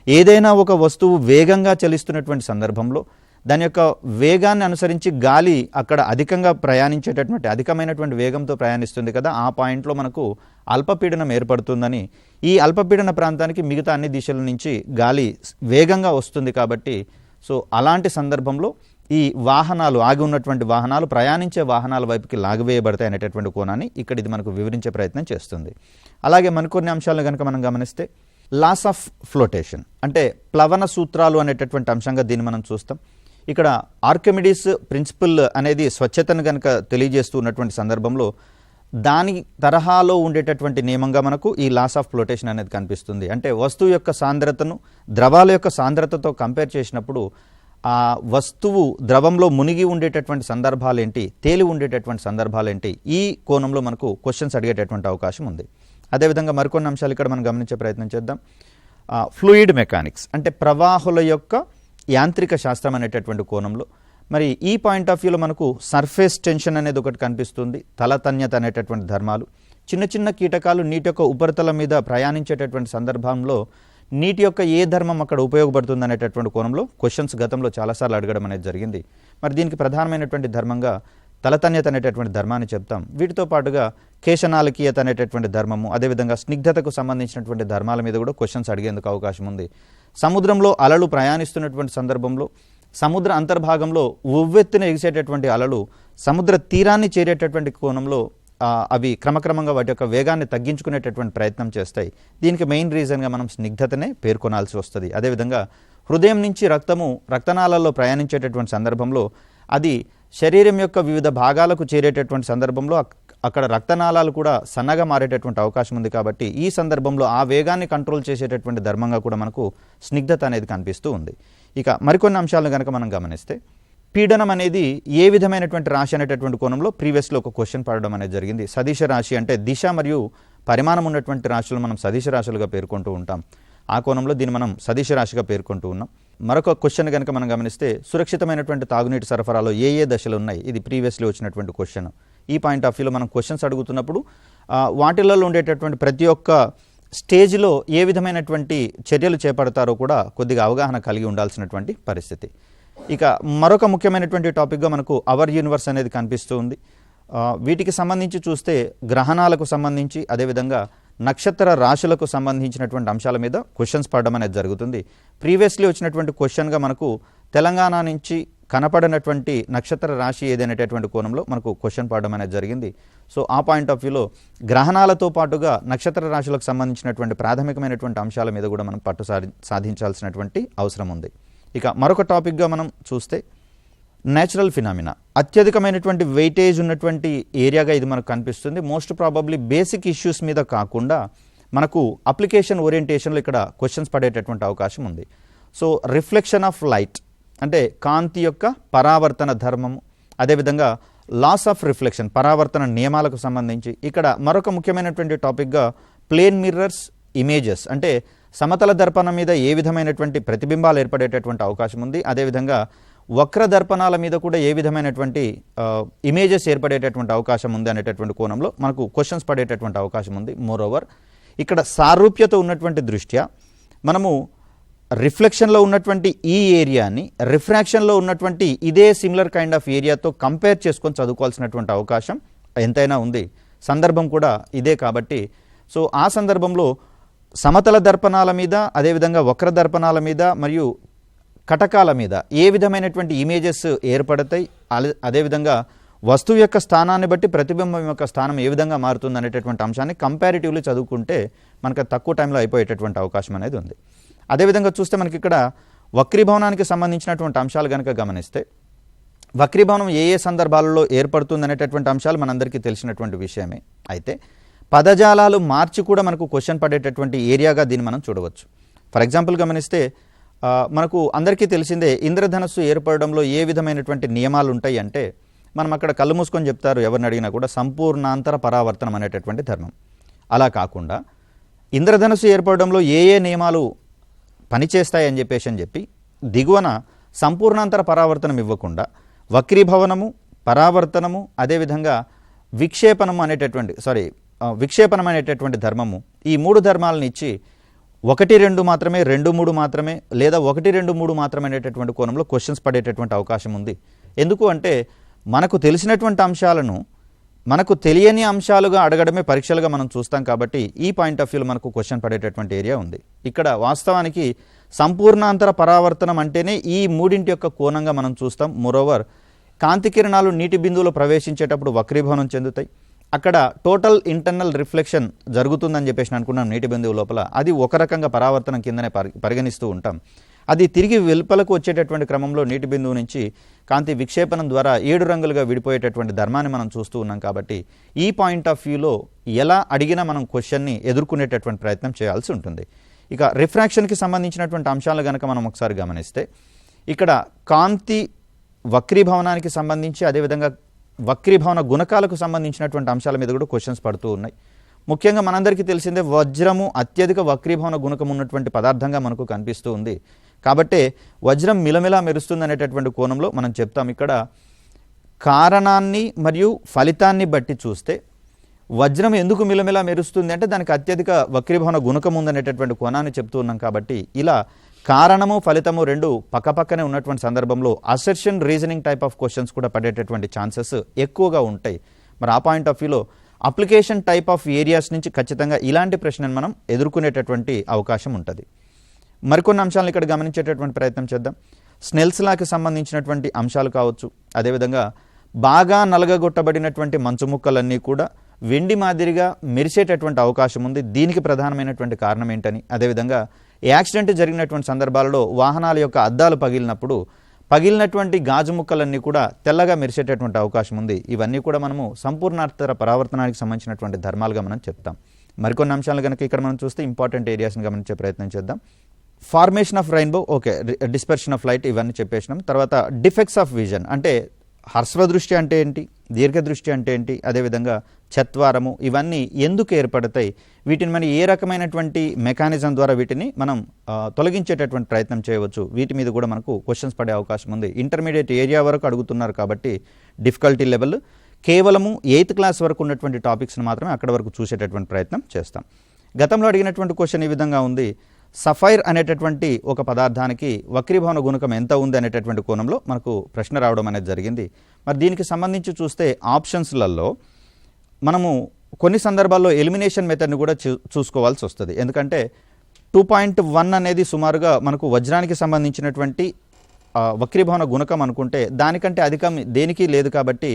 ఏదైనా ఒక వస్తువు వేగంగా చలిస్తున్నటువంటి సందర్భంలో దాని యొక్క వేగాన్ని అనుసరించి గాలి అక్కడ అధికంగా ప్రయాణించేటటువంటి అధికమైనటువంటి వేగంతో ప్రయాణిస్తుంది కదా, ఆ పాయింట్లో మనకు అల్పపీడనం ఏర్పడుతుందని, ఈ అల్పపీడన ప్రాంతానికి మిగతా అన్ని దిశల నుంచి గాలి వేగంగా వస్తుంది కాబట్టి సో అలాంటి సందర్భంలో ఈ వాహనాలు ఆగి ఉన్నటువంటి వాహనాలు ప్రయాణించే వాహనాల వైపుకి లాగివేయబడతాయి అనేటటువంటి కోణాన్ని ఇక్కడ ఇది మనకు వివరించే ప్రయత్నం చేస్తుంది. అలాగే మరికొన్ని అంశాలను కనుక మనం గమనిస్తే లాస్ ఆఫ్ ఫ్లోటేషన్ అంటే ప్లవన సూత్రాలు అనేటటువంటి అంశంగా దీన్ని మనం చూస్తాం. ఇక్కడ ఆర్కిమిడీస్ ప్రిన్సిపల్ అనేది స్వచ్ఛతను కనుక తెలియజేస్తూ ఉన్నటువంటి సందర్భంలో దాని తరహాలో ఉండేటటువంటి నియమంగా మనకు ఈ లాస్ ఆఫ్ ఫ్లోటేషన్ అనేది కనిపిస్తుంది. అంటే వస్తువు యొక్క సాంద్రతను ద్రవాల యొక్క సాంద్రతతో కంపేర్ చేసినప్పుడు ఆ వస్తువు ద్రవంలో మునిగి ఉండేటటువంటి సందర్భాలు ఏంటి, తేలి ఉండేటటువంటి సందర్భాలు ఏంటి, ఈ కోణంలో మనకు క్వశ్చన్స్ అడిగేటటువంటి అవకాశం ఉంది. అదేవిధంగా మరికొన్ని అంశాలు ఇక్కడ మనం గమనించే ప్రయత్నం చేద్దాం. ఫ్లూయిడ్ మెకానిక్స్ అంటే ప్రవాహుల యొక్క యాంత్రిక శాస్త్రం అనేటటువంటి కోణంలో మరి ఈ పాయింట్ ఆఫ్ వ్యూలో మనకు సర్ఫేస్ టెన్షన్ అనేది ఒకటి కనిపిస్తుంది, తలతన్యత అనేటటువంటి ధర్మాలు. చిన్న చిన్న కీటకాలు నీటి యొక్క ఉపరితలం మీద ప్రయాణించేటటువంటి సందర్భంలో నీటి యొక్క ఏ ధర్మం అక్కడ ఉపయోగపడుతుంది అనేటటువంటి కోణంలో క్వశ్చన్స్ గతంలో చాలాసార్లు అడగడం అనేది జరిగింది. మరి దీనికి ప్రధానమైనటువంటి ధర్మంగా తలతన్యత అనేటటువంటి ధర్మాన్ని చెప్తాం. వీటితో పాటుగా కేశనాలకీయత అనేటటువంటి ధర్మము, అదేవిధంగా స్నిగ్ధతకు సంబంధించినటువంటి ధర్మాల మీద కూడా క్వశ్చన్స్ అడిగేందుకు అవకాశం ఉంది. సముద్రంలో అలలు ప్రయాణిస్తున్నటువంటి సందర్భంలో సముద్ర అంతర్భాగంలో ఉవ్వెత్తున ఎగిసేటటువంటి అలలు సముద్ర తీరాన్ని చేరేటటువంటి కోణంలో అవి క్రమక్రమంగా వాటి యొక్క వేగాన్ని తగ్గించుకునేటటువంటి ప్రయత్నం చేస్తాయి. దీనికి మెయిన్ రీజన్గా మనం స్నిగ్ధతనే పేర్కొనాల్సి వస్తుంది. అదేవిధంగా హృదయం నుంచి రక్తనాళాల్లో ప్రయాణించేటటువంటి సందర్భంలో అది శరీరం యొక్క వివిధ భాగాలకు చేరేటటువంటి సందర్భంలో అక్కడ రక్తనాళాలు కూడా సన్నగా మారేటటువంటి అవకాశం ఉంది. కాబట్టి ఈ సందర్భంలో ఆ వేగాన్ని కంట్రోల్ చేసేటటువంటి ధర్మంగా కూడా మనకు స్నిగ్ధత అనేది కనిపిస్తూ ఉంది. ఇక మరికొన్ని అంశాలను కనుక మనం గమనిస్తే పీడనం అనేది ఏ విధమైనటువంటి రాశి అనేటటువంటి కోణంలో ప్రీవియస్లో ఒక క్వశ్చన్ పడడం అనేది జరిగింది. సదిశ రాశి అంటే దిశ మరియు పరిమాణం ఉన్నటువంటి రాశులు మనం సదిశ రాశులుగా పేర్కొంటూ ఉంటాం. ఆ కోణంలో దీన్ని మనం సదిశ రాశిగా పేర్కొంటూ ఉన్నాం. మరొక క్వశ్చన్ కనుక మనం గమనిస్తే సురక్షితమైనటువంటి తాగునీటి సరఫరాలో ఏ ఏ దశలు ఉన్నాయి, ఇది ప్రీవియస్లో వచ్చినటువంటి క్వశ్చన్. ఈ పాయింట్ ఆఫ్ వ్యూలో మనం క్వశ్చన్స్ అడుగుతున్నప్పుడు వాటిలలో ఉండేటటువంటి ప్రతి ఒక్క స్టేజ్లో ఏ విధమైనటువంటి చర్యలు చేపడతారో కూడా కొద్దిగా అవగాహన కలిగి ఉండాల్సినటువంటి పరిస్థితి. ఇక మరొక ముఖ్యమైనటువంటి టాపిక్గా మనకు అవర్ యూనివర్స్ అనేది కనిపిస్తూ ఉంది. వీటికి సంబంధించి చూస్తే గ్రహణాలకు సంబంధించి అదేవిధంగా నక్షత్ర రాశులకు సంబంధించినటువంటి అంశాల మీద క్వశ్చన్స్ పడడం అనేది జరుగుతుంది. ప్రీవియస్లీ వచ్చినటువంటి క్వశ్చన్గా మనకు తెలంగాణ నుంచి కనపడినటువంటి నక్షత్ర రాశి ఏదైనటువంటి కోణంలో మనకు క్వశ్చన్ పడడం అనేది జరిగింది. సో ఆ పాయింట్ ఆఫ్ వ్యూలో గ్రహణాలతో పాటుగా నక్షత్ర రాశులకు సంబంధించినటువంటి ప్రాథమికమైనటువంటి అంశాల మీద కూడా మనం పట్టు సాధించాల్సినటువంటి అవసరం ఉంది. ఇక మరొక టాపిక్గా మనం చూస్తే నేచురల్ ఫినామినా, అత్యధికమైనటువంటి వెయిటేజ్ ఉన్నటువంటి ఏరియాగా ఇది మనకు కనిపిస్తుంది. మోస్ట్ ప్రాబబ్లీ బేసిక్ ఇష్యూస్ మీద కాకుండా మనకు అప్లికేషన్ ఓరియంటేషన్లో ఇక్కడ క్వశ్చన్స్ పడేటటువంటి అవకాశం ఉంది. సో రిఫ్లెక్షన్ ఆఫ్ లైట్ అంటే కాంతి యొక్క పరావర్తన ధర్మము, అదేవిధంగా లాస్ ఆఫ్ రిఫ్లెక్షన్ పరావర్తన నియమాలకు సంబంధించి ఇక్కడ మరొక ముఖ్యమైనటువంటి టాపిక్గా ప్లేన్ మిర్రర్స్ ఇమేజెస్ అంటే సమతల దర్పణం మీద ఏ విధమైనటువంటి ప్రతిబింబాలు ఏర్పడేటటువంటి అవకాశం ఉంది, అదేవిధంగా వక్ర దర్పణాల మీద కూడా ఏ విధమైనటువంటి ఇమేజెస్ ఏర్పడేటటువంటి అవకాశం ఉంది అనేటటువంటి కోణంలో మనకు క్వశ్చన్స్ పడేటటువంటి అవకాశం ఉంది. మోరోవర్ ఇక్కడ సారూప్యత ఉన్నటువంటి దృష్ట్యా మనము రిఫ్లెక్షన్లో ఉన్నటువంటి ఈ ఏరియాని రిఫ్రాక్షన్లో ఉన్నటువంటి ఇదే సిమిలర్ కైండ్ ఆఫ్ ఏరియాతో కంపేర్ చేసుకొని చదువుకోవాల్సినటువంటి అవకాశం ఎంతైనా ఉంది. సందర్భం కూడా ఇదే కాబట్టి సో ఆ సందర్భంలో సమతల దర్పణాల మీద అదేవిధంగా వక్ర దర్పణాల మీద మరియు కటకాల మీద ఏ విధమైనటువంటి ఇమేజెస్ ఏర్పడతాయి, అదేవిధంగా వస్తువు యొక్క స్థానాన్ని బట్టి ప్రతిబింబం యొక్క స్థానం ఏ విధంగా మారుతుంది అనేటటువంటి అంశాన్ని కంపారిటివ్లీ చదువుకుంటే మనకు తక్కువ టైంలో అయిపోయేటటువంటి అవకాశం అనేది ఉంది. అదేవిధంగా చూస్తే మనకి ఇక్కడ వక్రీభవనానికి సంబంధించినటువంటి అంశాలు కనుక గమనిస్తే వక్రీభవనం ఏ ఏ సందర్భాలలో ఏర్పడుతుంది అనేటటువంటి అంశాలు మనందరికీ తెలిసినటువంటి విషయమే. అయితే పదజాలాలు మార్చి కూడా మనకు క్వశ్చన్ పడేటటువంటి ఏరియాగా దీన్ని మనం చూడవచ్చు. ఫర్ ఎగ్జాంపుల్ గమనిస్తే మనకు అందరికీ తెలిసిందే ఇంద్రధనస్సు ఏర్పడడంలో ఏ విధమైనటువంటి నియమాలు ఉంటాయి అంటే మనం అక్కడ కళ్ళు మూసుకొని చెప్తారు ఎవరిని అడిగినా కూడా సంపూర్ణాంతర పరావర్తనం అనేటటువంటి ధర్మం. అలా కాకుండా ఇంద్రధనస్సు ఏర్పడడంలో ఏ ఏ నియమాలు పనిచేస్తాయని చెప్పి దిగువన సంపూర్ణాంతర పరావర్తనం ఇవ్వకుండా వక్రీభవనము, పరావర్తనము, అదేవిధంగా విక్షేపణం అనేటటువంటి ధర్మము, ఈ మూడు ధర్మాలను ఇచ్చి 1-2 మాత్రమే, 2-3 మాత్రమే, లేదా 1-2-3 మాత్రమే అనేటటువంటి కోణంలో క్వశ్చన్స్ పడేటటువంటి అవకాశం ఉంది. ఎందుకు అంటే మనకు తెలిసినటువంటి అంశాలను మనకు తెలియని అంశాలుగా అడగడమే పరీక్షలుగా మనం చూస్తాం కాబట్టి ఈ పాయింట్ ఆఫ్ వ్యూలో మనకు క్వశ్చన్ పడేటటువంటి ఏరియా ఉంది. ఇక్కడ వాస్తవానికి సంపూర్ణాంతర పరావర్తనం అంటేనే ఈ మూడింటి యొక్క కోణంగా మనం చూస్తాం. మోరోవర్ కాంతి కిరణాలు నీటి బిందువులో ప్రవేశించేటప్పుడు వక్రీభవనం చెందుతాయి. అక్కడ టోటల్ ఇంటర్నల్ రిఫ్లెక్షన్ జరుగుతుందని చెప్పేసి అనుకున్నాం నీటి బిందువు లోపల. అది ఒక రకంగా పరావర్తనం కిందనే పరిగణిస్తూ ఉంటాం. అది తిరిగి వెలుపలకు వచ్చేటటువంటి క్రమంలో నీటి బిందువు నుంచి కాంతి విక్షేపణం ద్వారా 7 రంగులుగా విడిపోయేటటువంటి ధర్మాన్ని మనం చూస్తూ ఉన్నాం. కాబట్టి ఈ పాయింట్ ఆఫ్ వ్యూలో ఎలా అడిగినా మనం క్వశ్చన్ని ఎదుర్కొనేటటువంటి ప్రయత్నం చేయాల్సి ఉంటుంది. ఇక రిఫ్రాక్షన్కి సంబంధించినటువంటి అంశాలు కనుక మనం ఒకసారి గమనిస్తే ఇక్కడ కాంతి వక్రీభవనానికి సంబంధించి అదేవిధంగా వక్రీభవన గుణకాలకు సంబంధించినటువంటి అంశాల మీద కూడా క్వశ్చన్స్ పడుతూ ఉన్నాయి. ముఖ్యంగా మనందరికీ తెలిసిందే వజ్రము అత్యధిక వక్రీభవన గుణకం ఉన్నటువంటి పదార్థంగా మనకు కనిపిస్తూ ఉంది. కాబట్టే వజ్రం మిలమిలా మెరుస్తుంది అనేటటువంటి కోణంలో మనం చెప్తాం. ఇక్కడ కారణాన్ని మరియు ఫలితాన్ని బట్టి చూస్తే వజ్రం ఎందుకు మిలమిలా మెరుస్తుంది అంటే దానికి అత్యధిక వక్రీభవన గుణకం ఉందనేటటువంటి కోణాన్ని చెప్తూ ఉన్నాం. కాబట్టి ఇలా కారణము ఫలితము రెండు పక్కపక్కనే ఉన్నటువంటి సందర్భంలో assertion reasoning type of questions కూడా పడేటటువంటి ఛాన్సెస్ ఎక్కువగా ఉంటాయి. మరి ఆ పాయింట్ ఆఫ్ వ్యూలో అప్లికేషన్ టైప్ ఆఫ్ ఏరియాస్ నుంచి ఖచ్చితంగా ఇలాంటి ప్రశ్నను మనం ఎదుర్కొనేటటువంటి అవకాశం ఉంటుంది. మరికొన్ని అంశాలను ఇక్కడ గమనించేటటువంటి ప్రయత్నం చేద్దాం. స్నెల్స్ లాకి సంబంధించినటువంటి అంశాలు కావచ్చు, అదేవిధంగా బాగా నలగగొట్టబడినటువంటి మంచు ముక్కలన్నీ కూడా వెండి మాదిరిగా మెరిసేటటువంటి అవకాశం ఉంది. దీనికి ప్రధానమైనటువంటి కారణం ఏంటని, అదేవిధంగా యాక్సిడెంట్ జరిగినటువంటి సందర్భాలలో వాహనాల యొక్క అద్దాలు పగిలినప్పుడు పగిలినటువంటి గాజు ముక్కలన్నీ కూడా తెల్లగా మెరిసేటటువంటి అవకాశం ఉంది. ఇవన్నీ కూడా మనము సంపూర్ణాంతర పరావర్తనానికి సంబంధించినటువంటి ధర్మాలుగా మనం చెప్తాం. మరికొన్ని అంశాలు కనుక ఇక్కడ మనం చూస్తే ఇంపార్టెంట్ ఏరియాస్ని గమనించే ప్రయత్నం చేద్దాం. Formation of rainbow, okay, dispersion of light, ఇవన్నీ చెప్పేసినాం. తర్వాత డిఫెక్ట్స్ ఆఫ్ విజన్ అంటే హ్రస్వదృష్టి అంటే ఏంటి, దీర్ఘదృష్టి అంటే ఏంటి, అదేవిధంగా చత్వారము, ఇవన్నీ ఎందుకు ఏర్పడతాయి, వీటిని మనం ఏ రకమైనటువంటి మెకానిజం ద్వారా వీటిని మనం తొలగించేటటువంటి ప్రయత్నం చేయవచ్చు, వీటి మీద కూడా మనకు క్వశ్చన్స్ పడే అవకాశం ఉంది. ఇంటర్మీడియట్ ఏరియా వరకు అడుగుతున్నారు కాబట్టి డిఫికల్టీ లెవెల్ కేవలము 8th క్లాస్ వరకు ఉన్నటువంటి టాపిక్స్ని మాత్రమే అక్కడ వరకు చూసేటటువంటి ప్రయత్నం చేస్తాం. గతంలో అడిగినటువంటి క్వశ్చన్ ఈ విధంగా ఉంది. సఫైర్ అనేటటువంటి ఒక పదార్థానికి వక్రీభవన గుణకం ఎంత ఉంది అనేటటువంటి కోణంలో మనకు ప్రశ్న రావడం అనేది జరిగింది. మరి దీనికి సంబంధించి చూస్తే ఆప్షన్స్లలో మనము కొన్ని సందర్భాల్లో ఎలిమినేషన్ మెథడ్ని కూడా చూసుకోవాల్సి వస్తుంది. ఎందుకంటే 2.1 అనేది సుమారుగా మనకు వజ్రానికి సంబంధించినటువంటి వక్రీభవన గుణకం అనుకుంటే దానికంటే అధికం దేనికి లేదు. కాబట్టి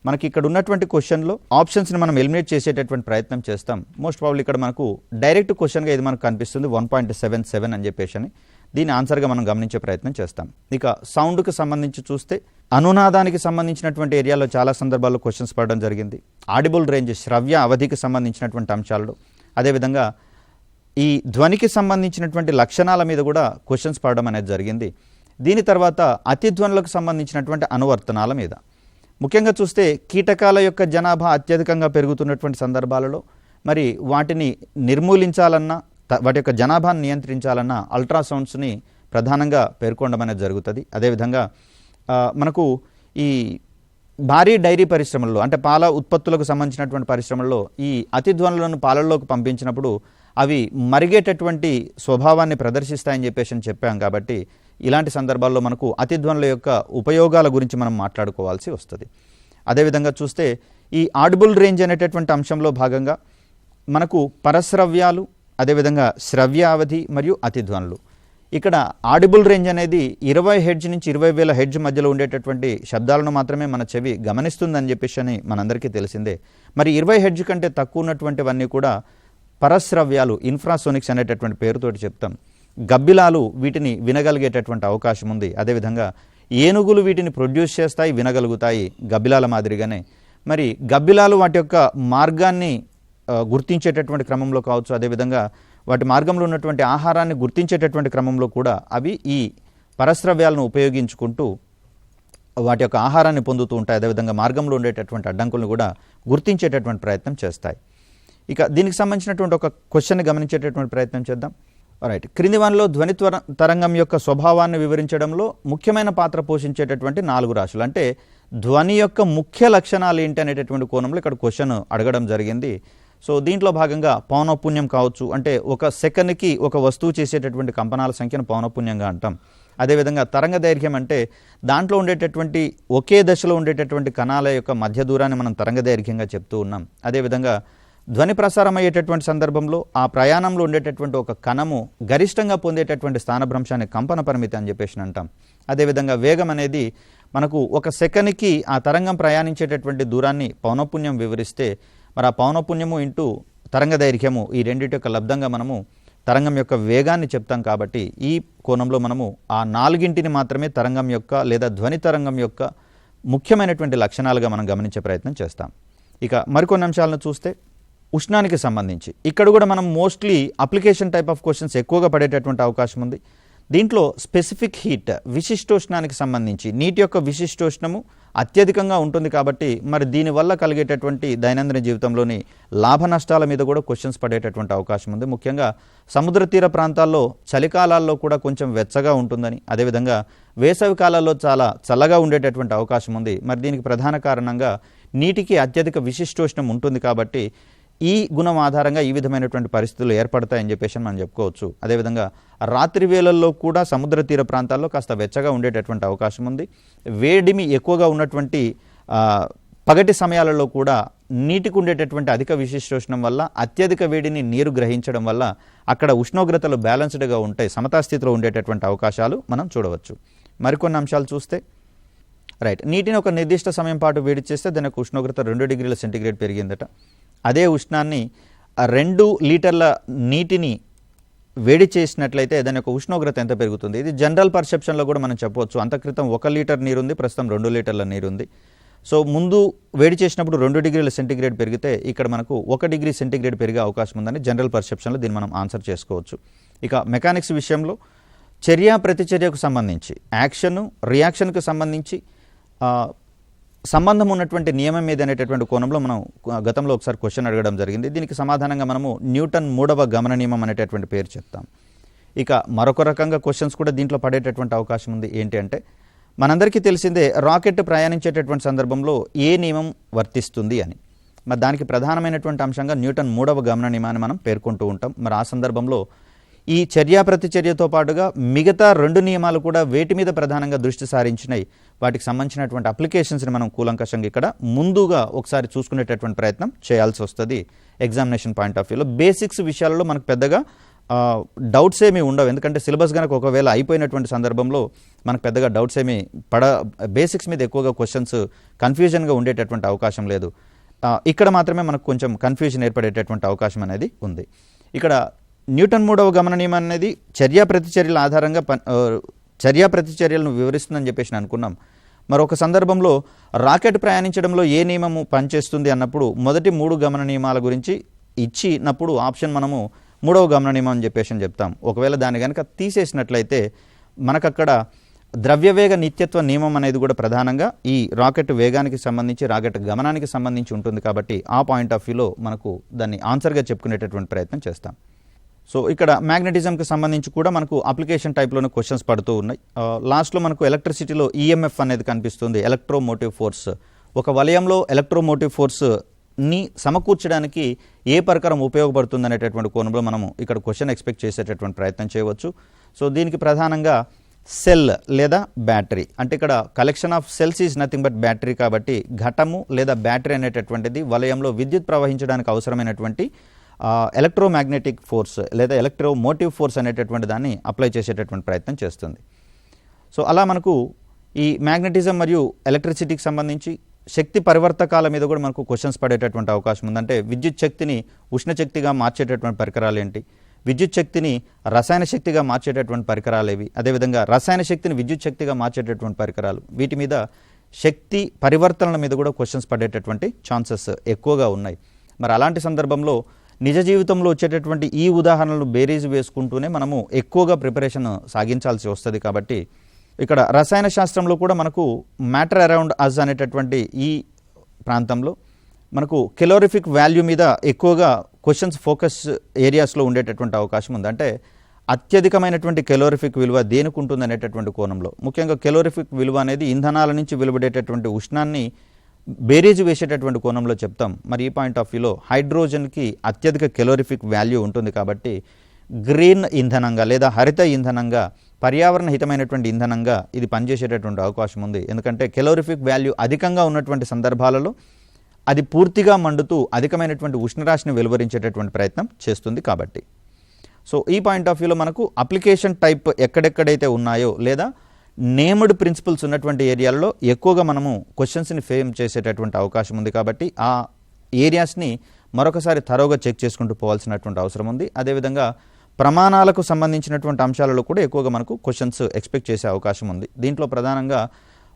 మనకి ఇక్కడ ఉన్నటువంటి క్వశ్చన్లో ఆప్షన్స్ని మనం ఎలిమినేట్ చేసేటటువంటి ప్రయత్నం చేస్తాం. మోస్ట్ ప్రాబ్లీ ఇక్కడ మనకు డైరెక్ట్ క్వశ్చన్గా ఇది మనకు కనిపిస్తుంది 1.77 అని చెప్పేసి అని. దీని ఆన్సర్గా మనం గమనించే ప్రయత్నం చేస్తాం. ఇక సౌండ్కి సంబంధించి చూస్తే అనునాదానికి సంబంధించినటువంటి ఏరియాలో చాలా సందర్భాల్లో క్వశ్చన్స్ పడడం జరిగింది. ఆడిబుల్ రేంజ్ శ్రవ్య అవధికి సంబంధించినటువంటి అంశాల్లో, అదేవిధంగా ఈ ధ్వనికి సంబంధించినటువంటి లక్షణాల మీద కూడా క్వశ్చన్స్ పడడం అనేది జరిగింది. దీని తర్వాత అతిధ్వనులకు సంబంధించినటువంటి అనువర్తనాల మీద ముఖ్యంగా చూస్తే కీటకాల యొక్క జనాభా అత్యధికంగా పెరుగుతున్నటువంటి సందర్భాలలో మరి వాటిని నిర్మూలించాలన్నా వాటి యొక్క జనాభాను నియంత్రించాలన్నా అల్ట్రాసౌండ్స్ని ప్రధానంగా పేర్కొనడం అనేది జరుగుతుంది. అదేవిధంగా మనకు ఈ భారీ డైరీ పరిశ్రమల్లో అంటే పాల ఉత్పత్తులకు సంబంధించినటువంటి పరిశ్రమల్లో ఈ అతిధ్వనులను పాలల్లోకి పంపించినప్పుడు అవి మరిగేటటువంటి స్వభావాన్ని ప్రదర్శిస్తాయని చెప్పేసి చెప్పాం. కాబట్టి ఇలాంటి సందర్భాల్లో మనకు అతిధ్వనుల యొక్క ఉపయోగాల గురించి మనం మాట్లాడుకోవాల్సి వస్తుంది. అదేవిధంగా చూస్తే ఈ ఆడిబుల్ రేంజ్ అనేటటువంటి అంశంలో భాగంగా మనకు పరశ్రవ్యాలు, అదేవిధంగా శ్రవ్య అవధి మరియు అతిధ్వనులు. ఇక్కడ ఆడిబుల్ రేంజ్ అనేది 20 హెడ్జ్ నుంచి 20,000 హెడ్జ్ మధ్యలో ఉండేటటువంటి శబ్దాలను మాత్రమే మన చెవి గమనిస్తుందని చెప్పేసి అని మనందరికీ తెలిసిందే. మరి 20 హెడ్జ్ కంటే తక్కువ ఉన్నటువంటివన్నీ కూడా పరశ్రవ్యాలు, ఇన్ఫ్రాసోనిక్స్ అనేటటువంటి పేరుతోటి చెప్తాం. గబ్బిలాలు వీటిని వినగలిగేటటువంటి అవకాశం ఉంది. అదేవిధంగా ఏనుగులు వీటిని ప్రొడ్యూస్ చేస్తాయి, వినగలుగుతాయి గబ్బిలాల మాదిరిగానే. మరి గబ్బిలాలు వాటి యొక్క మార్గాన్ని గుర్తించేటటువంటి క్రమంలో కావచ్చు, అదేవిధంగా వాటి మార్గంలో ఉన్నటువంటి ఆహారాన్ని గుర్తించేటటువంటి క్రమంలో కూడా అవి ఈ పరశ్రవ్యాలను ఉపయోగించుకుంటూ వాటి యొక్క ఆహారాన్ని పొందుతూ ఉంటాయి. అదేవిధంగా మార్గంలో ఉండేటటువంటి అడ్డంకులను కూడా గుర్తించేటటువంటి ప్రయత్నం చేస్తాయి. ఇక దీనికి సంబంధించినటువంటి ఒక క్వశ్చన్ని గమనించేటటువంటి ప్రయత్నం చేద్దాం. రైట్, క్రింది వానిలో ధ్వని తరంగం యొక్క స్వభావాన్ని వివరించడంలో ముఖ్యమైన పాత్ర పోషించేటటువంటి 4 రాశులు అంటే ధ్వని యొక్క ముఖ్య లక్షణాలు ఏంటి అనేటటువంటి కోణంలో ఇక్కడ క్వశ్చన్ అడగడం జరిగింది. సో దీంట్లో భాగంగా పౌనఃపున్యం కావచ్చు, అంటే ఒక సెకండ్కి ఒక వస్తువు చేసేటటువంటి కంపనాల సంఖ్యను పౌనఃపున్యంగా అంటాం. అదేవిధంగా తరంగ దైర్ఘ్యం అంటే దాంట్లో ఉండేటటువంటి ఒకే దశలో ఉండేటటువంటి కణాల యొక్క మధ్య దూరాన్ని మనం తరంగ దైర్ఘ్యంగా చెప్తూ ఉన్నాం. అదేవిధంగా ధ్వని ప్రసారం అయ్యేటటువంటి సందర్భంలో ఆ ప్రయాణంలో ఉండేటటువంటి ఒక కణము గరిష్టంగా పొందేటటువంటి స్థానభ్రంశాన్ని కంపన పరిమితి అని చెప్పేసి అంటాం. అదేవిధంగా వేగం అనేది మనకు ఒక సెకండ్కి ఆ తరంగం ప్రయాణించేటటువంటి దూరాన్ని పౌనఃపున్యం వివరిస్తే, మరి ఆ పౌనఃపున్యము ఇంటూ తరంగ దైర్ఘ్యము ఈ రెండింటి యొక్క లబ్ధంగా మనము తరంగం యొక్క వేగాన్ని చెప్తాం. కాబట్టి ఈ కోణంలో మనము ఆ 4ంటిని మాత్రమే తరంగం యొక్క లేదా ధ్వని తరంగం యొక్క ముఖ్యమైనటువంటి లక్షణాలుగా మనం గమనించే ప్రయత్నం చేస్తాం. ఇక మరికొన్ని అంశాలను చూస్తే ఉష్ణానికి సంబంధించి ఇక్కడ కూడా మనం mostly application type of questions ఎక్కువగా పడేటటువంటి అవకాశం ఉంది. దీంట్లో స్పెసిఫిక్ హీట్ విశిష్టోష్ణానికి సంబంధించి నీటి యొక్క విశిష్టోష్ణము అత్యధికంగా ఉంటుంది. కాబట్టి మరి దీనివల్ల కలిగేటటువంటి దైనందిన జీవితంలోని లాభ నష్టాల మీద కూడా క్వశ్చన్స్ పడేటటువంటి అవకాశం ఉంది. ముఖ్యంగా సముద్ర తీర ప్రాంతాల్లో చలికాలాల్లో కూడా కొంచెం వెచ్చగా ఉంటుందని, అదేవిధంగా వేసవి కాలాల్లో చాలా చల్లగా ఉండేటటువంటి అవకాశం ఉంది. మరి దీనికి ప్రధాన కారణంగా నీటికి అత్యధిక విశిష్టోష్ణం ఉంటుంది. కాబట్టి ఈ గుణం ఆధారంగా ఈ విధమైనటువంటి పరిస్థితులు ఏర్పడతాయని చెప్పేసి మనం చెప్పుకోవచ్చు. అదేవిధంగా రాత్రి వేళల్లో కూడా సముద్ర తీర ప్రాంతాల్లో కాస్త వెచ్చగా ఉండేటటువంటి అవకాశం ఉంది. వేడిమి ఎక్కువగా ఉన్నటువంటి పగటి సమయాలలో కూడా నీటికి ఉండేటటువంటి అధిక విశిష్టోష్ణం వల్ల అత్యధిక వేడిని నీరు గ్రహించడం వల్ల అక్కడ ఉష్ణోగ్రతలు బ్యాలెన్స్డ్గా ఉంటాయి, సమతాస్థితిలో ఉండేటటువంటి అవకాశాలు మనం చూడవచ్చు. మరికొన్ని అంశాలు చూస్తే నీటిని ఒక నిర్దిష్ట సమయం పాటు వేడి చేస్తే దాని యొక్క ఉష్ణోగ్రత 2 డిగ్రీల సెంటీగ్రేడ్ పెరిగిందట. అదే ఉష్ణాన్ని 2 లీటర్ల నీటిని వేడి చేసినట్లయితే దాని యొక్క ఉష్ణోగ్రత ఎంత పెరుగుతుంది? ఇది జనరల్ పర్సెప్షన్లో కూడా మనం చెప్పవచ్చు. అంతక్రితం 1 లీటర్ నీరు ఉంది, ప్రస్తుతం 2 లీటర్ల నీరు ఉంది. సో ముందు వేడి చేసినప్పుడు 2 డిగ్రీల సెంటీగ్రేడ్ పెరిగితే ఇక్కడ మనకు 1 డిగ్రీ సెంటీగ్రేడ్ పెరిగే అవకాశం ఉందని జనరల్ పర్సెప్షన్లో దీన్ని మనం ఆన్సర్ చేసుకోవచ్చు. ఇక మెకానిక్స్ విషయంలో చర్య ప్రతిచర్యకు సంబంధించి, యాక్షన్ రియాక్షన్కు సంబంధించి సంబంధం ఉన్నటువంటి నియమం మీద అనేటటువంటి కోణంలో మనం గతంలో ఒకసారి క్వశ్చన్ అడగడం జరిగింది. దీనికి సమాధానంగా మనము న్యూటన్ 3వ గమన నియమం అనేటటువంటి పేరు చెప్తాం. ఇక మరొక రకంగా క్వశ్చన్స్ కూడా దీంట్లో పడేటటువంటి అవకాశం ఉంది. ఏంటి అంటే మనందరికీ తెలిసిందే రాకెట్ ప్రయాణించేటటువంటి సందర్భంలో ఏ నియమం వర్తిస్తుంది అని. మరి దానికి ప్రధానమైనటువంటి అంశంగా న్యూటన్ 3వ గమన నియమాన్ని మనం పేర్కొంటూ ఉంటాం. మరి ఆ సందర్భంలో ఈ చర్య ప్రతిచర్యతో పాటుగా మిగతా 2 నియమాలు కూడా వేటి మీద ప్రధానంగా దృష్టి సారించినాయి, వాటికి సంబంధించినటువంటి అప్లికేషన్స్ని మనం కూలంకషంగా ఇక్కడ ముందుగా ఒకసారి చూసుకునేటటువంటి ప్రయత్నం చేయాల్సి వస్తుంది. ఎగ్జామినేషన్ పాయింట్ ఆఫ్ వ్యూలో బేసిక్స్ విషయాలలో మనకు పెద్దగా డౌట్స్ ఏమీ ఉండవు. ఎందుకంటే సిలబస్ కనుక ఒకవేళ అయిపోయినటువంటి సందర్భంలో మనకు పెద్దగా డౌట్స్ ఏమీ బేసిక్స్ మీద ఎక్కువగా క్వశ్చన్స్ కన్ఫ్యూజన్గా ఉండేటటువంటి అవకాశం లేదు. ఇక్కడ మాత్రమే మనకు కొంచెం కన్ఫ్యూజన్ ఏర్పడేటటువంటి అవకాశం అనేది ఉంది. ఇక్కడ న్యూటన్ 3వ గమన నియమం అనేది చర్య ప్రతిచర్యల ఆధారంగా చర్య ప్రతిచర్యలను వివరిస్తుందని చెప్పేసి అనుకున్నాం. మరొక సందర్భంలో రాకెట్ ప్రయాణించడంలో ఏ నియమము పనిచేస్తుంది అన్నప్పుడు మొదటి 3 గమన నియమాల గురించి ఇచ్చినప్పుడు ఆప్షన్ మనము 3వ గమన నియమం అని చెప్పేసి చెప్తాం. ఒకవేళ దాన్ని కనుక తీసేసినట్లయితే మనకక్కడ ద్రవ్యవేగ నిత్యత్వ నియమం అనేది కూడా ప్రధానంగా ఈ రాకెట్ వేగానికి సంబంధించి, రాకెట్ గమనానికి సంబంధించి ఉంటుంది. కాబట్టి ఆ పాయింట్ ఆఫ్ వ్యూలో మనకు దాన్ని ఆన్సర్గా చెప్పుకునేటటువంటి ప్రయత్నం చేస్తాం. సో ఇక్కడ మ్యాగ్నెటిజంకి సంబంధించి కూడా మనకు అప్లికేషన్ టైప్లోనే క్వశ్చన్స్ పడుతూ ఉన్నాయి. లాస్ట్లో మనకు ఎలక్ట్రిసిటీలో ఈఎంఎఫ్ అనేది కనిపిస్తుంది, ఎలక్ట్రోమోటివ్ ఫోర్స్. ఒక వలయంలో ఎలక్ట్రోమోటివ్ ఫోర్స్ని సమకూర్చడానికి ఏ పరికరం ఉపయోగపడుతుంది అనేటటువంటి కోణంలో మనము ఇక్కడ క్వశ్చన్ ఎక్స్పెక్ట్ చేసేటటువంటి ప్రయత్నం చేయవచ్చు. సో దీనికి ప్రధానంగా సెల్ లేదా బ్యాటరీ, అంటే ఇక్కడ collection of cells is nothing but battery. కాబట్టి ఘటము లేదా బ్యాటరీ అనేటటువంటిది వలయంలో విద్యుత్ ప్రవహించడానికి అవసరమైనటువంటి ఎలక్ట్రోమాగ్నెటిక్ ఫోర్స్ లేదా ఎలక్ట్రోమోటివ్ ఫోర్స్ అనేటటువంటి దాన్ని అప్లై చేసేటటువంటి ప్రయత్నం చేస్తుంది. సో అలా మనకు ఈ మ్యాగ్నెటిజం మరియు ఎలక్ట్రిసిటీకి సంబంధించి శక్తి పరివర్తకాల మీద కూడా మనకు క్వశ్చన్స్ పడేటటువంటి అవకాశం ఉంది. అంటే విద్యుత్ శక్తిని ఉష్ణశక్తిగా మార్చేటటువంటి పరికరాలు ఏంటి, విద్యుత్ శక్తిని రసాయన శక్తిగా మార్చేటటువంటి పరికరాలు ఏవి, అదేవిధంగా రసాయన శక్తిని విద్యుత్ శక్తిగా మార్చేటటువంటి పరికరాలు, వీటి మీద శక్తి పరివర్తనల మీద కూడా క్వశ్చన్స్ పడేటటువంటి ఛాన్సెస్ ఎక్కువగా ఉన్నాయి. మరి అలాంటి సందర్భంలో నిజ జీవితంలో వచ్చేటటువంటి ఈ ఉదాహరణలు బేరీజ్ వేసుకుంటూనే మనము ఎక్కువగా ప్రిపరేషన్ సాగించాల్సి వస్తుంది. కాబట్టి ఇక్కడ రసాయన శాస్త్రంలో కూడా మనకు మ్యాటర్ అరౌండ్ అస్ అనేటటువంటి ఈ ప్రాంతంలో మనకు కెలోరిఫిక్ వాల్యూ మీద ఎక్కువగా క్వశ్చన్స్ ఫోకస్ ఏరియాస్లో ఉండేటటువంటి అవకాశం ఉంది. అంటే అత్యధికమైనటువంటి కెలోరిఫిక్ విలువ దేనికి ఉంటుంది అనేటటువంటి కోణంలో, ముఖ్యంగా కెలోరిఫిక్ విలువ అనేది ఇంధనాల నుంచి వెలువడేటటువంటి ఉష్ణాన్ని బేరీజు వేసేటటువంటి కోణంలో చెప్తాం. మరి ఈ పాయింట్ ఆఫ్ వ్యూలో హైడ్రోజన్కి అత్యధిక కెలోరిఫిక్ వాల్యూ ఉంటుంది కాబట్టి గ్రీన్ ఇంధనంగా లేదా హరిత ఇంధనంగా, పర్యావరణ హితమైనటువంటి ఇంధనంగా ఇది పనిచేసేటటువంటి అవకాశం ఉంది. ఎందుకంటే కెలోరిఫిక్ వాల్యూ అధికంగా ఉన్నటువంటి సందర్భాలలో అది పూర్తిగా మండుతూ అధికమైనటువంటి ఉష్ణరాశిని వెలువరించేటటువంటి ప్రయత్నం చేస్తుంది కాబట్టి. సో ఈ పాయింట్ ఆఫ్ వ్యూలో మనకు అప్లికేషన్ టైప్ ఎక్కడెక్కడైతే ఉన్నాయో లేదా నేమ్డ్ ప్రిన్సిపల్స్ ఉన్నటువంటి ఏరియాలలో ఎక్కువగా మనము క్వశ్చన్స్ని ఫేమ్ చేసేటటువంటి అవకాశం ఉంది కాబట్టి ఆ ఏరియాస్ని మరొకసారి థరోగా చెక్ చేసుకుంటూ పోవాల్సినటువంటి అవసరం ఉంది. అదేవిధంగా ప్రమాణాలకు సంబంధించినటువంటి అంశాలలో కూడా ఎక్కువగా మనకు క్వశ్చన్స్ ఎక్స్పెక్ట్ చేసే అవకాశం ఉంది. దీంట్లో ప్రధానంగా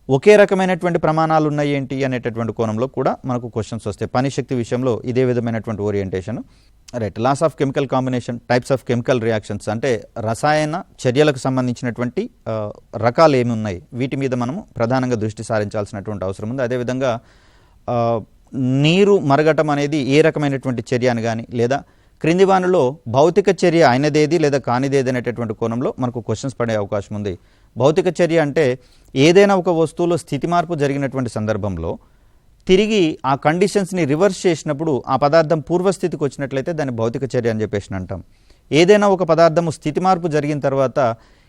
ఒకే రకమైనటువంటి ప్రమాణాలు ఉన్నాయి ఏంటి అనేటటువంటి కోణంలో కూడా మనకు క్వశ్చన్స్ వస్తాయి. పని శక్తి విషయంలో ఇదే విధమైనటువంటి orientation. Right, laws of chemical combination, types of chemical reactions అంటే రసాయన చర్యలకు సంబంధించినటువంటి రకాలు ఏమి ఉన్నాయి, వీటి మీద మనము ప్రధానంగా దృష్టి సారించాల్సినటువంటి అవసరం ఉంది. అదేవిధంగా నీరు మరగటం అనేది ఏ రకమైనటువంటి చర్య అని కానీ, లేదా క్రింది వానిలో భౌతిక చర్య అయినదేది లేదా కానిదేది అనేటటువంటి కోణంలో మనకు క్వశ్చన్స్ పడే అవకాశం ఉంది. భౌతిక చర్య అంటే ఏదైనా ఒక వస్తువులో స్థితి మార్పు జరిగినటువంటి సందర్భంలో తిరిగి ఆ కండిషన్స్ని రివర్స్ చేసినప్పుడు ఆ పదార్థం పూర్వస్థితికి వచ్చినట్లయితే దాన్ని భౌతిక చర్య అని చెప్పేసి అంటాం. ఏదైనా ఒక పదార్థము స్థితి మార్పు జరిగిన తర్వాత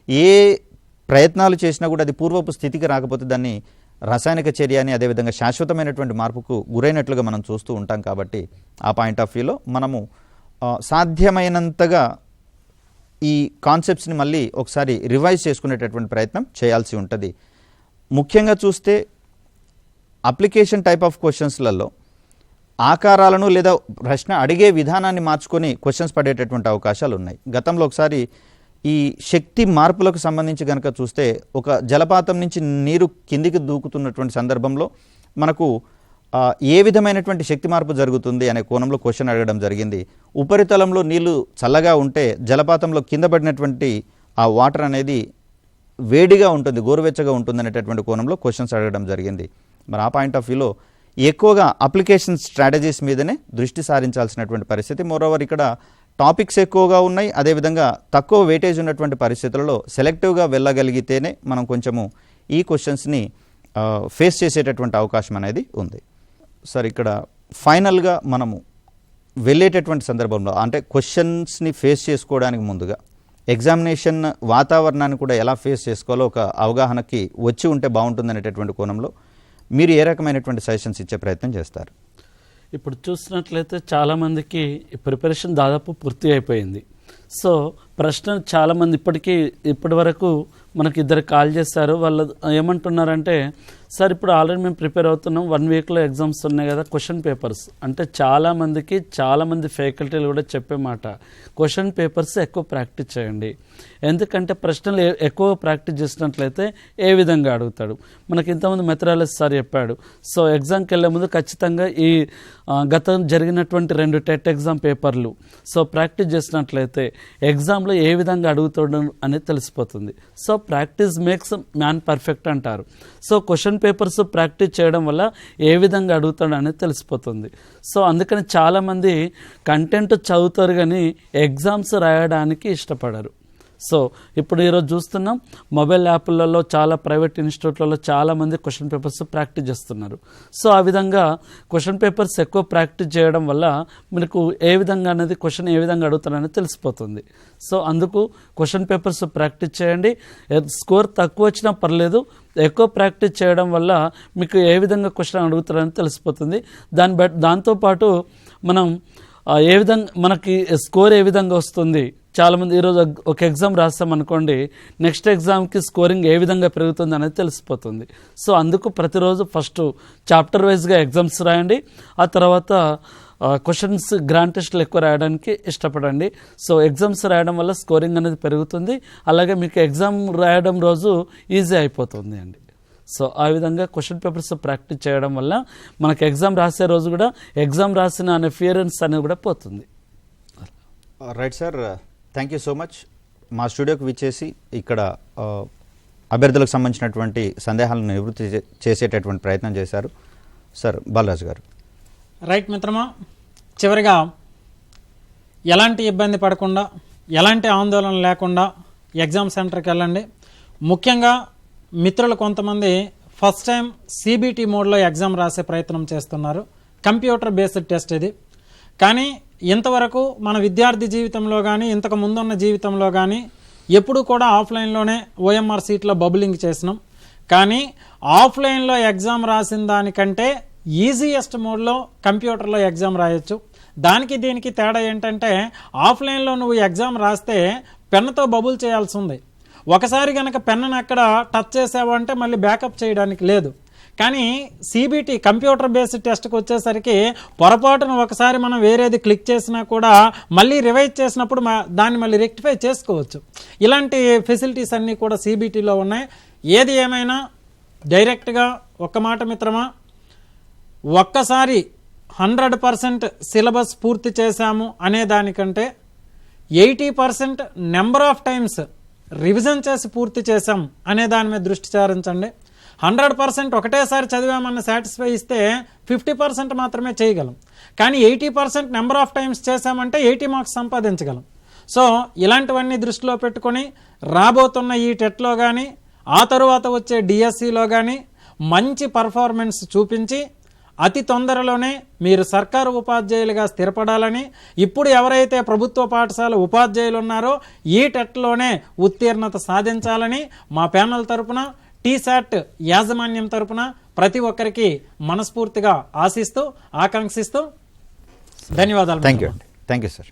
ఏ ప్రయత్నాలు చేసినా కూడా అది పూర్వపు స్థితికి రాకపోతే దాన్ని రసాయనిక చర్య అని, అదేవిధంగా శాశ్వతమైనటువంటి మార్పుకు గురైనట్లుగా మనం చూస్తూ ఉంటాం. కాబట్టి ఆ పాయింట్ ఆఫ్ వ్యూలో మనము సాధ్యమైనంతగా ఈ కాన్సెప్ట్స్ని మళ్ళీ ఒకసారి రివైజ్ చేసుకునేటటువంటి ప్రయత్నం చేయాల్సి ఉంటుంది. ముఖ్యంగా చూస్తే అప్లికేషన్ టైప్ ఆఫ్ క్వశ్చన్స్లలో ఆకారాలను లేదా ప్రశ్న అడిగే విధానాన్ని మార్చుకొని క్వశ్చన్స్ పడేటటువంటి అవకాశాలు ఉన్నాయి. గతంలో ఒకసారి ఈ శక్తి మార్పులకు సంబంధించి కనుక చూస్తే ఒక జలపాతం నుంచి నీరు కిందికి దూకుతున్నటువంటి సందర్భంలో మనకు ఏ విధమైనటువంటి శక్తి మార్పు జరుగుతుంది అనే కోణంలో క్వశ్చన్ అడగడం జరిగింది. ఉపరితలంలో నీళ్లు చల్లగా ఉంటే జలపాతంలో కింద పడినటువంటి ఆ వాటర్ అనేది వేడిగా ఉంటుంది, గోరువెచ్చగా ఉంటుంది అనేటటువంటి కోణంలో క్వశ్చన్స్ అడగడం జరిగింది. మరి ఆ పాయింట్ ఆఫ్ వ్యూలో ఎక్కువగా అప్లికేషన్ స్ట్రాటజీస్ మీదనే దృష్టి సారించాల్సినటువంటి పరిస్థితి. మోరోవర్ ఇక్కడ టాపిక్స్ ఎక్కువగా ఉన్నాయి, అదేవిధంగా తక్కువ వెయిటేజ్ ఉన్నటువంటి పరిస్థితులలో సెలెక్టివ్గా వెళ్ళగలిగితేనే మనం కొంచెము ఈ క్వశ్చన్స్ని ఫేస్ చేసేటటువంటి అవకాశం అనేది ఉంది. సార్, ఇక్కడ ఫైనల్గా మనము వెళ్ళేటటువంటి సందర్భంలో అంటే క్వశ్చన్స్ని ఫేస్ చేసుకోవడానికి ముందుగా ఎగ్జామినేషన్ వాతావరణాన్ని కూడా ఎలా ఫేస్ చేసుకోవాలో ఒక అవగాహనకి వచ్చి ఉంటే బాగుంటుంది అనేటటువంటి కోణంలో మీరు ఏ రకమైనటువంటి సజెషన్స్ ఇచ్చే ప్రయత్నం చేస్తారు? ఇప్పుడు చూసినట్లయితే చాలామందికి ప్రిపరేషన్ దాదాపు పూర్తి అయిపోయింది. సో ప్రశ్న చాలామంది ఇప్పటి వరకు మనకి ఇద్దరు కాల్ చేశారు. వాళ్ళు ఏమంటున్నారంటే, సార్ ఇప్పుడు ఆల్రెడీ మేము ప్రిపేర్ అవుతున్నాం, 1 వీక్లో ఎగ్జామ్స్ ఉన్నాయి కదా, క్వశ్చన్ పేపర్స్ అంటే చాలామంది ఫ్యాకల్టీలు కూడా చెప్పే మాట, క్వశ్చన్ పేపర్స్ ఎక్కువ ప్రాక్టీస్ చేయండి. ఎందుకంటే ప్రశ్నలు ఎక్కువ ప్రాక్టీస్ చేసినట్లయితే ఏ విధంగా అడుగుతాడు. మనకి ఇంతకుముందు మెథడాలజీ సార్ చెప్పాడు. సో ఎగ్జామ్కి వెళ్ళే ముందు ఖచ్చితంగా ఈ గతం జరిగినటువంటి 2 టెట్ ఎగ్జామ్ పేపర్లు సో ప్రాక్టీస్ చేసినట్లయితే ఎగ్జామ్లో ఏ విధంగా అడుగుతాడు అనేది తెలిసిపోతుంది. So practice makes man perfect అంటారు. సో క్వశ్చన్ పేపర్స్ ప్రాక్టీస్ చేయడం వల్ల ఏ విధంగా అడుగుతాడు అనేది తెలిసిపోతుంది. సో అందుకని చాలామంది కంటెంట్ చదువుతారు కానీ ఎగ్జామ్స్ రాయడానికి ఇష్టపడరు. సో ఇప్పుడు ఈరోజు చూస్తున్నాం, మొబైల్ యాప్లలో చాలా ప్రైవేట్ ఇన్స్టిట్యూట్లలో చాలామంది క్వశ్చన్ పేపర్స్ ప్రాక్టీస్ చేస్తున్నారు. సో ఆ విధంగా క్వశ్చన్ పేపర్స్ ఎక్కువ ప్రాక్టీస్ చేయడం వల్ల మనకు ఏ విధంగా అనేది క్వశ్చన్ ఏ విధంగా అడుగుతారనేది తెలిసిపోతుంది. సో అందుకు క్వశ్చన్ పేపర్స్ ప్రాక్టీస్ చేయండి. స్కోర్ తక్కువ వచ్చినా పర్లేదు, ఎక్కువ ప్రాక్టీస్ చేయడం వల్ల మీకు ఏ విధంగా క్వశ్చన్ అడుగుతారని తెలిసిపోతుంది. దాంతోపాటు మనం ఏ విధంగా మనకి స్కోర్ ఏ విధంగా వస్తుంది. చాలామంది ఈరోజు ఒక ఎగ్జామ్ రాస్తాం అనుకోండి, నెక్స్ట్ ఎగ్జామ్కి స్కోరింగ్ ఏ విధంగా పెరుగుతుంది అనేది తెలిసిపోతుంది. సో అందుకు ప్రతిరోజు ఫస్ట్ చాప్టర్ వైజ్గా ఎగ్జామ్స్ రాయండి, ఆ తర్వాత క్వశ్చన్స్ గ్రాండ్ టెస్ట్లు ఎక్కువ రాయడానికి ఇష్టపడండి. సో ఎగ్జామ్స్ రాయడం వల్ల స్కోరింగ్ అనేది పెరుగుతుంది, అలాగే మీకు ఎగ్జామ్ రాయడం రోజు ఈజీ అయిపోతుంది అండి. సో ఆ విధంగా క్వశ్చన్ పేపర్స్ ప్రాక్టీస్ చేయడం వల్ల మనకు ఎగ్జామ్ రాసే రోజు కూడా ఎగ్జామ్ రాసిన అనే ఫియరెన్స్ అనేది కూడా పోతుంది. Right sir, thank you so much. మా స్టూడియోకి విచ్చేసి ఇక్కడ అభ్యర్థులకు సంబంధించినటువంటి సందేహాలను నివృత్తి చేసేటటువంటి ప్రయత్నం చేశారు. సార్ బాలరాజు గారు. రైట్ మిత్రమా, చివరిగా ఎలాంటి ఇబ్బంది పడకుండా, ఎలాంటి ఆందోళన లేకుండా ఎగ్జామ్ సెంటర్కి వెళ్ళండి. ముఖ్యంగా మిత్రులు కొంతమంది ఫస్ట్ టైం సిబిటి మోడ్లో ఎగ్జామ్ రాసే ప్రయత్నం చేస్తున్నారు. కంప్యూటర్ బేస్డ్ టెస్ట్ ఇది. కానీ ఇంతవరకు మన విద్యార్థి జీవితంలో కానీ ఇంతకు ముందున్న జీవితంలో కానీ ఎప్పుడు కూడా ఆఫ్లైన్లోనే ఓఎంఆర్ సీట్లో బబులింగ్ చేసినాం. కానీ ఆఫ్లైన్లో ఎగ్జామ్ రాసిన దానికంటే ఈజీయెస్ట్ మోడ్లో కంప్యూటర్లో ఎగ్జామ్ రాయొచ్చు. దానికి దీనికి తేడా ఏంటంటే ఆఫ్లైన్లో నువ్వు ఎగ్జామ్ రాస్తే పెన్నుతో బబుల్ చేయాల్సి ఉంది. ఒకసారి కనుక పెన్నును అక్కడ టచ్ చేసావు అంటే మళ్ళీ బ్యాకప్ చేయడానికి లేదు. కానీ సిబిటి కంప్యూటర్ బేస్డ్ టెస్ట్కి వచ్చేసరికి పొరపాటున ఒకసారి మనం వేరేది క్లిక్ చేసినా కూడా మళ్ళీ రివైజ్ చేసినప్పుడు దాన్ని మళ్ళీ రెక్టిఫై చేసుకోవచ్చు. ఇలాంటి ఫెసిలిటీస్ అన్నీ కూడా సిబిటిలో ఉన్నాయి. ఏది ఏమైనా డైరెక్ట్గా ఒక్క మాట మిత్రమా, ఒక్కసారి 100% సిలబస్ పూర్తి చేశాము అనే దానికంటే 80% నెంబర్ ఆఫ్ టైమ్స్ రివిజన్ చేసి పూర్తి చేశాం అనే దాని మీద దృష్టి సారించండి. 100% ఒకటేసారి చదివామన్న సాటిస్ఫై ఇస్తే 50% మాత్రమే చేయగలం. కానీ 80% నెంబర్ ఆఫ్ టైమ్స్ చేశామంటే 80 మార్క్స్ సంపాదించగలం. సో ఇలాంటివన్నీ దృష్టిలో పెట్టుకొని రాబోతున్న ఈ టెట్లో కానీ ఆ తరువాత వచ్చే డిఎస్సిలో కానీ మంచి పర్ఫార్మెన్స్ చూపించి అతి తొందరలోనే మీరు సర్కారు ఉపాధ్యాయులుగా స్థిరపడాలని, ఇప్పుడు ఎవరైతే ప్రభుత్వ పాఠశాల ఉపాధ్యాయులు ఉన్నారో ఈ టెట్లోనే ఉత్తీర్ణత సాధించాలని మా ప్యానల్ తరపున టీశాట్ యాజమాన్యం తరపున ప్రతి ఒక్కరికి మనస్ఫూర్తిగా ఆశిస్తూ ఆకాంక్షిస్తూ ధన్యవాదాలు. Thank you sir.